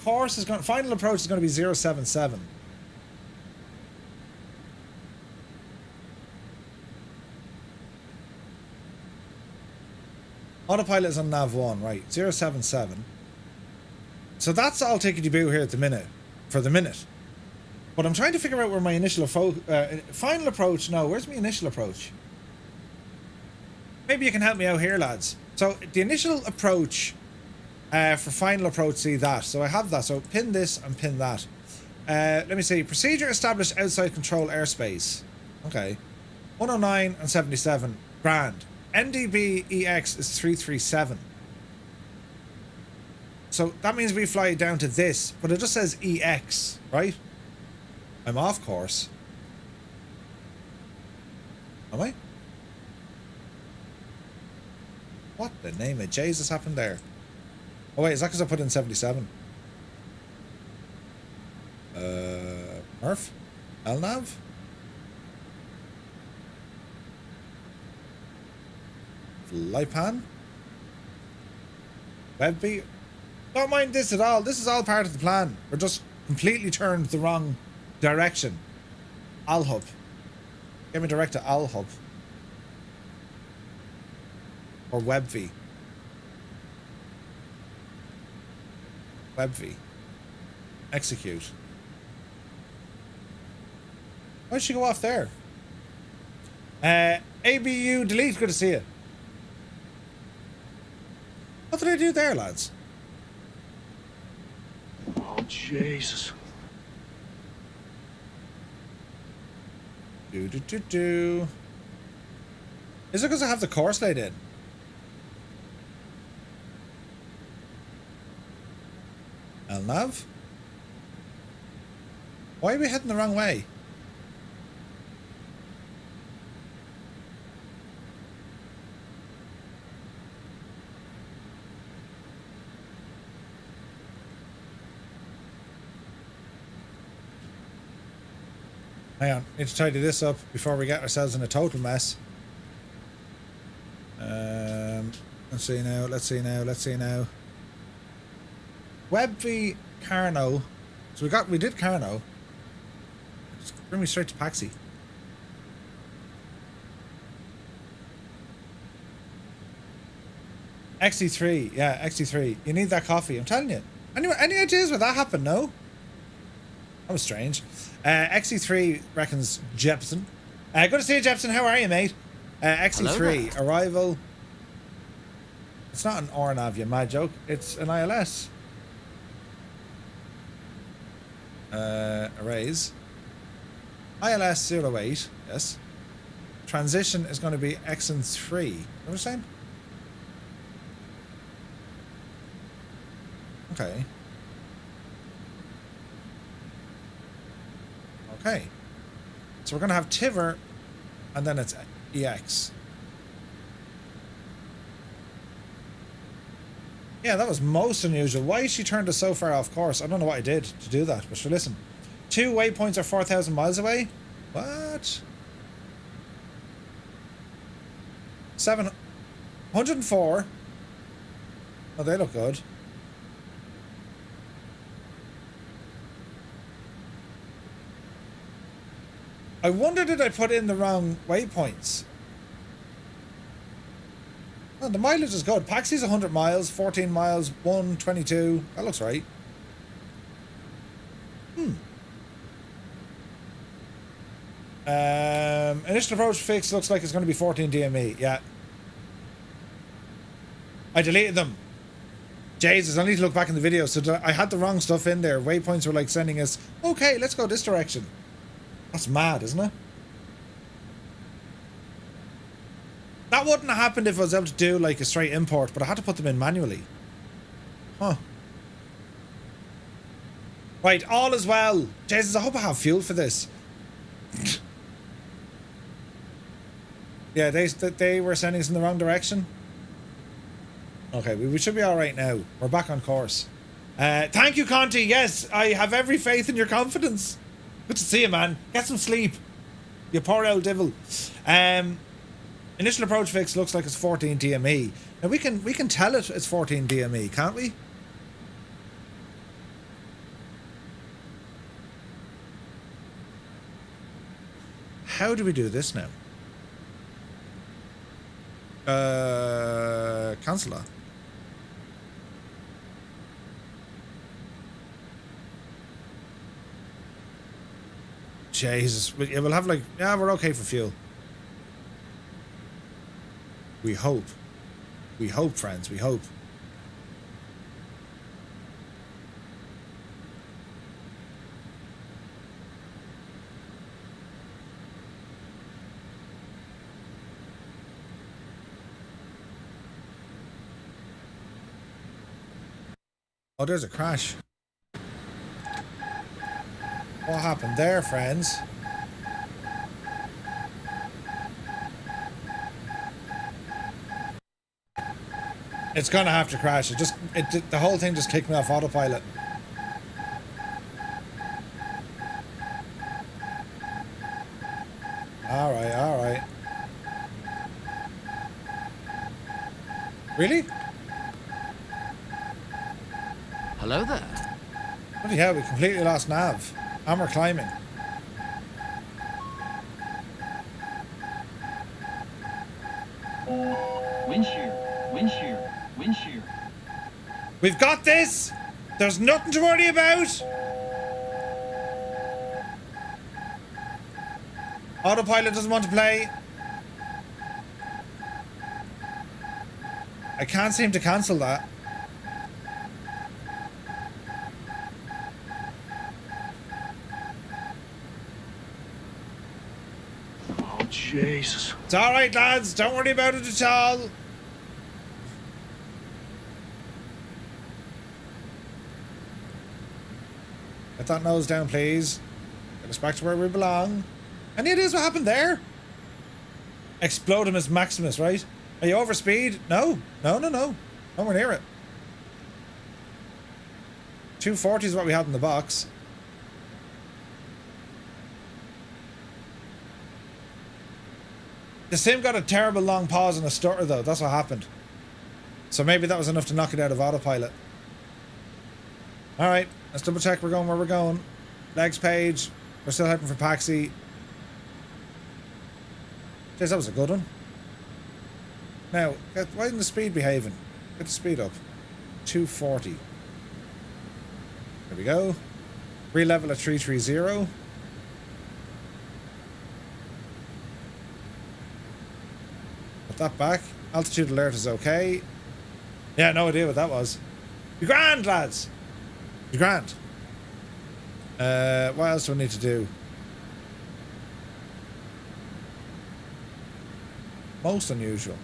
course is going. Final approach is going to be 077. Autopilot is on nav 1, right? 077. So that's all tickety boo here at the minute, for the minute. But I'm trying to figure out where my initial final approach. No, where's my initial approach? Maybe you can help me out here, lads. So the initial approach for final approach, see that. So I have that. So pin this and pin that. Let me see. Procedure established outside control airspace. Okay. 109 and 77. Grand. NDB EX is 337. So that means we fly down to this, but it just says EX, right? I'm off course. Am I? What the name of Jesus happened there? Oh wait, is that because I put in 77? Murph? LNAV? Lipan? Webby? Don't mind this at all. This is all part of the plan. We're just completely turned the wrong direction. Alhub. Get me direct to Alhub. Or WebV. WebV. Execute. Why'd she go off there? ABU delete. Good to see you. What did I do there, lads? Oh, Jesus. Do. Is it because I have the course laid in? LNAV? Why are we heading the wrong way? Hang on, need to tidy this up before we get ourselves in a total mess. Let's see now. WebV Carno. So we did Carno. Just bring me straight to Paxi. XE3, yeah, XE3. You need that coffee, I'm telling you. Any ideas where that happened? No? That was strange. XE3 reckons Jepson. Good to see you, Jepson. How are you, mate? XE3 arrival. It's not an RNAV, you mad joke. It's an ILS. Arrays. ILS 08. Yes. Transition is going to be XN3. What was I saying? Okay. Okay. So we're going to have Tiver, and then it's EX. Yeah, that was most unusual. Why she turned us so far off course? I don't know what I did to do that, but sure, listen. 2 waypoints are 4,000 miles away? What? 104. Oh, they look good. I wonder, did I put in the wrong waypoints? Oh, the mileage is good. Paxi's 100 miles, 14 miles, 122. That looks right. Initial approach fix looks like it's going to be 14 DME. Yeah. I deleted them. Jesus, I need to look back in the video. So I had the wrong stuff in there. Waypoints were like sending us, okay, let's go this direction. That's mad, isn't it? That wouldn't have happened if I was able to do like a straight import, but I had to put them in manually. Huh. Right, all is well. Jesus, I hope I have fuel for this. Yeah, they were sending us in the wrong direction. Okay, we should be all right now. We're back on course. Thank you, Conti. Yes, I have every faith in your confidence. Good to see you, man. Get some sleep. You poor old devil. Initial approach fix looks like it's 14 DME. Now we can tell it's 14 DME, can't we? How do we do this now? Cancel that. Jesus, we'll have like, yeah, we're okay for fuel. We hope. We hope, friends, we hope. Oh, there's a crash. What happened there, friends? It's gonna have to crash. The whole thing just kicked me off autopilot. All right. Really? Hello there. Bloody hell, we completely lost nav. And we're climbing. Wind shear. We've got this! There's nothing to worry about! Autopilot doesn't want to play. I can't seem to cancel that. Oh, Jesus. It's alright, lads. Don't worry about it at all. Get that nose down, please. Get us back to where we belong. And it is what happened there. Explodimus Maximus, right? Are you over speed? No. Nowhere near it. 240 is what we had in the box. The sim got a terrible long pause and a stutter though. That's what happened. So maybe that was enough to knock it out of autopilot. Alright, let's double check we're going where we're going. Legs page. We're still heading for Paxi. Jeez, that was a good one. Now, why isn't the speed behaving? Get the speed up. 240. There we go. Re-level at 330. Put that back. Altitude alert is okay. Yeah, no idea what that was. You're grand, lads. You're grand. What else do I need to do? Most unusual.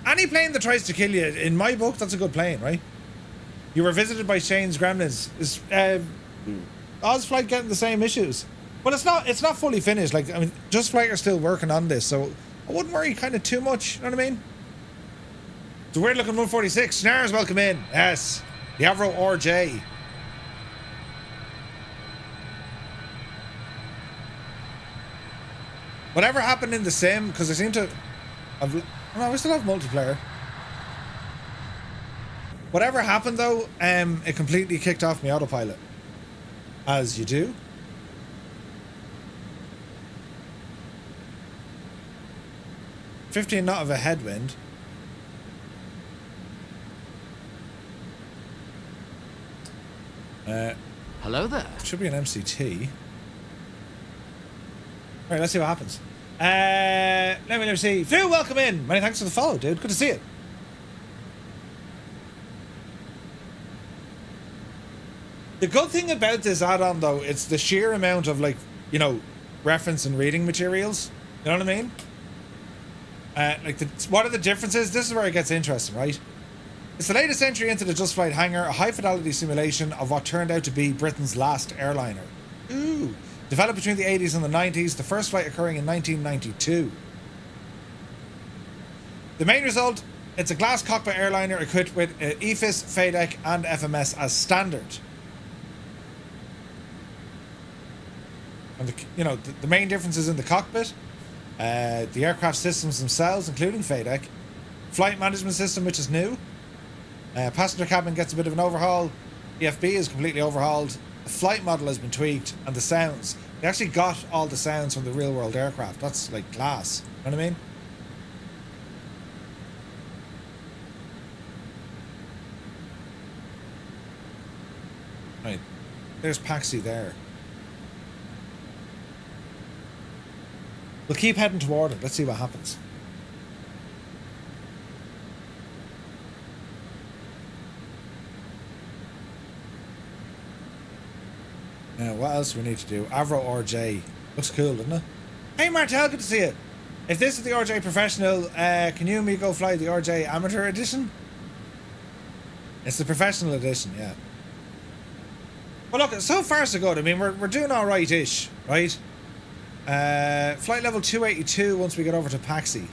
Any plane that tries to kill you, in my book, that's a good plane, right? You were visited by Shane's Gremlins. Is Ozflight getting the same issues? Well, it's not fully finished. Like, I mean, Just Flight are still working on this, so I wouldn't worry kind of too much. You know what I mean? The weird looking 146. Snares, welcome in. Yes. The Avro RJ. Whatever happened in the sim, because I seem to have... No, we still have multiplayer. Whatever happened though, it completely kicked off my autopilot. As you do. $15 knot of a headwind. Hello there. Should be an MCT. Alright, let's see what happens. Let me see. Phil, welcome in. Many thanks for the follow, dude. Good to see you. The good thing about this add-on, though, it's the sheer amount of, like, you know, reference and reading materials. You know what I mean? What are the differences? This is where it gets interesting, right? It's the latest entry into the Just Flight hangar, a high-fidelity simulation of what turned out to be Britain's last airliner. Ooh. Developed between the 80s and the 90s, the first flight occurring in 1992. The main result, it's a glass cockpit airliner equipped with EFIS, FADEC and FMS as standard. And the main differences in the cockpit, the aircraft systems themselves, including FADEC, flight management system, which is new, passenger cabin gets a bit of an overhaul, EFB is completely overhauled, the flight model has been tweaked, and the sounds. They actually got all the sounds from the real world aircraft. That's like class. You know what I mean? Right. There's Paxi there. We'll keep heading toward it. Let's see what happens. Now, what else do we need to do? Avro RJ. Looks cool, doesn't it? Hey, Martel, good to see you. If this is the RJ Professional, can you and me go fly the RJ Amateur Edition? It's the Professional Edition, yeah. Well, look, so far so good. I mean, we're doing all right-ish, right? Flight level 282 once we get over to Paxi.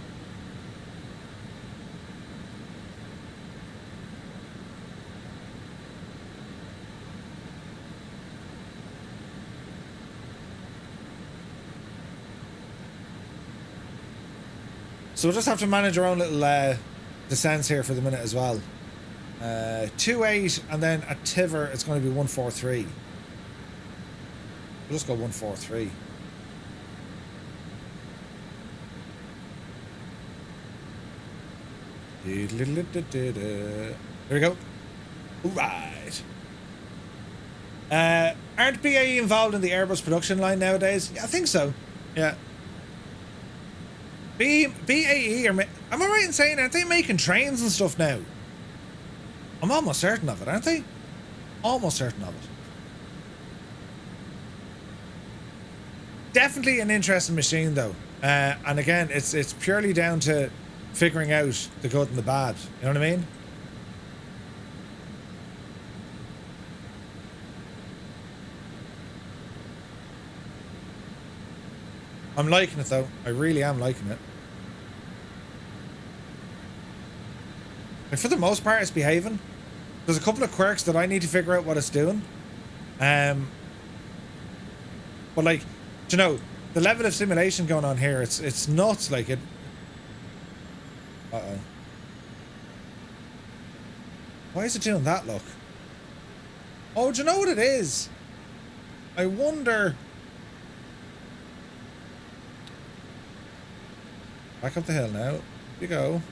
So we'll just have to manage our own little descents here for the minute as well. 2.8 and then at Tiver it's going to be 143. We'll just go 143. There we go. Alright. Aren't BAE involved in the Airbus production line nowadays? Yeah, I think so. Yeah. BAE am I right in saying, aren't they making trains and stuff now? I'm almost certain of it, aren't they? Almost certain of it. Definitely an interesting machine though. And again, it's purely down to figuring out the good and the bad. You know what I mean? I'm liking it though. I really am liking it. And for the most part, it's behaving. There's a couple of quirks that I need to figure out what it's doing. But like, you know, the level of simulation going on here, it's nuts. Like it. Uh-oh. Why is it doing that? Look. Oh, do you know what it is? I wonder. Back up the hill now. Here you go.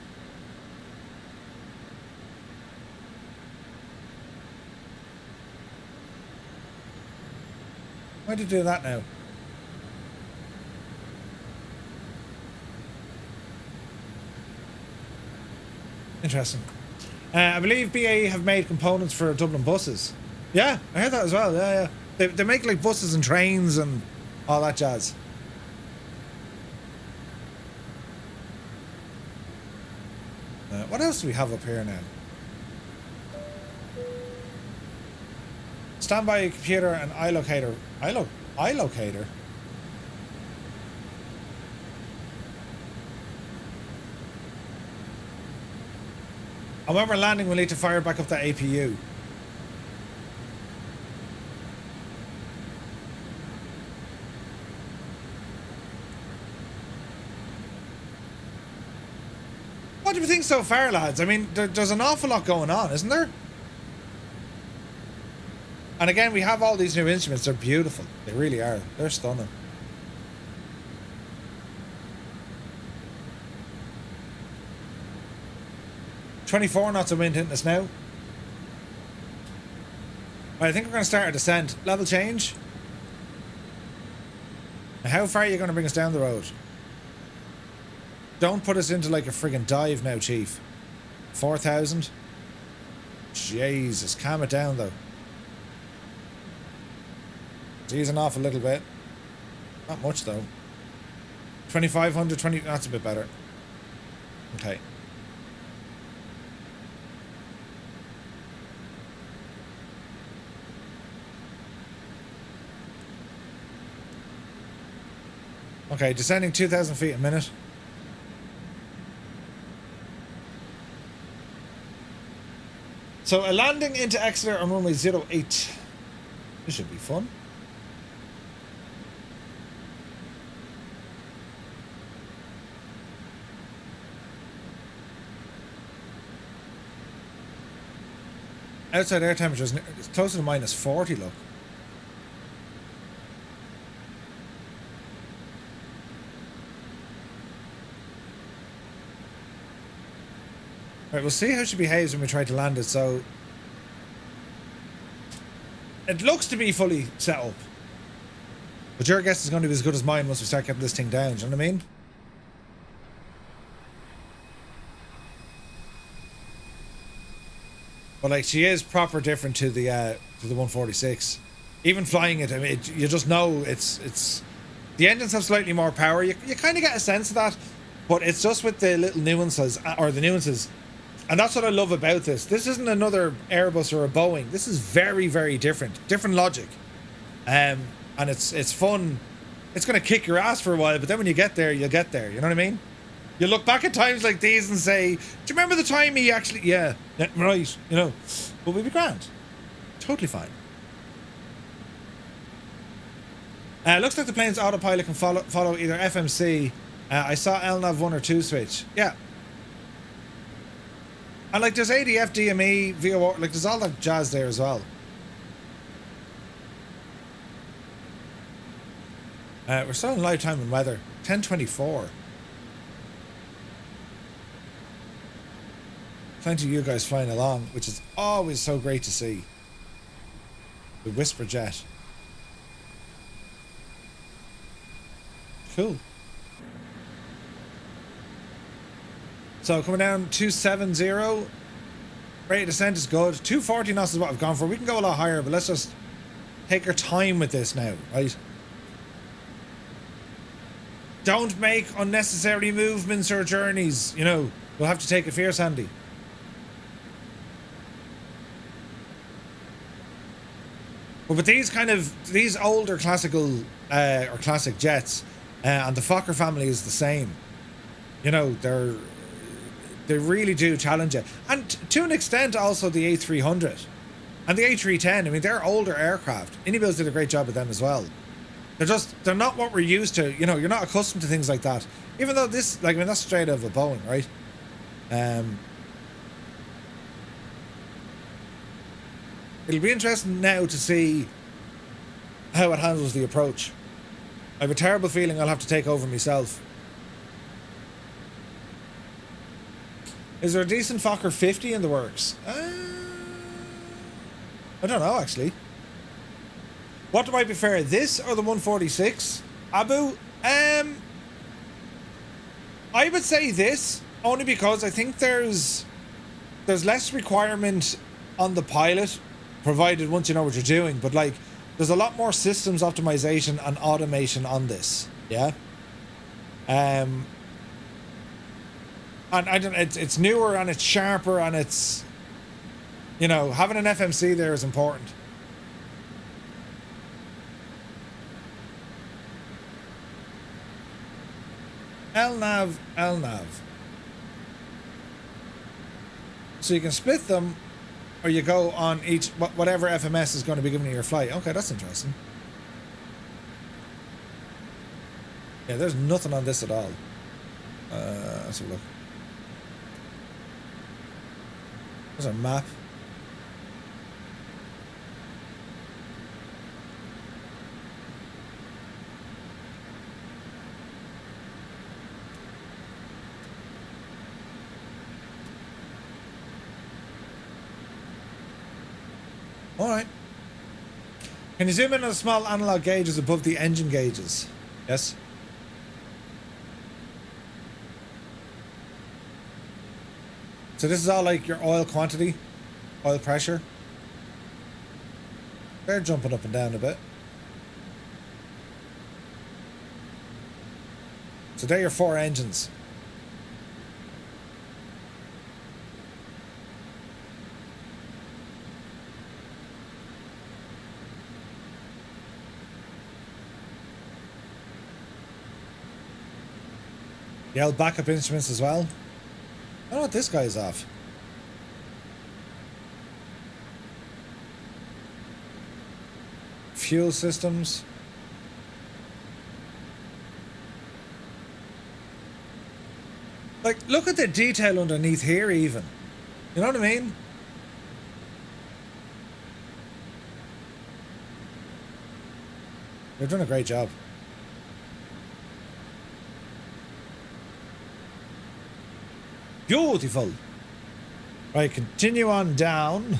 Why did it do that now? Interesting. I believe BAE have made components for Dublin buses. Yeah, I heard that as well. Yeah, yeah. They make like buses and trains and all that jazz. What else do we have up here now? Standby computer and eye locator. Eye locator? And when we're landing, we'll need to fire back up the APU. What do we think so far, lads? I mean, there's an awful lot going on, isn't there? And again, we have all these new instruments. They're beautiful. They really are. They're stunning. "24 knots of wind hitting us now." Right, I think we're going to start a descent. Level change. Now, how far are you going to bring us down the road? Don't put us into like a friggin' dive now, Chief. 4,000. Jesus, calm it down though. It's easing off a little bit. Not much though. 2,500, 20, that's a bit better. Okay. Okay, descending 2,000 feet a minute. So a landing into Exeter on runway 08. This should be fun. Outside air temperature is closer to minus 40, look. Right, we'll see how she behaves when we try to land it. So it looks to be fully set up, but your guess is going to be as good as mine once we start getting this thing down. Do you know what I mean? But like, she is proper different to the 146. Even flying it, I mean, you just know it's the engines have slightly more power. You kind of get a sense of that, but it's just with the little nuances, and that's what I love about this. This isn't another Airbus or a Boeing. This is very, very different logic, and it's fun. It's gonna kick your ass for a while, but then when you get there, you'll get there. You know what I mean? You look back at times like these and say, do you remember the time he actually, yeah, right, you know, but we'll be grand. Totally fine. Looks like the plane's autopilot can follow either FMC. I saw LNAV 1 or 2 switch. Yeah. And like there's ADF, DME, VOR, like there's all that jazz there as well. We're still in live time and weather. 10:24. Plenty of you guys flying along, which is always so great to see. The Whisper Jet. Cool. So coming down 270. Rate of descent is good. 240 knots is what I've gone for. We can go a lot higher, but let's just take our time with this now, right? Don't make unnecessary movements or journeys. You know, we'll have to take it fierce, Andy. But with these older classical or classic jets, and the Fokker family is the same. You know, they really do challenge it, and to an extent also the A300 and the A310. I mean, they're older aircraft. Indybuilds did a great job with them as well. They're not what we're used to. You know, you're not accustomed to things like that. Even though this, like, I mean, that's straight out of a Boeing, right? It'll be interesting now to see how it handles the approach. I have a terrible feeling I'll have to take over myself. Is there a decent Fokker 50 in the works? I don't know, actually. What do I prefer, this or the 146? Abu? I would say this, only because I think there's less requirement on the pilot, provided once you know what you're doing, but like there's a lot more systems optimization and automation on this, yeah. And I don't, it's newer and it's sharper and it's, you know, having an FMC there is important. LNAV. So you can split them, or you go on each, whatever FMS is going to be giving you your flight. Okay, that's interesting. Yeah, there's nothing on this at all. Let's have a look. There's a map. Alright. Can you zoom in on the small analog gauges above the engine gauges? Yes. So this is all like your oil quantity, oil pressure. They're jumping up and down a bit. So there are your 4 engines. Yeah, backup instruments as well. I don't know what this guy's off. Fuel systems. Like, look at the detail underneath here even. You know what I mean? They've done a great job. Beautiful. Right, continue on down.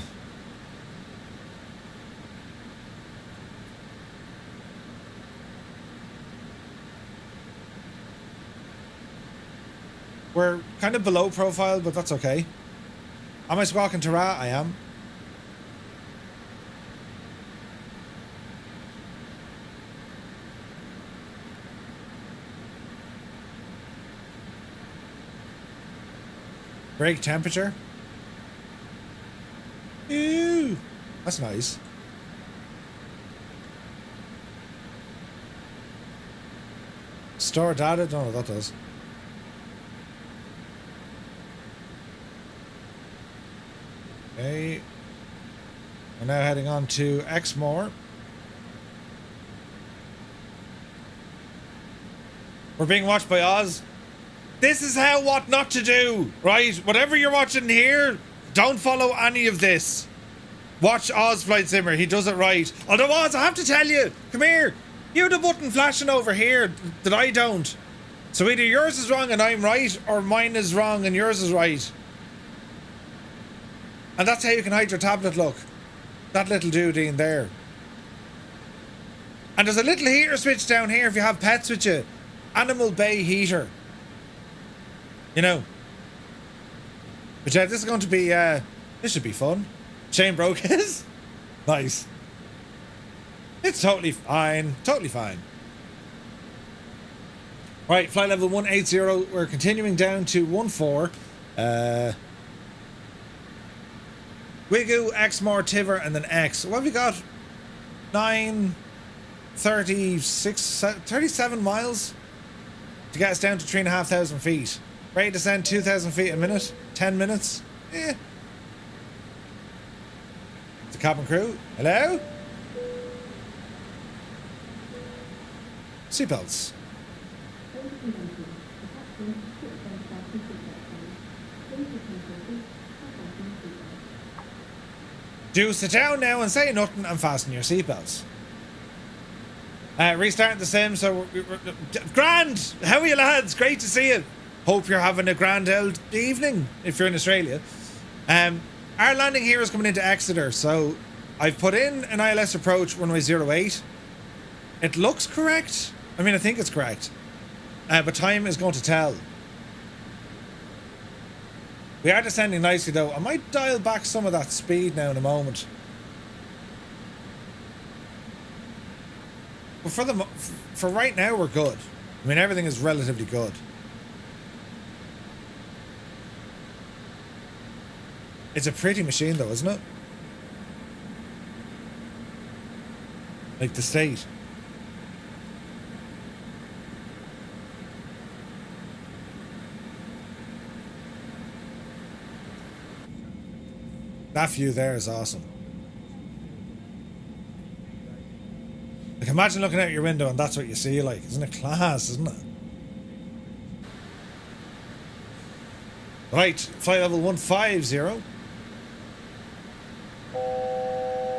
We're kind of below profile, but that's okay. Am I squawking to Ra? I am. Brake temperature. Ew, that's nice. Store data, don't know what that does. Okay. We're now heading on to Exmoor. We're being watched by Oz. This is what not to do, right? Whatever you're watching here, don't follow any of this. Watch Oz Flight Simmer, he does it right. Although Oz, I have to tell you, come here. You have the button flashing over here that I don't. So either yours is wrong and I'm right, or mine is wrong and yours is right. And that's how you can hide your tablet, look. That little dude in there. And there's a little heater switch down here if you have pets with you. Animal bay heater. You know. But yeah, this is going to be, this should be fun. Shane broke his. Nice. It's totally fine. Totally fine. Right, flight level 180. We're continuing down to 14. Wigu, Exmoor, Tiver, and then X. What have we got? 37 miles to get us down to 3,500 feet. Ready to descend 2,000 feet a minute. 10 minutes. Eh. The cabin crew. Hello? Seatbelts. Do sit down now and say nothing and fasten your seatbelts. Restarting the sim, so we're grand! How are you lads? Great to see you. Hope you're having a grand old evening if you're in Australia. Our landing here is coming into Exeter, so I've put in an ILS approach runway 08. It looks correct. I mean, I think it's correct. But time is going to tell. We are descending nicely though. I might dial back some of that speed now in a moment. But for right now, we're good. I mean, everything is relatively good. It's a pretty machine though, isn't it? Like the state. That view there is awesome. Like, imagine looking out your window and that's what you see, like, isn't it class, isn't it? Right, flight level 150.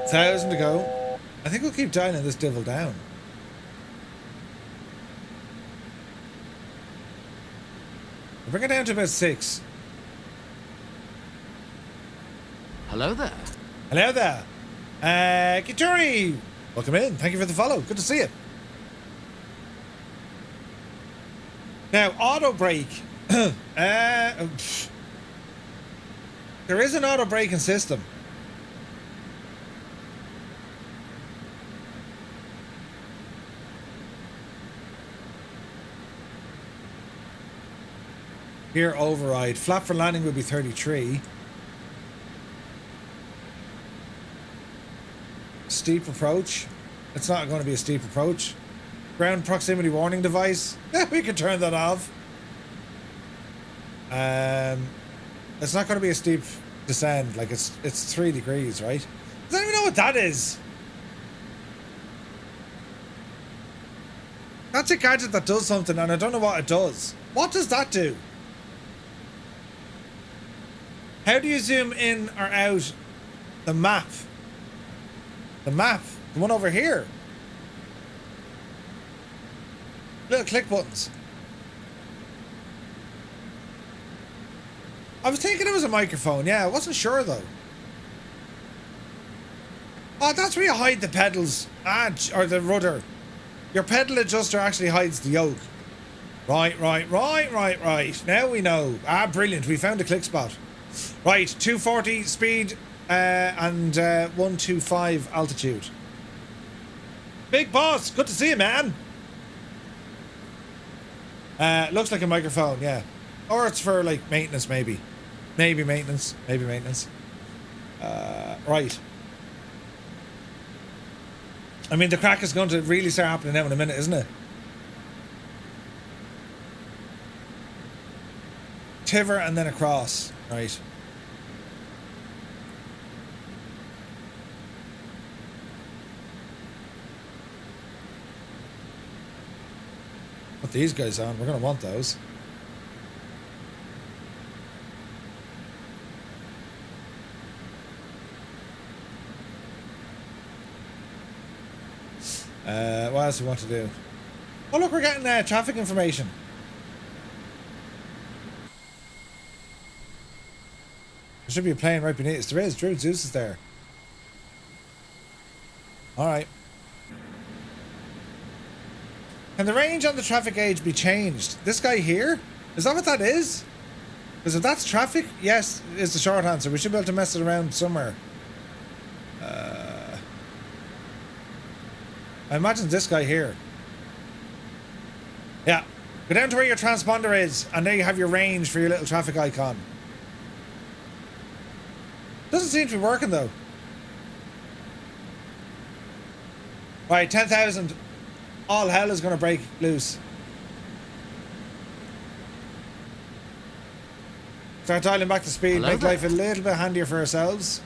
1,000 to go. I think we'll keep dialing this devil down. We'll bring it down to about 6. Hello there. Hello there. Kituri! Welcome in. Thank you for the follow. Good to see you. Now, auto brake. There is an auto braking system. Here override. Flap for landing would be 33. Steep approach. It's not going to be a steep approach. Ground proximity warning device. We can turn that off. It's not going to be a steep descend. Like it's 3 degrees, right? Does anyone know what that is? That's a gadget that does something, and I don't know what it does. What does that do? How do you zoom in or out the map? The map. The one over here. Little click buttons. I was thinking it was a microphone. Yeah, I wasn't sure though. Oh, that's where you hide the pedals. Or the rudder. Your pedal adjuster actually hides the yoke. Right. Now we know. Brilliant. We found a click spot. Right, 240 speed and 125 altitude. Big boss, good to see you, man. Looks like a microphone, yeah. Or it's for like maintenance, maybe. Maybe maintenance. Right. I mean, the crack is going to really start happening now in a minute, isn't it? Tiver and then across. Right. Put these guys on. We're going to want those. What else do we want to do? Oh, look, we're getting traffic information. There should be a plane right beneath us. There is. Drew Zeus is there. Alright. Can the range on the traffic gauge be changed? This guy here? Is that what that is? Because if that's traffic, yes, is the short answer. We should be able to mess it around somewhere. I imagine this guy here. Yeah. Go down to where your transponder is, and there you have your range for your little traffic icon. Doesn't seem to be working though. Right, 10,000. All hell is going to break loose. Start dialing back the speed, make life a little bit handier for ourselves.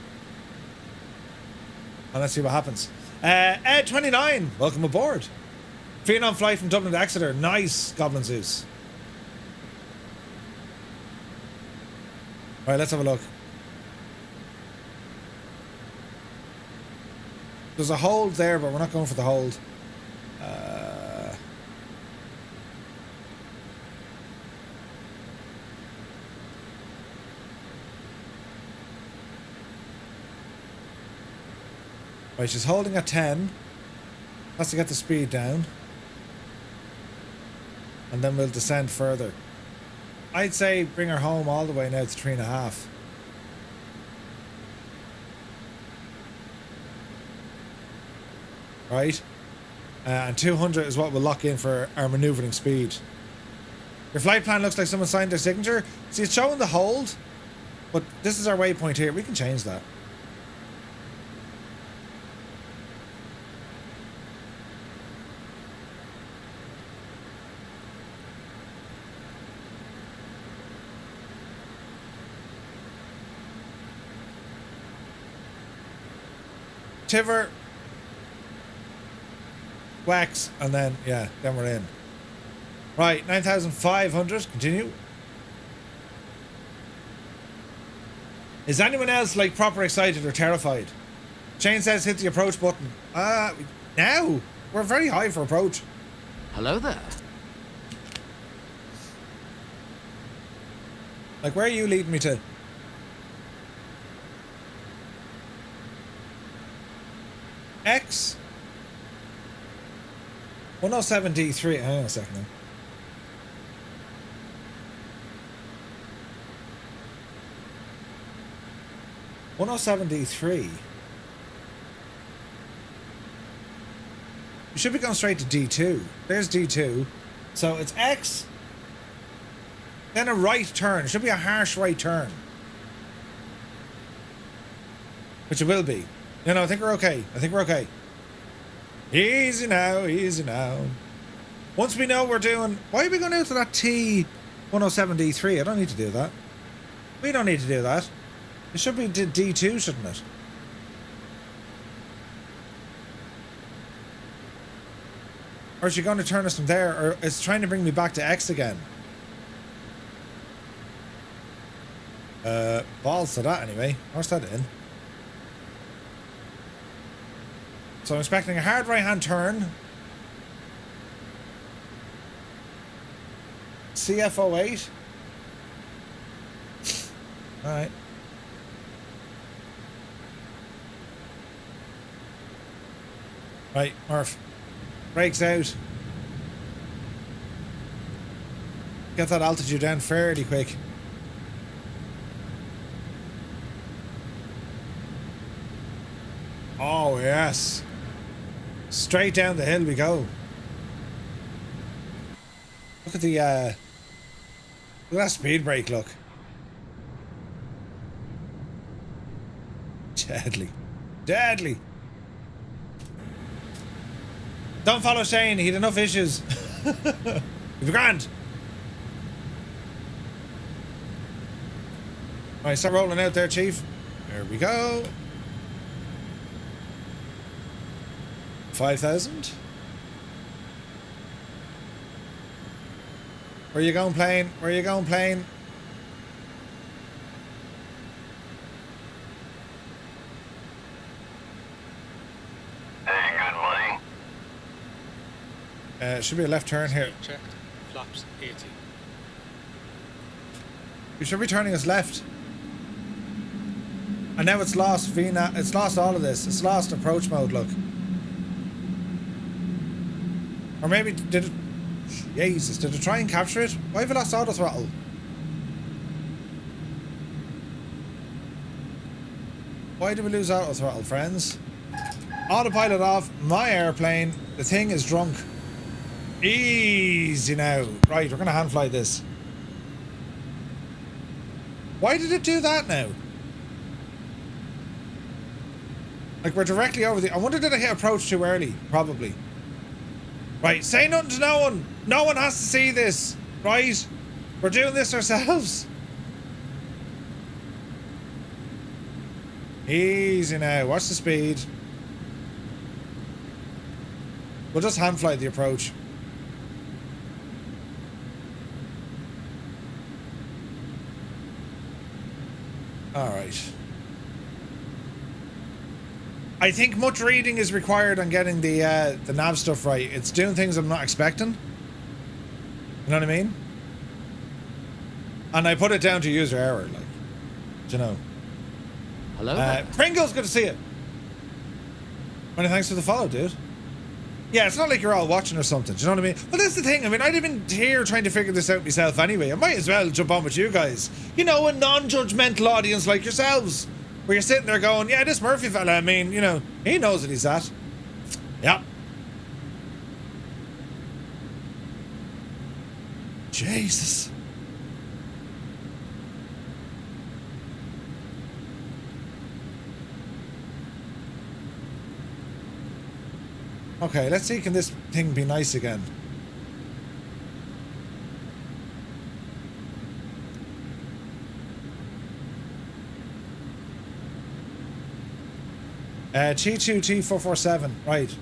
And let's see what happens. Ed 29, welcome aboard. Phenom flight from Dublin to Exeter. Nice, Goblin Zeus. Right, let's have a look. There's a hold there, but we're not going for the hold. Right, she's holding at 10. That's to get the speed down. And then we'll descend further. I'd say bring her home all the way now to 3.5. Right? And 200 is what we'll lock in for our maneuvering speed. Your flight plan looks like someone signed their signature. See, it's showing the hold, but this is our waypoint here. We can change that. Tiver, wax, and then, yeah, then we're in. Right, 9,500, continue. Is anyone else, like, proper excited or terrified? Shane says hit the approach button. Now? We're very high for approach. Hello there. Like, where are you leading me to? X 107D3. Hang on a second now. D3. We should be going straight to D2. There's D2. So it's X then a right turn. It should be a harsh right turn. Which it will be. No, I think we're okay. I think we're okay. Easy now, easy now. Once we know we're doing... Why are we going out to that T107D3? I don't need to do that. We don't need to do that. It should be D2, shouldn't it? Or is she going to turn us from there? Or is it trying to bring me back to X again? Balls to that anyway. Where's that in? So I'm expecting a hard right-hand turn. CF08. Alright. Right, Murph. Brakes out. Get that altitude down fairly quick. Oh, yes. Straight down the hill we go. Look at the, look at that speed brake, look. Deadly. Deadly. Don't follow Shane, he had enough issues. You're grand. Alright, start rolling out there, Chief. There we go. 5,000. Where you going, plane? Where you going, plane? Hey, good morning. Should be a left turn here. Checked. Flaps 80. You should be turning us left. And now it's lost VNAV. It's lost all of this. It's lost approach mode, look. Or maybe did it... Jesus, did it try and capture it? Why have we lost auto throttle? Why did we lose auto throttle, friends? Autopilot off, my airplane. The thing is drunk. Easy now. Right, we're going to hand fly this. Why did it do that now? Like, we're directly over the... I wonder, did I hit approach too early? Probably. Right, say nothing to no one. No one has to see this. Right? We're doing this ourselves. Easy now. Watch the speed. We'll just hand fly the approach. Alright. I think much reading is required on getting the nav stuff right. It's doing things I'm not expecting. You know what I mean? And I put it down to user error, like, do you know? Hello there. Pringles, good to see you. Many thanks for the follow, dude. Yeah, it's not like you're all watching or something, do you know what I mean? But that's the thing, I mean, I'd have been here trying to figure this out myself anyway. I might as well jump on with you guys. You know, a non-judgmental audience like yourselves. Where you're sitting there going, yeah, this Murphy fella, I mean, you know, he knows what he's at. Yeah. Jesus. Okay, let's see, can this thing be nice again? T2 T447, right.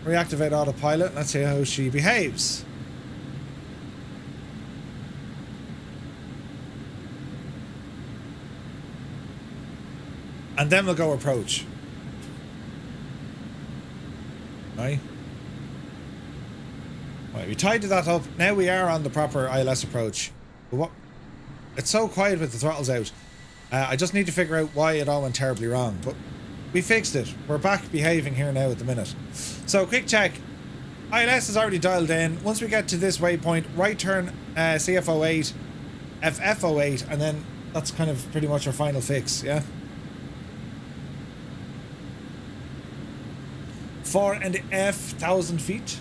Reactivate autopilot, let's see how she behaves. And then we'll go approach. Right. Right, we tidied that up. Now we are on the proper ILS approach. But what? It's so quiet with the throttles out. I just need to figure out why it all went terribly wrong. But we fixed it. We're back behaving here now at the minute. So, quick check. ILS is already dialed in. Once we get to this waypoint, right turn CF08, FF08, and then that's kind of pretty much our final fix, yeah? 4,500 feet.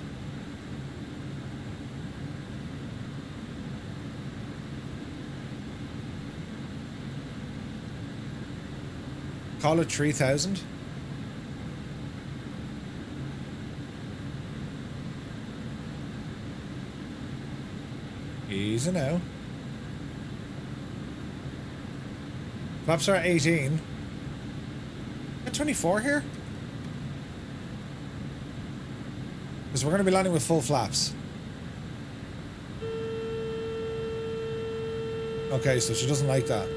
Call it 3,000. Easy now. Flaps are at 18. At 24 here? Because we're going to be landing with full flaps. Okay, so she doesn't like that.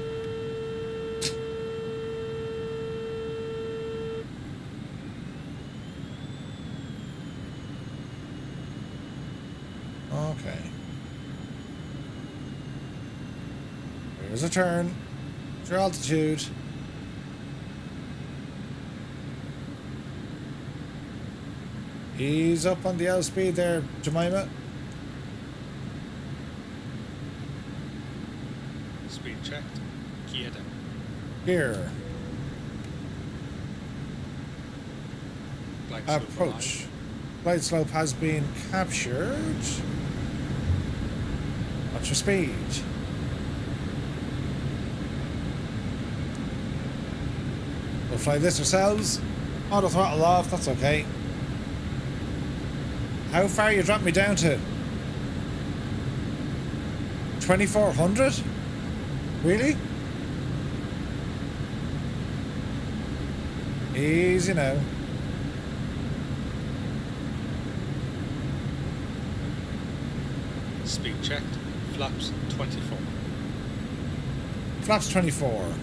Okay. There's a turn. What's your altitude? Ease up on the outspeed there, Jemima. Speed checked. Gear down. Gear. Glide slope Approach. Glide slope has been captured. What's your speed? We'll fly this ourselves. Auto throttle off, that's okay. How far you dropped me down to? 2,400? Really? Easy now. Speed checked. Flaps 24. Flaps 24.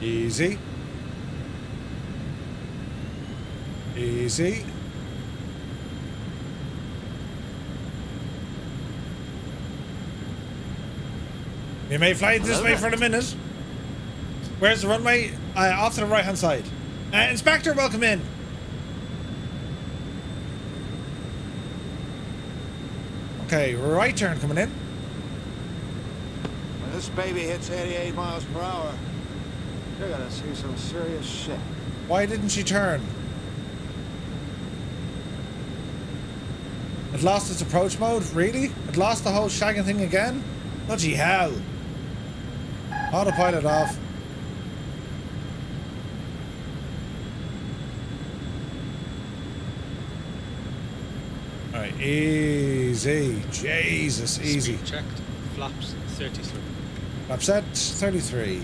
Easy. Easy. You may fly this way for the minute. Where's the runway? Off to the right hand side. Inspector, welcome in. Okay, right turn coming in. When this baby hits 88 miles per hour, you're gonna see some serious shit. Why didn't she turn? It lost its approach mode? Really? It lost the whole shagging thing again? Bloody hell. Autopilot off. Alright, easy. Jesus, easy. Speed checked. Flaps 33. Flaps set 33.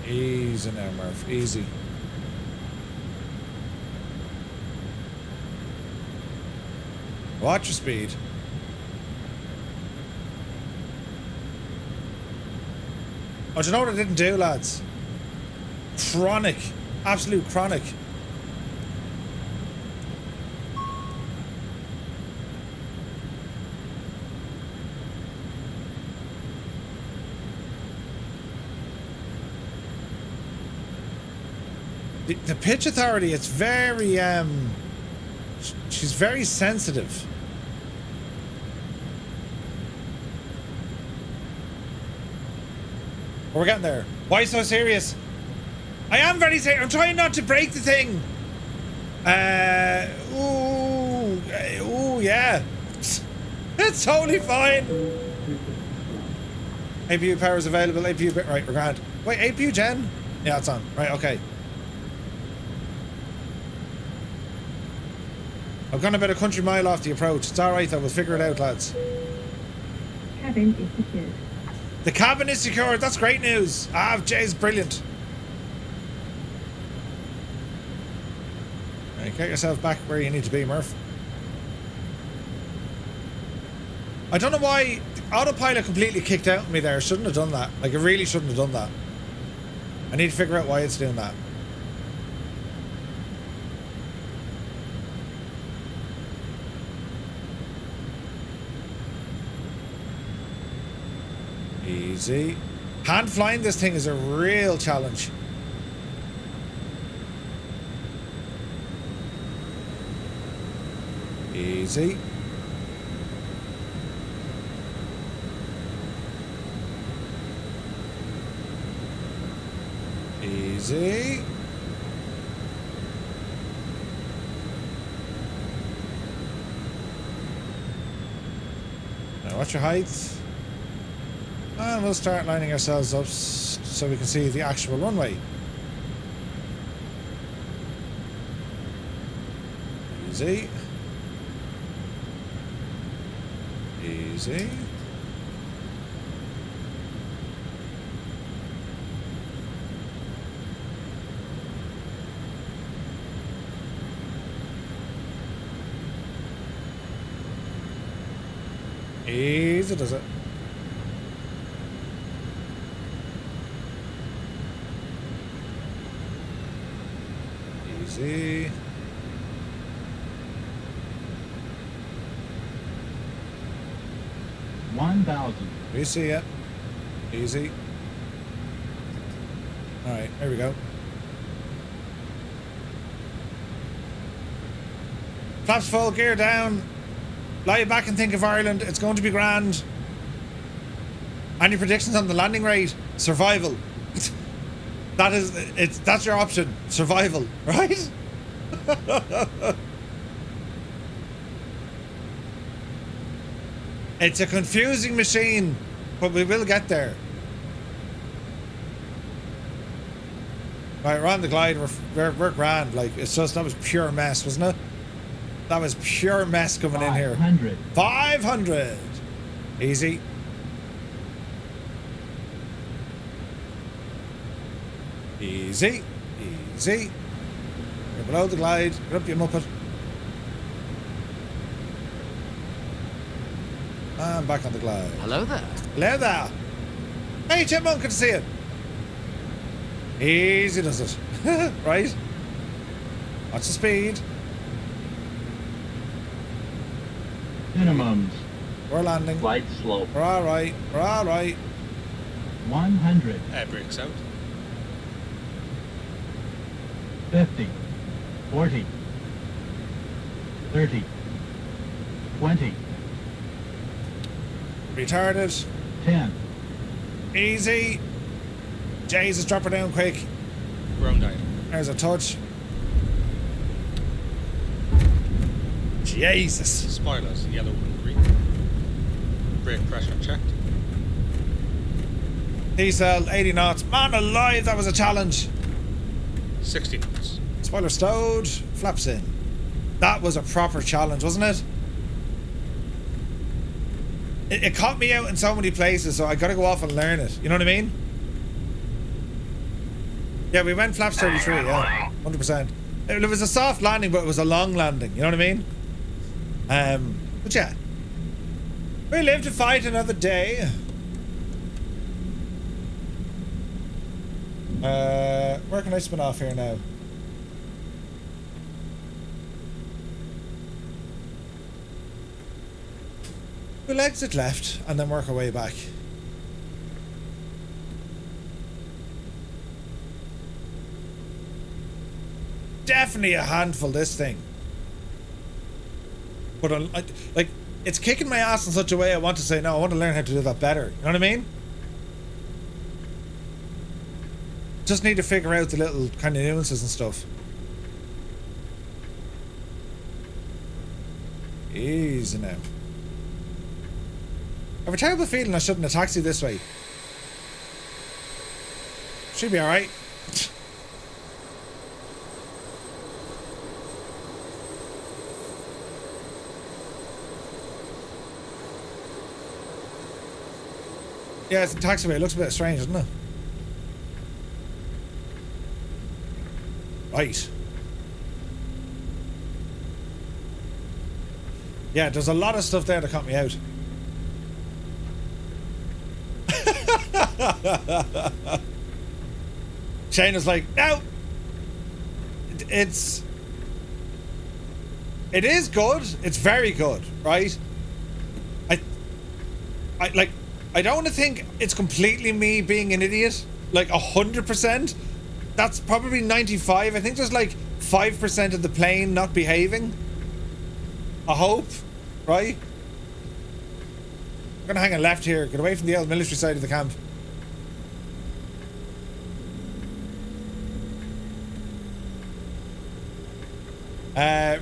Easy now, Murph. Easy. Watch your speed. Oh, do you know what I didn't do, lads? Chronic. Absolute chronic. The pitch authority, it's very, she's very sensitive. We're getting there. Why so serious? I am very serious. I'm trying not to break the thing. Ooh, yeah. It's totally fine. APU power is available. APU, right, we're grand. Wait, APU gen? Yeah, it's on. Right, okay. I've gone about a country mile off the approach. It's alright though, we'll figure it out, lads. Cabin is secured. The cabin is secured. That's great news. Jay's brilliant. Right, get yourself back where you need to be, Murph. I don't know why autopilot completely kicked out of me there. Shouldn't have done that. Like, it really shouldn't have done that. I need to figure out why it's doing that. Easy. Hand flying this thing is a real challenge. Easy. Easy. Watch your height. And we'll start lining ourselves up so we can see the actual runway. Easy. Easy. Easy does it. Easy. We see it. Easy. Alright, here we go. Flaps full, gear down. Lie back and think of Ireland. It's going to be grand. Any predictions on the landing rate? Survival. That's your option. Survival, right? It's a confusing machine, but we will get there. Right, we're on the glide. We're grand. Like, it's just, that was pure mess, wasn't it? That was pure mess coming in here. 500. Easy. Easy. Easy. You're below the glide. Get up, you muppet. And back on the glide. Hello there. Hello there. Hey, Chipmunk, good to see you. Easy does it. Right. Watch the speed. Minimums. We're landing. Flight slope. We're alright. We're alright. 100. Air brakes out. 50. 40. 30. 20. Retarded. 10. Easy. Jesus, drop her down quick. Ground item. There's a touch. Jesus. Spoilers, yellow and green. Brake pressure checked. Diesel, 80 knots. Man alive, that was a challenge. 60 knots. Spoiler stowed. Flaps in. That was a proper challenge, wasn't it? It caught me out in so many places, so I gotta go off and learn it. You know what I mean? Yeah, we went flaps 33, yeah. 100%. It was a soft landing, but it was a long landing. You know what I mean? But yeah. We live to fight another day. Where can I spin off here now? We'll exit left and then work our way back. Definitely a handful, this thing. But like, it's kicking my ass in such a way I want to say, no, I want to learn how to do that better. You know what I mean? Just need to figure out the little kind of nuances and stuff. Easy now. I have a terrible feeling I shouldn't have taxied this way. Should be alright. Yeah, it's a taxiway. It looks a bit strange, doesn't it? Right. Yeah, there's a lot of stuff there that caught me out. Shane is like, no! It is good. It's very good, right? I don't want to think it's completely me being an idiot. Like 100%. That's probably 95. I think there's like 5% of the plane not behaving. I hope, right? I'm gonna hang a left here. Get away from the old military side of the camp.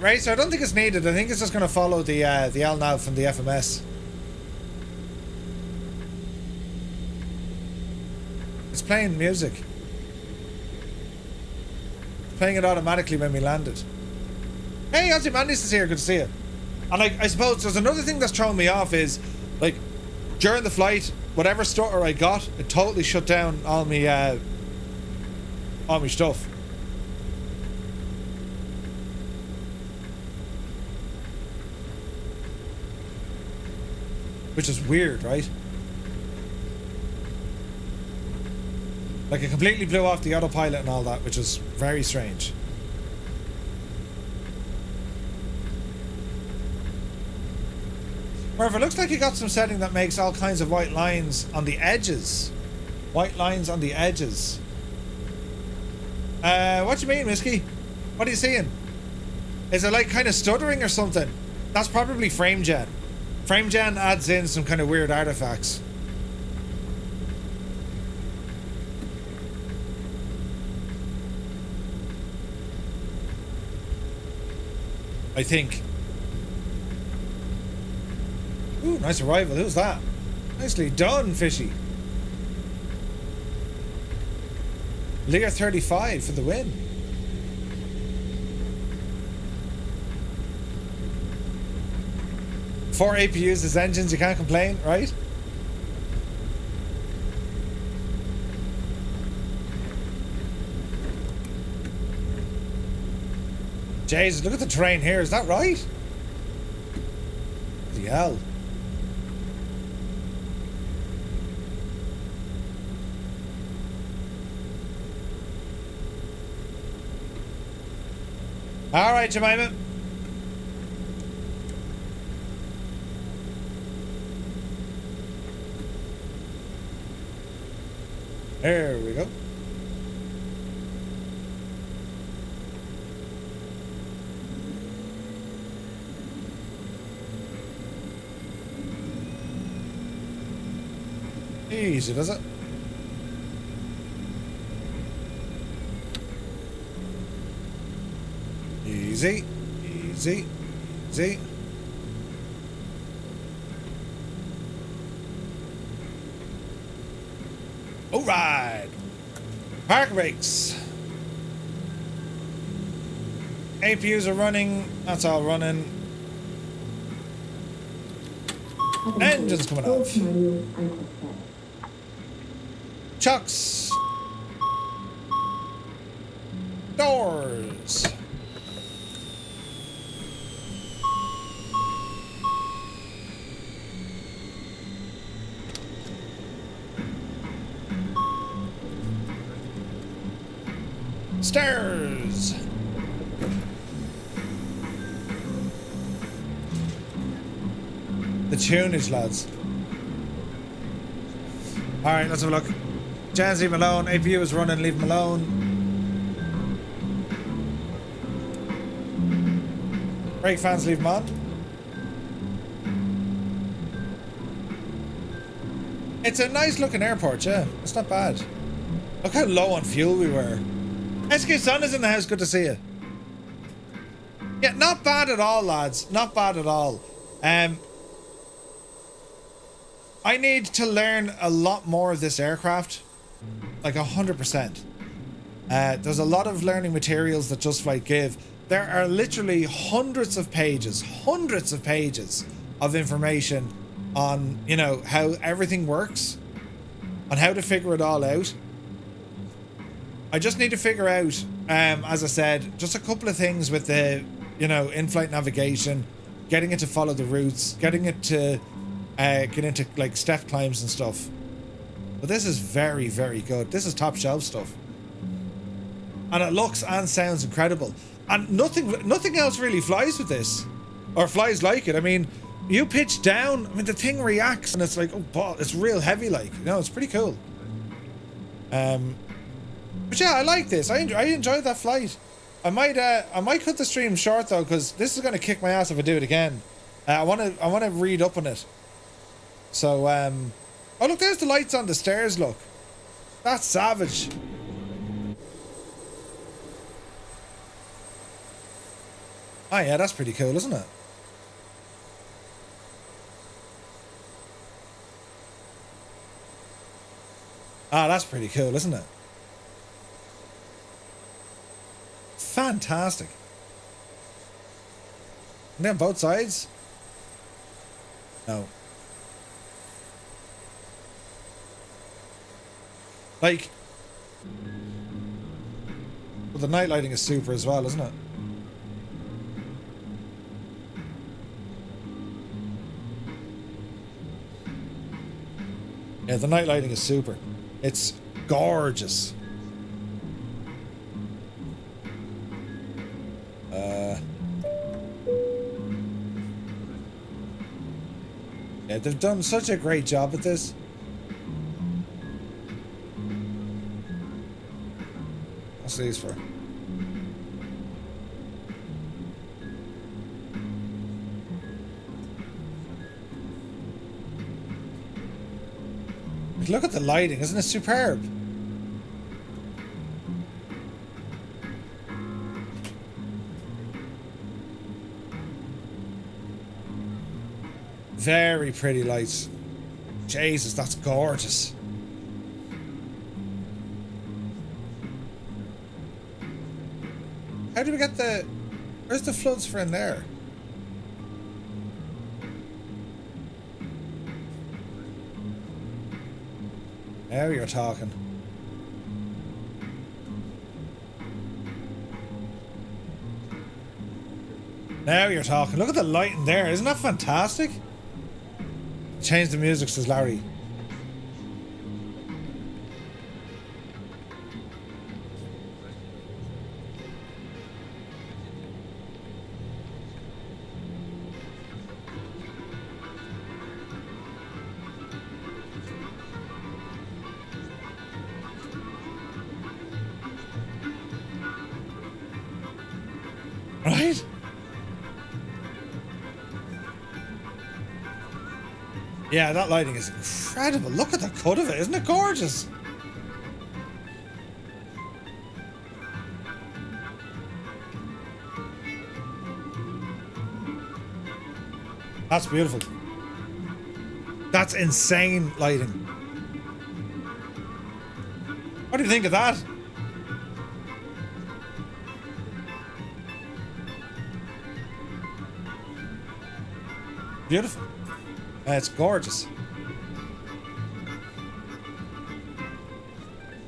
Right, so I don't think it's needed. I think it's just gonna follow the LNAV from the FMS. It's playing music. It's playing it automatically when we landed. Hey, Ozzy Mandis is here. Good to see you. And I suppose there's another thing that's throwing me off is, like, during the flight, whatever stutter I got, it totally shut down all me stuff. Which is weird, right? Like, it completely blew off the autopilot and all that, which is very strange. Wherever it looks like you got some setting that makes all kinds of white lines on the edges. White lines on the edges. What do you mean, Whiskey? What are you seeing? Is it like kind of stuttering or something? That's probably frame gen. Frame gen adds in some kind of weird artifacts. I think. Ooh, nice arrival. Who's that? Nicely done, Fishy. Lear 35 for the win. Four APUs as engines, you can't complain, right? Jeez, look at the terrain here. Is that right? The hell. All right, Jemima. There we go. Easy, does it? Easy, easy, easy. All right. Park brakes. APUs are running. That's all running. Engines coming off. Chucks. Doors. Stairs. The tunage, lads. Alright, let's have a look. Jans, leave him alone. APU is running, leave him alone. Brake fans, leave him on. It's a nice looking airport, yeah. It's not bad. Look how low on fuel we were. SK Sun is in the house, good to see you. Yeah, not bad at all, lads. Not bad at all. I need to learn a lot more of this aircraft. Like 100%. There's a lot of learning materials that Just Flight give. There are literally hundreds of pages of information on, you know, how everything works, on how to figure it all out. I just need to figure out, as I said, just a couple of things with the, you know, in-flight navigation, getting it to follow the routes, getting it to get into like step climbs and stuff. But this is very, very good. This is top shelf stuff. And it looks and sounds incredible. And nothing else really flies with this. Or flies like it. I mean, you pitch down, I mean, the thing reacts and it's like, oh, it's real heavy like. You know, it's pretty cool. But yeah, I like this. I enjoyed that flight. I might cut the stream short though, because this is gonna kick my ass if I do it again. I wanna read up on it. So oh look, there's the lights on the stairs. Look, that's savage. Oh yeah, that's pretty cool, isn't it? Ah, that's pretty cool, isn't it? Fantastic. And then both sides? No. Like, well, the night lighting is super as well, isn't it? Yeah, the night lighting is super. It's gorgeous. Yeah, they've done such a great job at this. What's these for? Look at the lighting, isn't it superb? Very pretty lights. Jesus, that's gorgeous. How do we get the... Where's the floods for in there? Now you're talking. Now you're talking. Look at the lighting there. Isn't that fantastic? Change the music, says Larry. Right? Yeah, that lighting is incredible. Look at the cut of it. Isn't it gorgeous? That's beautiful. That's insane lighting. What do you think of that? Beautiful. It's gorgeous.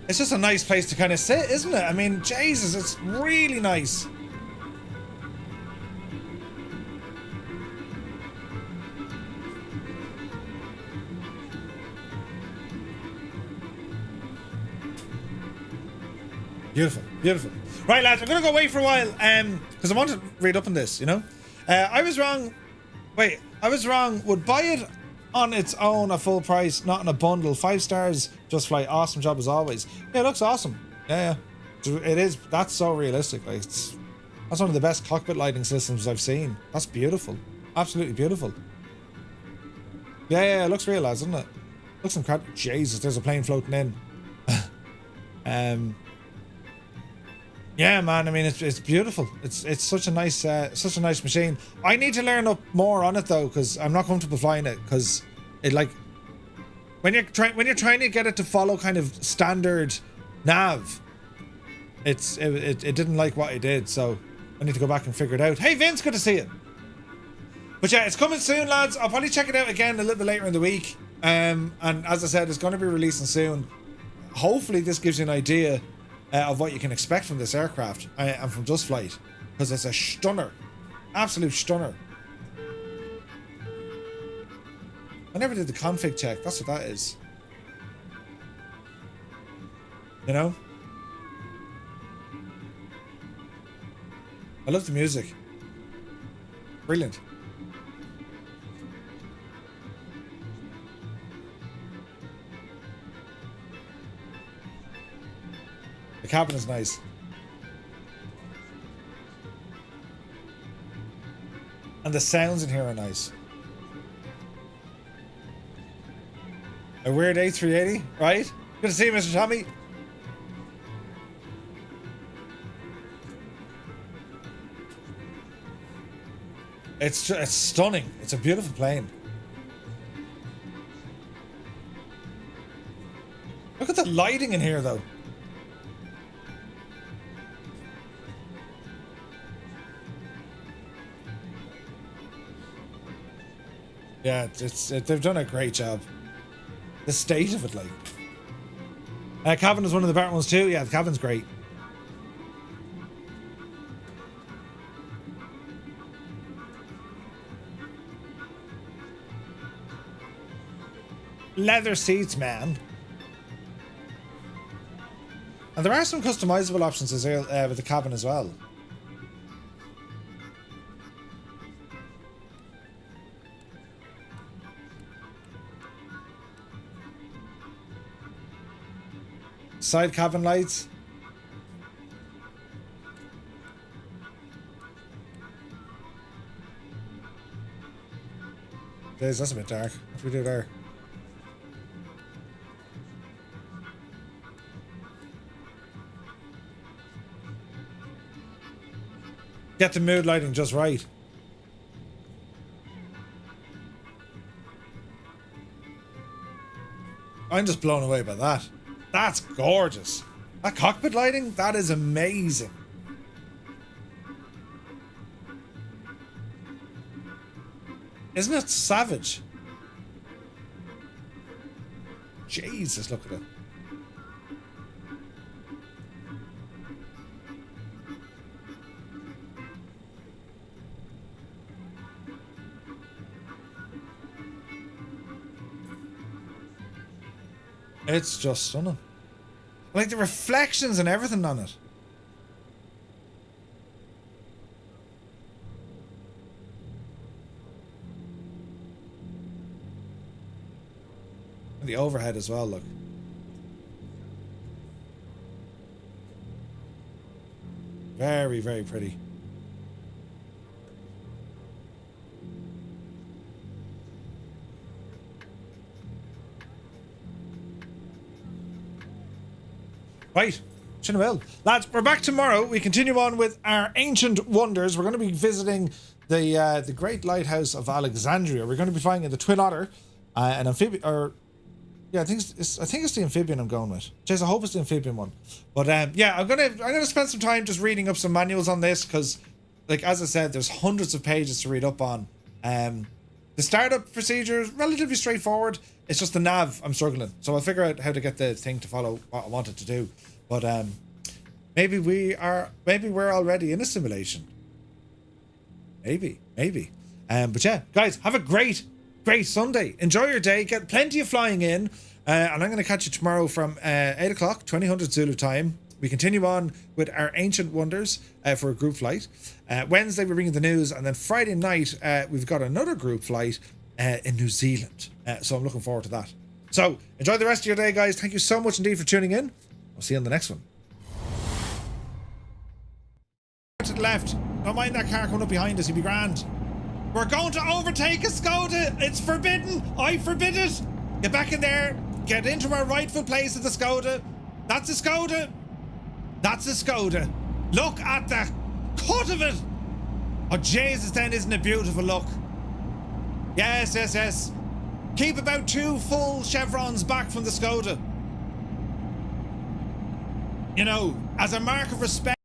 It's just a nice place to kind of sit, isn't it? I mean, Jesus, it's really nice. Beautiful, beautiful. Right, lads, I'm gonna go away for a while, because I want to read up on this, you know? I was wrong. Wait, I was wrong. Would buy it on its own at full price, not in a bundle. 5 stars, just flight. Awesome job as always. Yeah, it looks awesome. Yeah. It is. That's so realistic. Like, that's one of the best cockpit lighting systems I've seen. That's beautiful. Absolutely beautiful. Yeah, it looks real, lads, doesn't it? Looks incredible. Jesus, there's a plane floating in. Yeah, man. I mean, it's beautiful. It's such a nice machine. I need to learn up more on it though, because I'm not comfortable flying it. Because it, like, when you're trying to get it to follow kind of standard nav, it didn't like what it did. So I need to go back and figure it out. Hey Vince, good to see you. But yeah, it's coming soon, lads. I'll probably check it out again a little bit later in the week. And as I said, it's going to be releasing soon. Hopefully, this gives you an idea of what you can expect from this aircraft and from Just Flight, because it's a stunner, absolute stunner. I never did the config check. That's what that is. You know? I love the music. Brilliant. The cabin is nice. And the sounds in here are nice. A weird A380, right? Good to see you, Mr. Tommy. It's stunning. It's a beautiful plane. Look at the lighting in here, though. Yeah, they've done a great job. The state of it, like. Cabin is one of the better ones too. Yeah, the cabin's great. Leather seats, man. And there are some customizable options as well, with the cabin as well. Side cabin lights. Jeez, that's a bit dark. What do we do there? Get the mood lighting just right. I'm just blown away by that. That's gorgeous. That cockpit lighting, that is amazing. Isn't it savage? Jesus, look at it. It's just stunning. Like the reflections and everything on it. And the overhead as well, look. Very, very pretty. Right, Chinwell. Lads, we're back tomorrow. We continue on with our ancient wonders. We're going to be visiting the great lighthouse of Alexandria. We're going to be flying in the Twin Otter, an amphibian, or yeah, I think it's the amphibian I'm going with. Chase, I hope it's the amphibian one. But yeah, I'm gonna spend some time just reading up some manuals on this because, like as I said, there's hundreds of pages to read up on. The startup procedure is relatively straightforward. It's just the nav I'm struggling. So I'll figure out how to get the thing to follow what I want it to do. But maybe we're already in a simulation. Maybe. But yeah, guys, have a great Sunday. Enjoy your day. Get plenty of flying in. And I'm going to catch you tomorrow from 8 o'clock, 2000 Zulu time. We continue on with our ancient wonders for a group flight. Wednesday, we're bringing the news. And then Friday night, we've got another group flight in New Zealand. So I'm looking forward to that. So enjoy the rest of your day, guys. Thank you so much indeed for tuning in. I'll see you on the next one. To the left. Don't mind that car coming up behind us. He'll be grand. We're going to overtake a Skoda. It's forbidden. I forbid it. Get back in there. Get into our rightful place at the Skoda. That's a Skoda. That's a Skoda. Look at the cut of it. Oh, Jesus, then isn't it beautiful? Look. Yes. Keep about 2 full chevrons back from the Skoda. You know, as a mark of respect.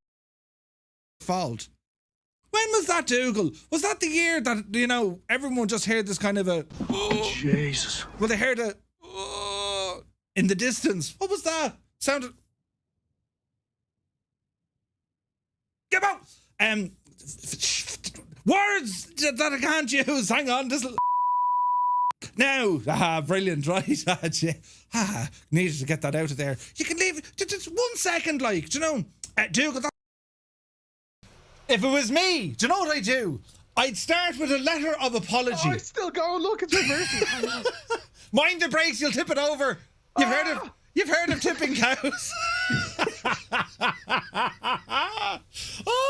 Fault. When was that, Dougal? Was that the year that, you know, everyone just heard this kind of a... Oh, Jesus. Well, they heard a... Oh, in the distance. What was that? Sounded... Get out! Words that I can't use. Hang on. This... Now. Brilliant, right? Needed to get that out of there. You can leave it just 1 second, like, do you know? Dougal, that... If it was me, do you know what I'd do? I'd start with a letter of apology. Oh, I still go. Look, it's reversing. Mind the brakes, you'll tip it over. You've heard of tipping cows. Oh.